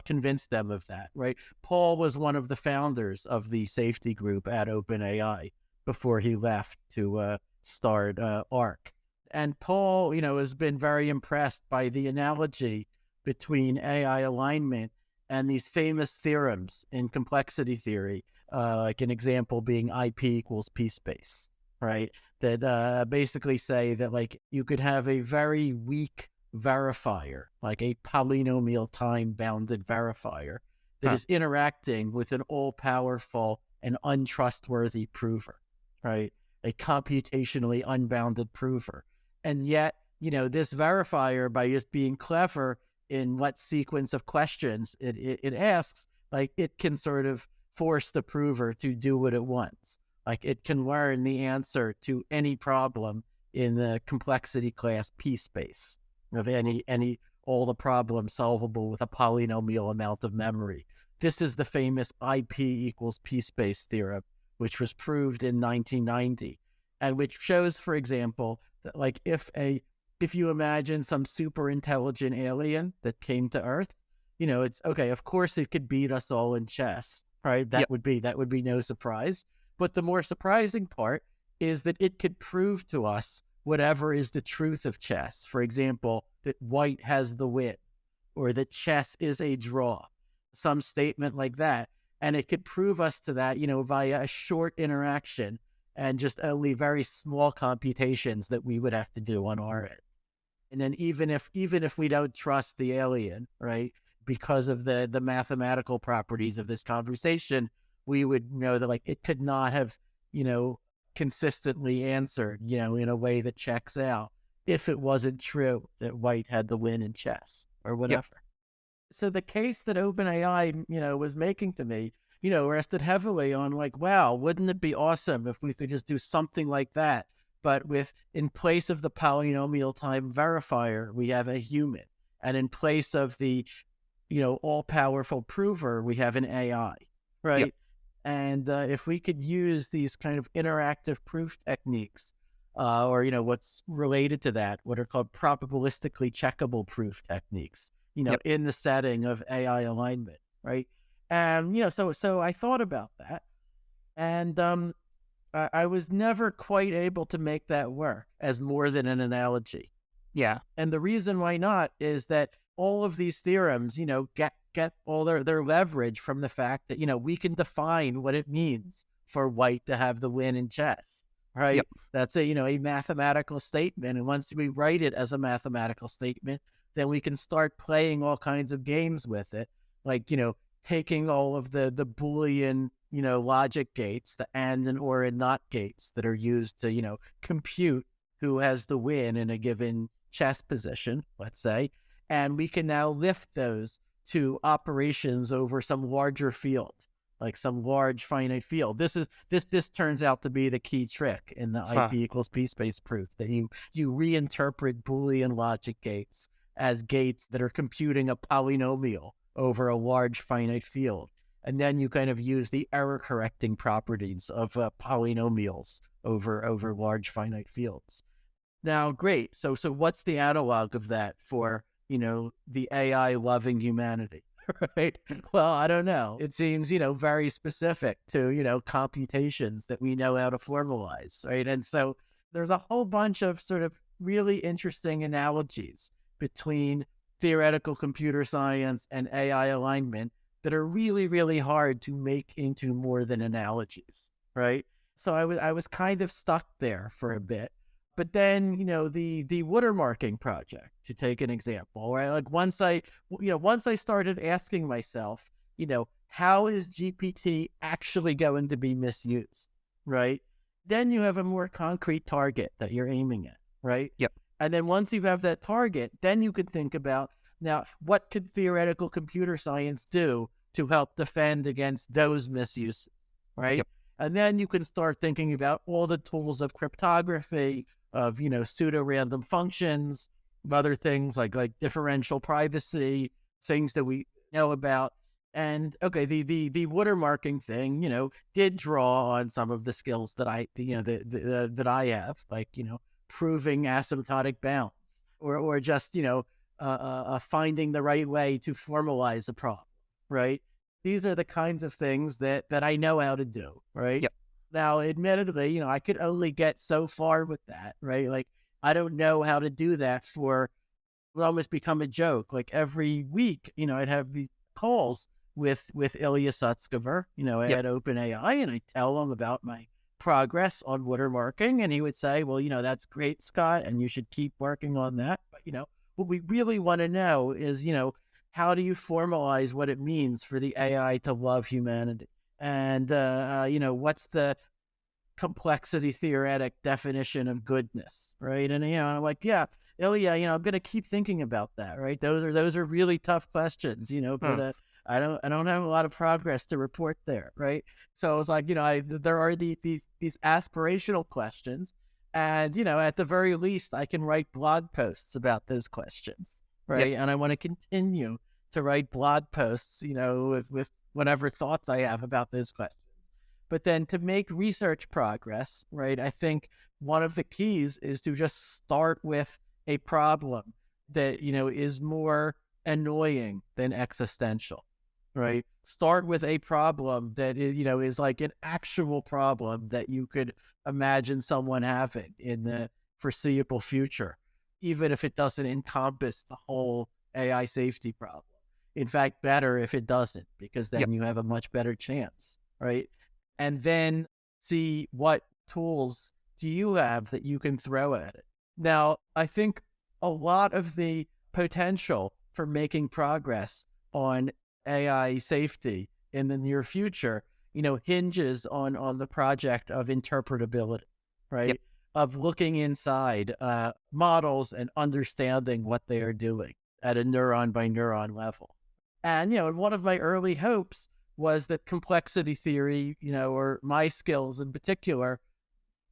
convince yeah. them of that, right? Paul was one of the founders of the safety group at OpenAI before he left to start ARC. And Paul, has been very impressed by the analogy between AI alignment and these famous theorems in complexity theory, like an example being IP equals P space, right? That basically say that like you could have a very weak verifier, like a polynomial time bounded verifier that Huh. is interacting with an all powerful and untrustworthy prover, right? A computationally unbounded prover. And yet, this verifier, by just being clever in what sequence of questions it asks, like it can sort of force the prover to do what it wants. Like it can learn the answer to any problem in the complexity class P space of any all the problems solvable with a polynomial amount of memory. This is the famous IP equals P space theorem, which was proved in 1990, and which shows, for example, that like if you imagine some super intelligent alien that came to Earth, it's okay. Of course, it could beat us all in chess, right? Yep. That would be no surprise. But the more surprising part is that it could prove to us whatever is the truth of chess. For example, that white has the win, or that chess is a draw, some statement like that. And it could prove us to that, via a short interaction and just only very small computations that we would have to do on our end. And then even if we don't trust the alien, right, because of the mathematical properties of this conversation, we would know that like it could not have, consistently answered, in a way that checks out if it wasn't true that white had the win in chess or Yep. whatever. So the case that OpenAI, was making to me, rested heavily on like, wow, wouldn't it be awesome if we could just do something like that? But with, in place of the polynomial time verifier, we have a human. And in place of the, all powerful prover, we have an AI, Yep. right? And if we could use these kind of interactive proof techniques, or, what's related to that, what are called probabilistically checkable proof techniques, Yep. in the setting of AI alignment, right? And, so I thought about that. And I was never quite able to make that work as more than an analogy. Yeah. And the reason why not is that all of these theorems, get all their leverage from the fact that, we can define what it means for white to have the win in chess, right? Yep. That's a mathematical statement. And once we write it as a mathematical statement, then we can start playing all kinds of games with it. Like, taking all of the Boolean, logic gates, the and or and not gates that are used to, compute who has the win in a given chess position, let's say. And we can now lift those to operations over some larger field, like some large finite field. This turns out to be the key trick in the Huh. IP equals P space proof, that you reinterpret Boolean logic gates as gates that are computing a polynomial over a large finite field. And then you kind of use the error correcting properties of polynomials over large finite fields. Now, great. So what's the analog of that for, the AI loving humanity? Right? Well, I don't know. It seems, very specific to, computations that we know how to formalize, right? And so there's a whole bunch of sort of really interesting analogies between theoretical computer science and AI alignment that are really, really hard to make into more than analogies, right? So I was kind of stuck there for a bit. But then, the watermarking project, to take an example, right? Like once I started asking myself, how is GPT actually going to be misused, right? Then you have a more concrete target that you're aiming at, right? Yep. And then once you have that target, then you could think about, now, what could theoretical computer science do to help defend against those misuses, right? Yep. And then you can start thinking about all the tools of cryptography, of, pseudo-random functions, of other things like differential privacy, things that we know about. And okay, the watermarking thing, did draw on some of the skills that that I have, like proving asymptotic bounds, or just finding the right way to formalize a problem, right? These are the kinds of things that I know how to do, right? Yep. Now, admittedly, I could only get so far with that, right? Like I don't know how to do that for would almost become a joke. Like every week, I'd have these calls with Ilya Sutskever, Yep. at OpenAI, and I tell him about my progress on watermarking, and he would say, "Well, that's great, Scott, and you should keep working on that. But what we really want to know is, how do you formalize what it means for the AI to love humanity, and what's the complexity theoretic definition of goodness, right?" And and I'm like, "Yeah, Ilya, I'm gonna keep thinking about that, right? Those are really tough questions, but Hmm. I don't have a lot of progress to report there, right?" So it's like, there are these aspirational questions, and at the very least, I can write blog posts about those questions, Yep. right? And I want to continue to write blog posts, with whatever thoughts I have about those questions. But then to make research progress, right, I think one of the keys is to just start with a problem that, is more annoying than existential, right? Start with a problem that is, is like an actual problem that you could imagine someone having in the foreseeable future, even if it doesn't encompass the whole AI safety problem. In fact, better if it doesn't, because Yep. then you have a much better chance, right? And then see what tools do you have that you can throw at it. Now, I think a lot of the potential for making progress on AI safety in the near future, hinges on the project of interpretability, Yep. right? Of looking inside models and understanding what they are doing at a neuron by neuron level. And, and one of my early hopes was that complexity theory, or my skills in particular,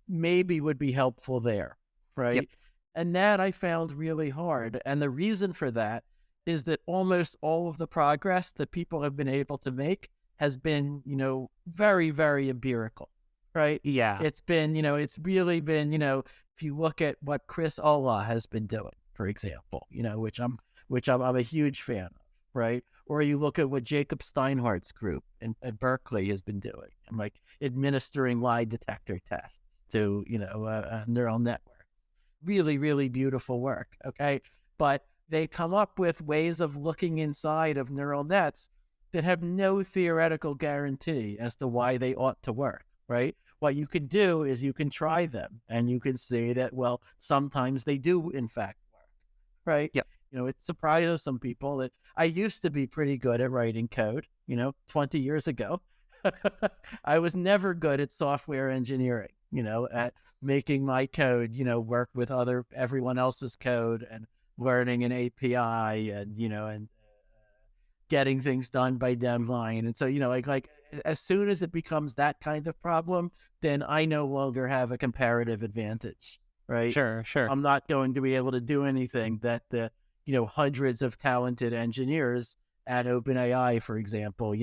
maybe would be helpful there, Yep. right? And that I found really hard. And the reason for that is that almost all of the progress that people have been able to make has been, very, very empirical, right? Yeah. It's been, it's really been, if you look at what Chris Allah has been doing, for example, which I'm a huge fan of, right? Or you look at what Jacob Steinhardt's group at Berkeley has been doing, and like administering lie detector tests to, neural networks. Really, really beautiful work. Okay. But they come up with ways of looking inside of neural nets that have no theoretical guarantee as to why they ought to work, right? What you can do is you can try them and you can see that, well, sometimes they do, in fact, work, right? Yep. It surprises some people that I used to be pretty good at writing code, 20 years ago. I was never good at software engineering, at making my code, work with everyone else's code and learning an API and, and getting things done by deadline. And so, like as soon as it becomes that kind of problem, then I no longer have a comparative advantage, right? Sure. Sure. I'm not going to be able to do anything that the, hundreds of talented engineers at OpenAI, for example,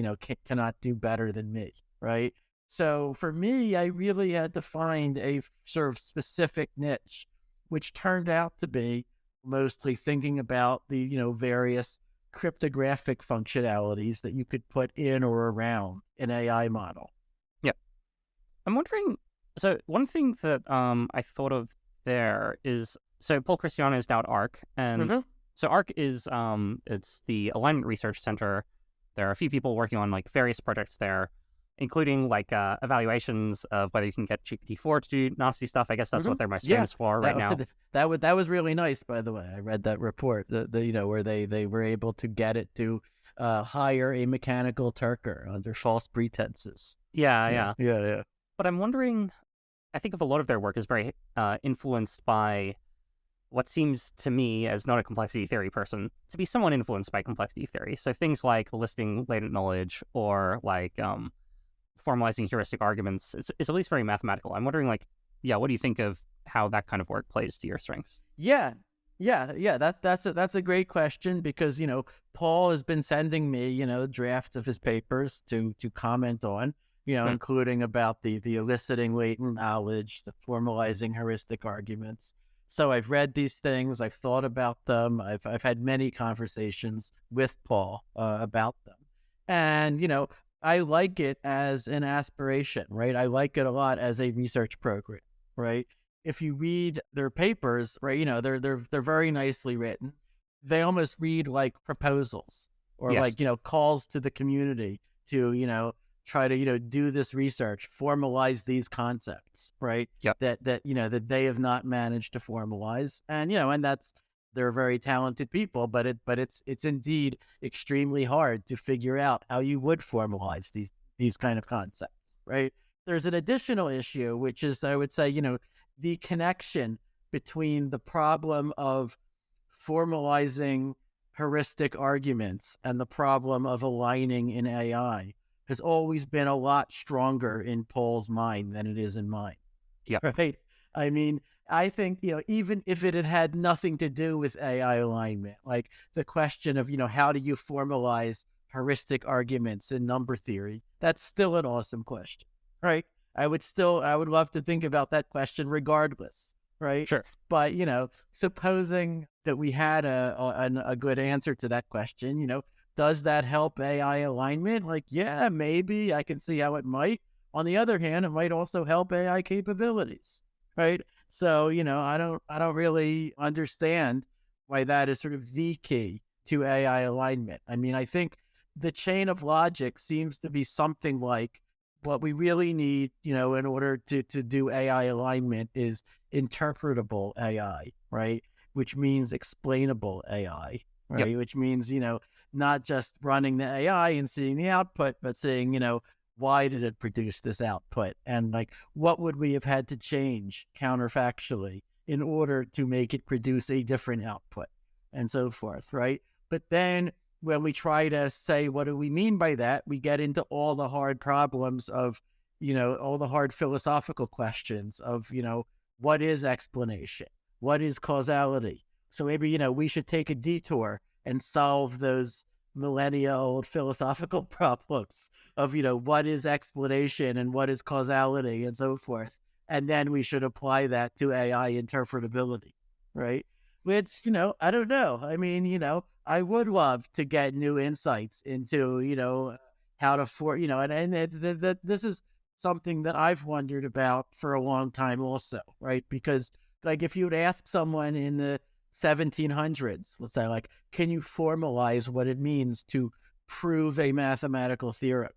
cannot do better than me, right? So for me, I really had to find a sort of specific niche, which turned out to be mostly thinking about the, various cryptographic functionalities that you could put in or around an AI model. Yep. I'm wondering. So one thing that I thought of there is, so Paul Christiana is now at ARC, and Mm-hmm. so ARC is it's the Alignment Research Center. There are a few people working on like various projects there, including like evaluations of whether you can get GPT-4 to do nasty stuff. I guess that's Mm-hmm. what they're most Yeah, famous for right now. that was really nice. By the way, I read that report. Where they were able to get it to hire a mechanical Turker under false pretenses. Yeah, Yeah, yeah. yeah, yeah. But I'm wondering. I think of a lot of their work is very influenced by what seems to me, as not a complexity theory person, to be somewhat influenced by complexity theory. So things like listing latent knowledge or like formalizing heuristic arguments, it's at least very mathematical. I'm wondering, like, yeah, what do you think of how that kind of work plays to your strengths? Yeah. Yeah, that's a great question because, Paul has been sending me, drafts of his papers to comment on, Hmm. including about the eliciting latent knowledge, the formalizing heuristic arguments. So I've read these things, I've thought about them, I've had many conversations with Paul about them, and I like it as an aspiration, right? I like it a lot as a research program, right? If you read their papers, right, they're very nicely written. They almost read like proposals or Yes. like, calls to the community to, try to, do this research, formalize these concepts, right? Yep. That they have not managed to formalize. And, and they're very talented people, but it's indeed extremely hard to figure out how you would formalize these kind of concepts, right? There's an additional issue, which is, I would say, the connection between the problem of formalizing heuristic arguments and the problem of aligning in AI has always been a lot stronger in Paul's mind than it is in mine, Yep. right? I mean, I think, even if it had nothing to do with AI alignment, like the question of, how do you formalize heuristic arguments in number theory, that's still an awesome question, right? I would love to think about that question regardless, right? Sure. But, supposing that we had a good answer to that question, does that help AI alignment? Like, yeah, maybe I can see how it might. On the other hand, it might also help AI capabilities, right? So, I don't really understand why that is sort of the key to AI alignment. I mean, I think the chain of logic seems to be something like what we really need, in order to do AI alignment is interpretable AI, right? Which means explainable AI, Yep. right? Which means, not just running the AI and seeing the output, but saying, why did it produce this output? And like, what would we have had to change counterfactually in order to make it produce a different output and so forth, right? But then when we try to say, what do we mean by that? We get into all the hard problems of, all the hard philosophical questions of, what is explanation? What is causality? So maybe, we should take a detour and solve those millennia old philosophical problems of, what is explanation and what is causality and so forth. And then we should apply that to AI interpretability, right? Which, I don't know. I mean, I would love to get new insights into, how to and this is something that I've wondered about for a long time also, right? Because like if you would ask someone in the 1700s, let's say, like, can you formalize what it means to prove a mathematical theorem?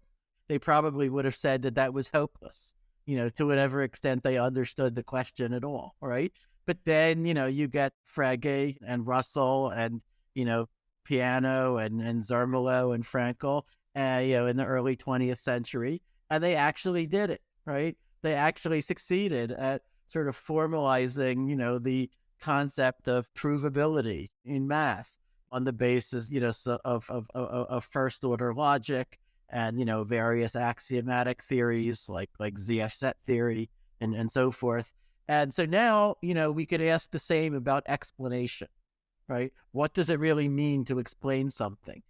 They probably would have said that that was hopeless, to whatever extent they understood the question at all, right? But then, you get Frege and Russell and, Peano and Zermelo and Frankel, in the early 20th century, and they actually did it, right? They actually succeeded at sort of formalizing, the concept of provability in math on the basis, of first order logic and, various axiomatic theories like ZF set theory and so forth. And so now, we could ask the same about explanation, right? What does it really mean to explain something?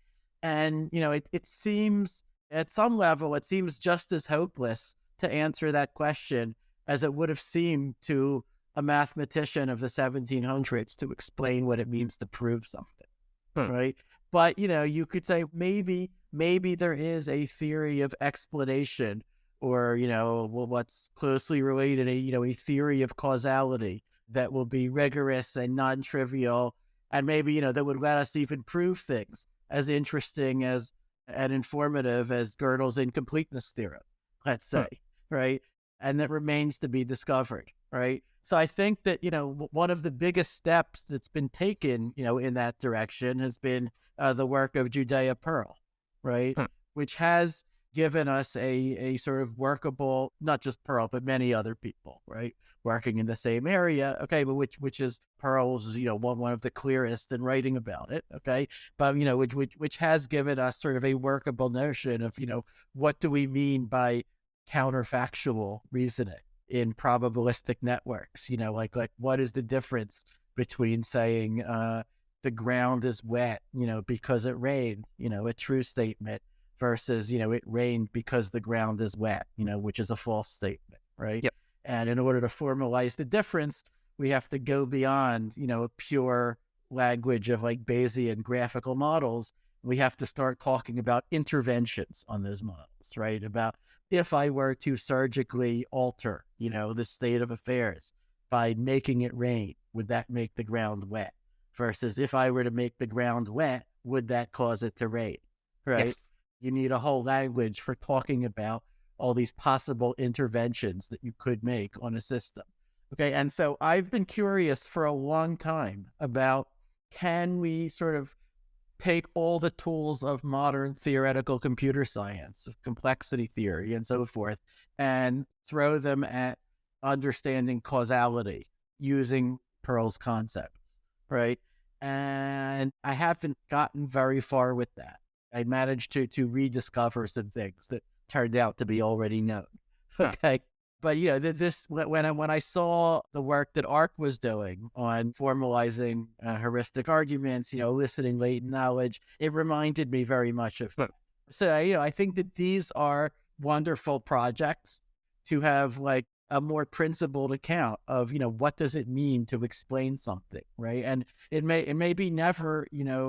And, it seems at some level, it seems just as hopeless to answer that question as it would have seemed to a mathematician of the 1700s to explain what it means to prove something, Hmm. right? But, you could say maybe there is a theory of explanation or, what's closely related, a theory of causality that will be rigorous and non-trivial. And maybe, that would let us even prove things as interesting as and informative as Gödel's incompleteness theorem, let's Hmm. say, right? And that remains to be discovered, right? So I think that, one of the biggest steps that's been taken, in that direction has been the work of Judea Pearl, right? Hmm. Which has given us a sort of workable, not just Pearl, but many other people, right? Working in the same area, okay, but which is Pearl's, one of the clearest in writing about it, okay, but which has given us sort of a workable notion of what do we mean by counterfactual reasoning in probabilistic networks, like what is the difference between saying the ground is wet, because it rained, a true statement, versus, it rained because the ground is wet, which is a false statement, right? Yep. And in order to formalize the difference, we have to go beyond, a pure language of like Bayesian graphical models. We have to start talking about interventions on those models, right? About if I were to surgically alter, the state of affairs by making it rain, would that make the ground wet? Versus if I were to make the ground wet, would that cause it to rain, right? Yes. You need a whole language for talking about all these possible interventions that you could make on a system. Okay, and so I've been curious for a long time about, can we sort of take all the tools of modern theoretical computer science, of complexity theory and so forth, and throw them at understanding causality using Pearl's concepts, right? And I haven't gotten very far with that. I managed to rediscover some things that turned out to be already known. Huh. Okay. But this when I saw the work that ARC was doing on formalizing heuristic arguments, eliciting latent knowledge, it reminded me very much of that. So I think that these are wonderful projects to have like a more principled account of what does it mean to explain something, right? And it may be never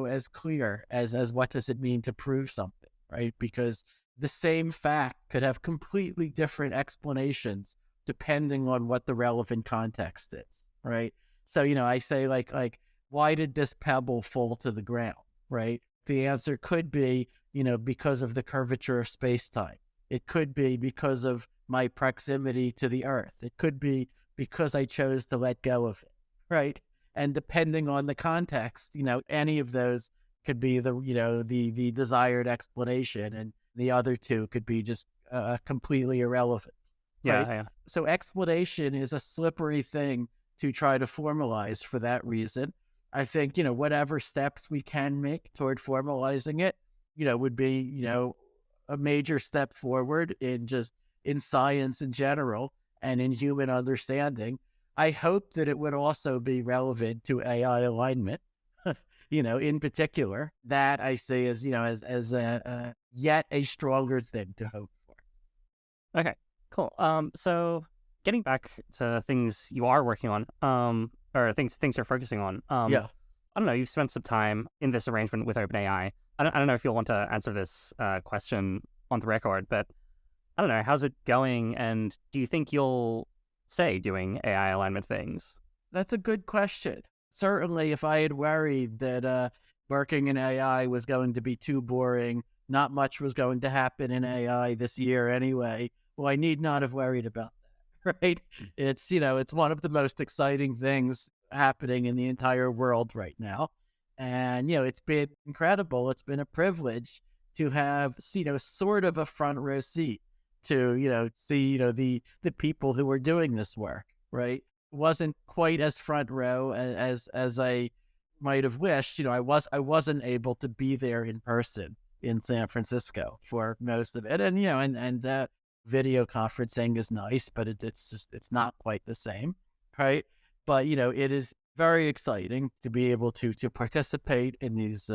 as clear as what does it mean to prove something, right? Because the same fact could have completely different explanations depending on what the relevant context is, right? So, I say like, why did this pebble fall to the ground, right? The answer could be, because of the curvature of space-time. It could be because of my proximity to the Earth. It could be because I chose to let go of it, right? And depending on the context, any of those could be the desired explanation, and the other two could be just completely irrelevant, right? Yeah. So explanation is a slippery thing to try to formalize for that reason. I think, whatever steps we can make toward formalizing it, would be, a major step forward in science in general and in human understanding. I hope that it would also be relevant to AI alignment, in particular. That I see as, as a yet a stronger thing to hope for. Okay, cool. So getting back to things you are working on, or things you're focusing on. Yeah. I don't know. You've spent some time in this arrangement with OpenAI. I don't know if you'll want to answer this question on the record, but I don't know. How's it going? And do you think you'll stay doing AI alignment things? That's a good question. Certainly, if I had worried that working in AI was going to be too boring, not much was going to happen in AI this year anyway, well, I need not have worried about that, right? It's, it's one of the most exciting things happening in the entire world right now. And, it's been incredible. It's been a privilege to have, sort of a front row seat to, see, the people who are doing this work, right? Wasn't quite as front row as I might have wished. I wasn't able to be there in person in San Francisco for most of it, and and video conferencing is nice, but it's not quite the same, right? But it is very exciting to be able to participate in these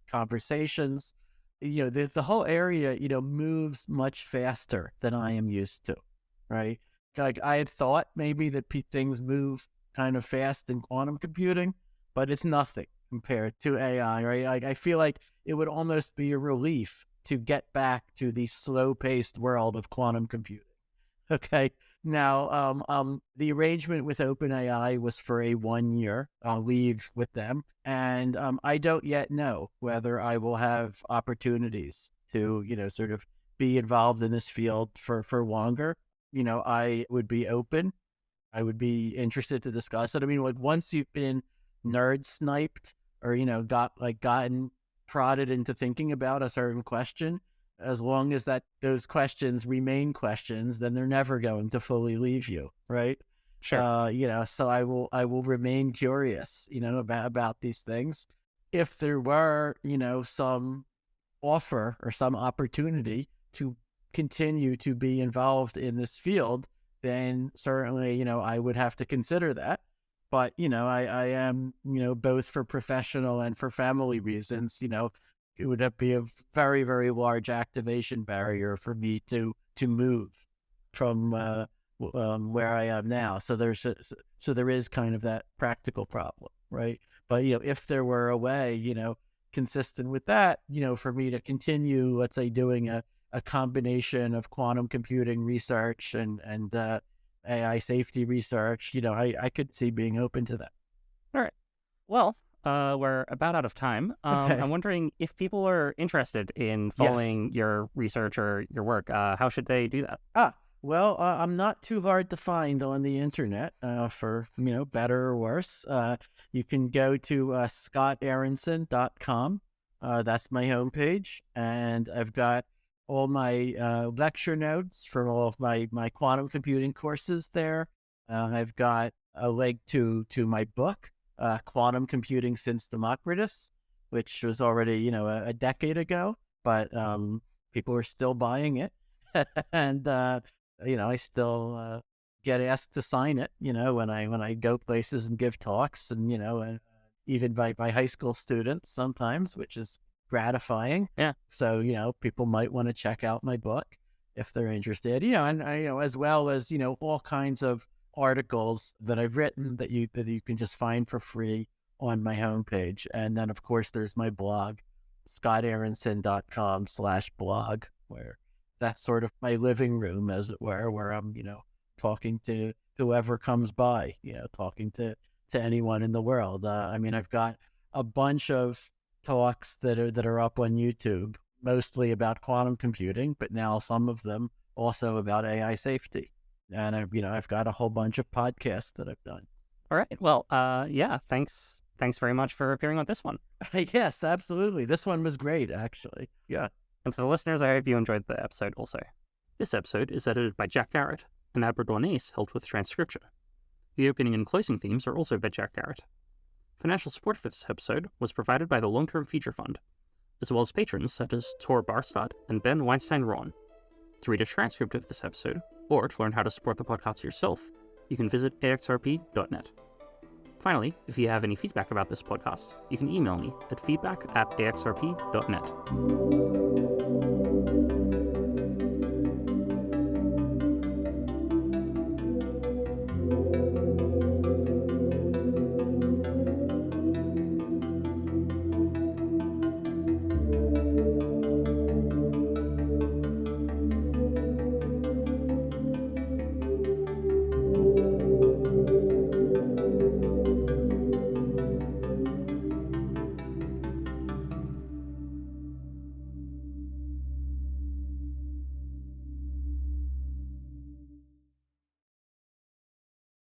conversations. The whole area moves much faster than I am used to, right? Like I had thought maybe that things move kind of fast in quantum computing, but it's nothing compared to AI, right? Like I feel like it would almost be a relief to get back to the slow-paced world of quantum computing. Okay. Now, the arrangement with OpenAI was for a 1-year leave with them, and I don't yet know whether I will have opportunities to, sort of be involved in this field for longer. I would be open. I would be interested to discuss it. I mean, like once you've been nerd sniped or, gotten prodded into thinking about a certain question, as long as those questions remain questions, then they're never going to fully leave you, right? Sure. So I will remain curious, about these things. If there were, some offer or some opportunity to continue to be involved in this field, then certainly, I would have to consider that. But, I am, both for professional and for family reasons, it would be a very, very large activation barrier for me to move from where I am now. So so there is kind of that practical problem, right? But, if there were a way, consistent with that, for me to continue, let's say, doing a combination of quantum computing research and AI safety research, I could see being open to that. All right. Well, we're about out of time. Okay. I'm wondering if people are interested in Yes. following your research or your work, how should they do that? Well, I'm not too hard to find on the internet, for, better or worse. You can go to scottaaronson.com. That's my homepage. And I've got all my lecture notes for all of my quantum computing courses there. I've got a link to my book, Quantum Computing Since Democritus, which was already, a decade ago, but people are still buying it. And I still get asked to sign it, when I go places and give talks, and even by high school students sometimes, which is gratifying. Yeah. So people might want to check out my book if they're interested. And as well as all kinds of articles that I've written that you can just find for free on my homepage. And then of course there's my blog, scottaaronson.com/blog, where that's sort of my living room, as it were, where I'm, talking to whoever comes by, talking to anyone in the world. I've got a bunch of talks that are up on YouTube, mostly about quantum computing, but now some of them also about AI safety. And I've got a whole bunch of podcasts that I've done. All right. Well, yeah, thanks very much for appearing on this one. Yes, absolutely. This one was great, actually. Yeah. And to the listeners, I hope you enjoyed the episode also. This episode is edited by Jack Garrett, and Aberdornace helped with transcription. The opening and closing themes are also by Jack Garrett. Financial support for this episode was provided by the Long-Term Future Fund, as well as patrons such as Tor Barstadt and Ben Weinstein-Rowan. To read a transcript of this episode, or to learn how to support the podcast yourself, you can visit axrp.net. Finally, if you have any feedback about this podcast, you can email me at feedback@axrp.net.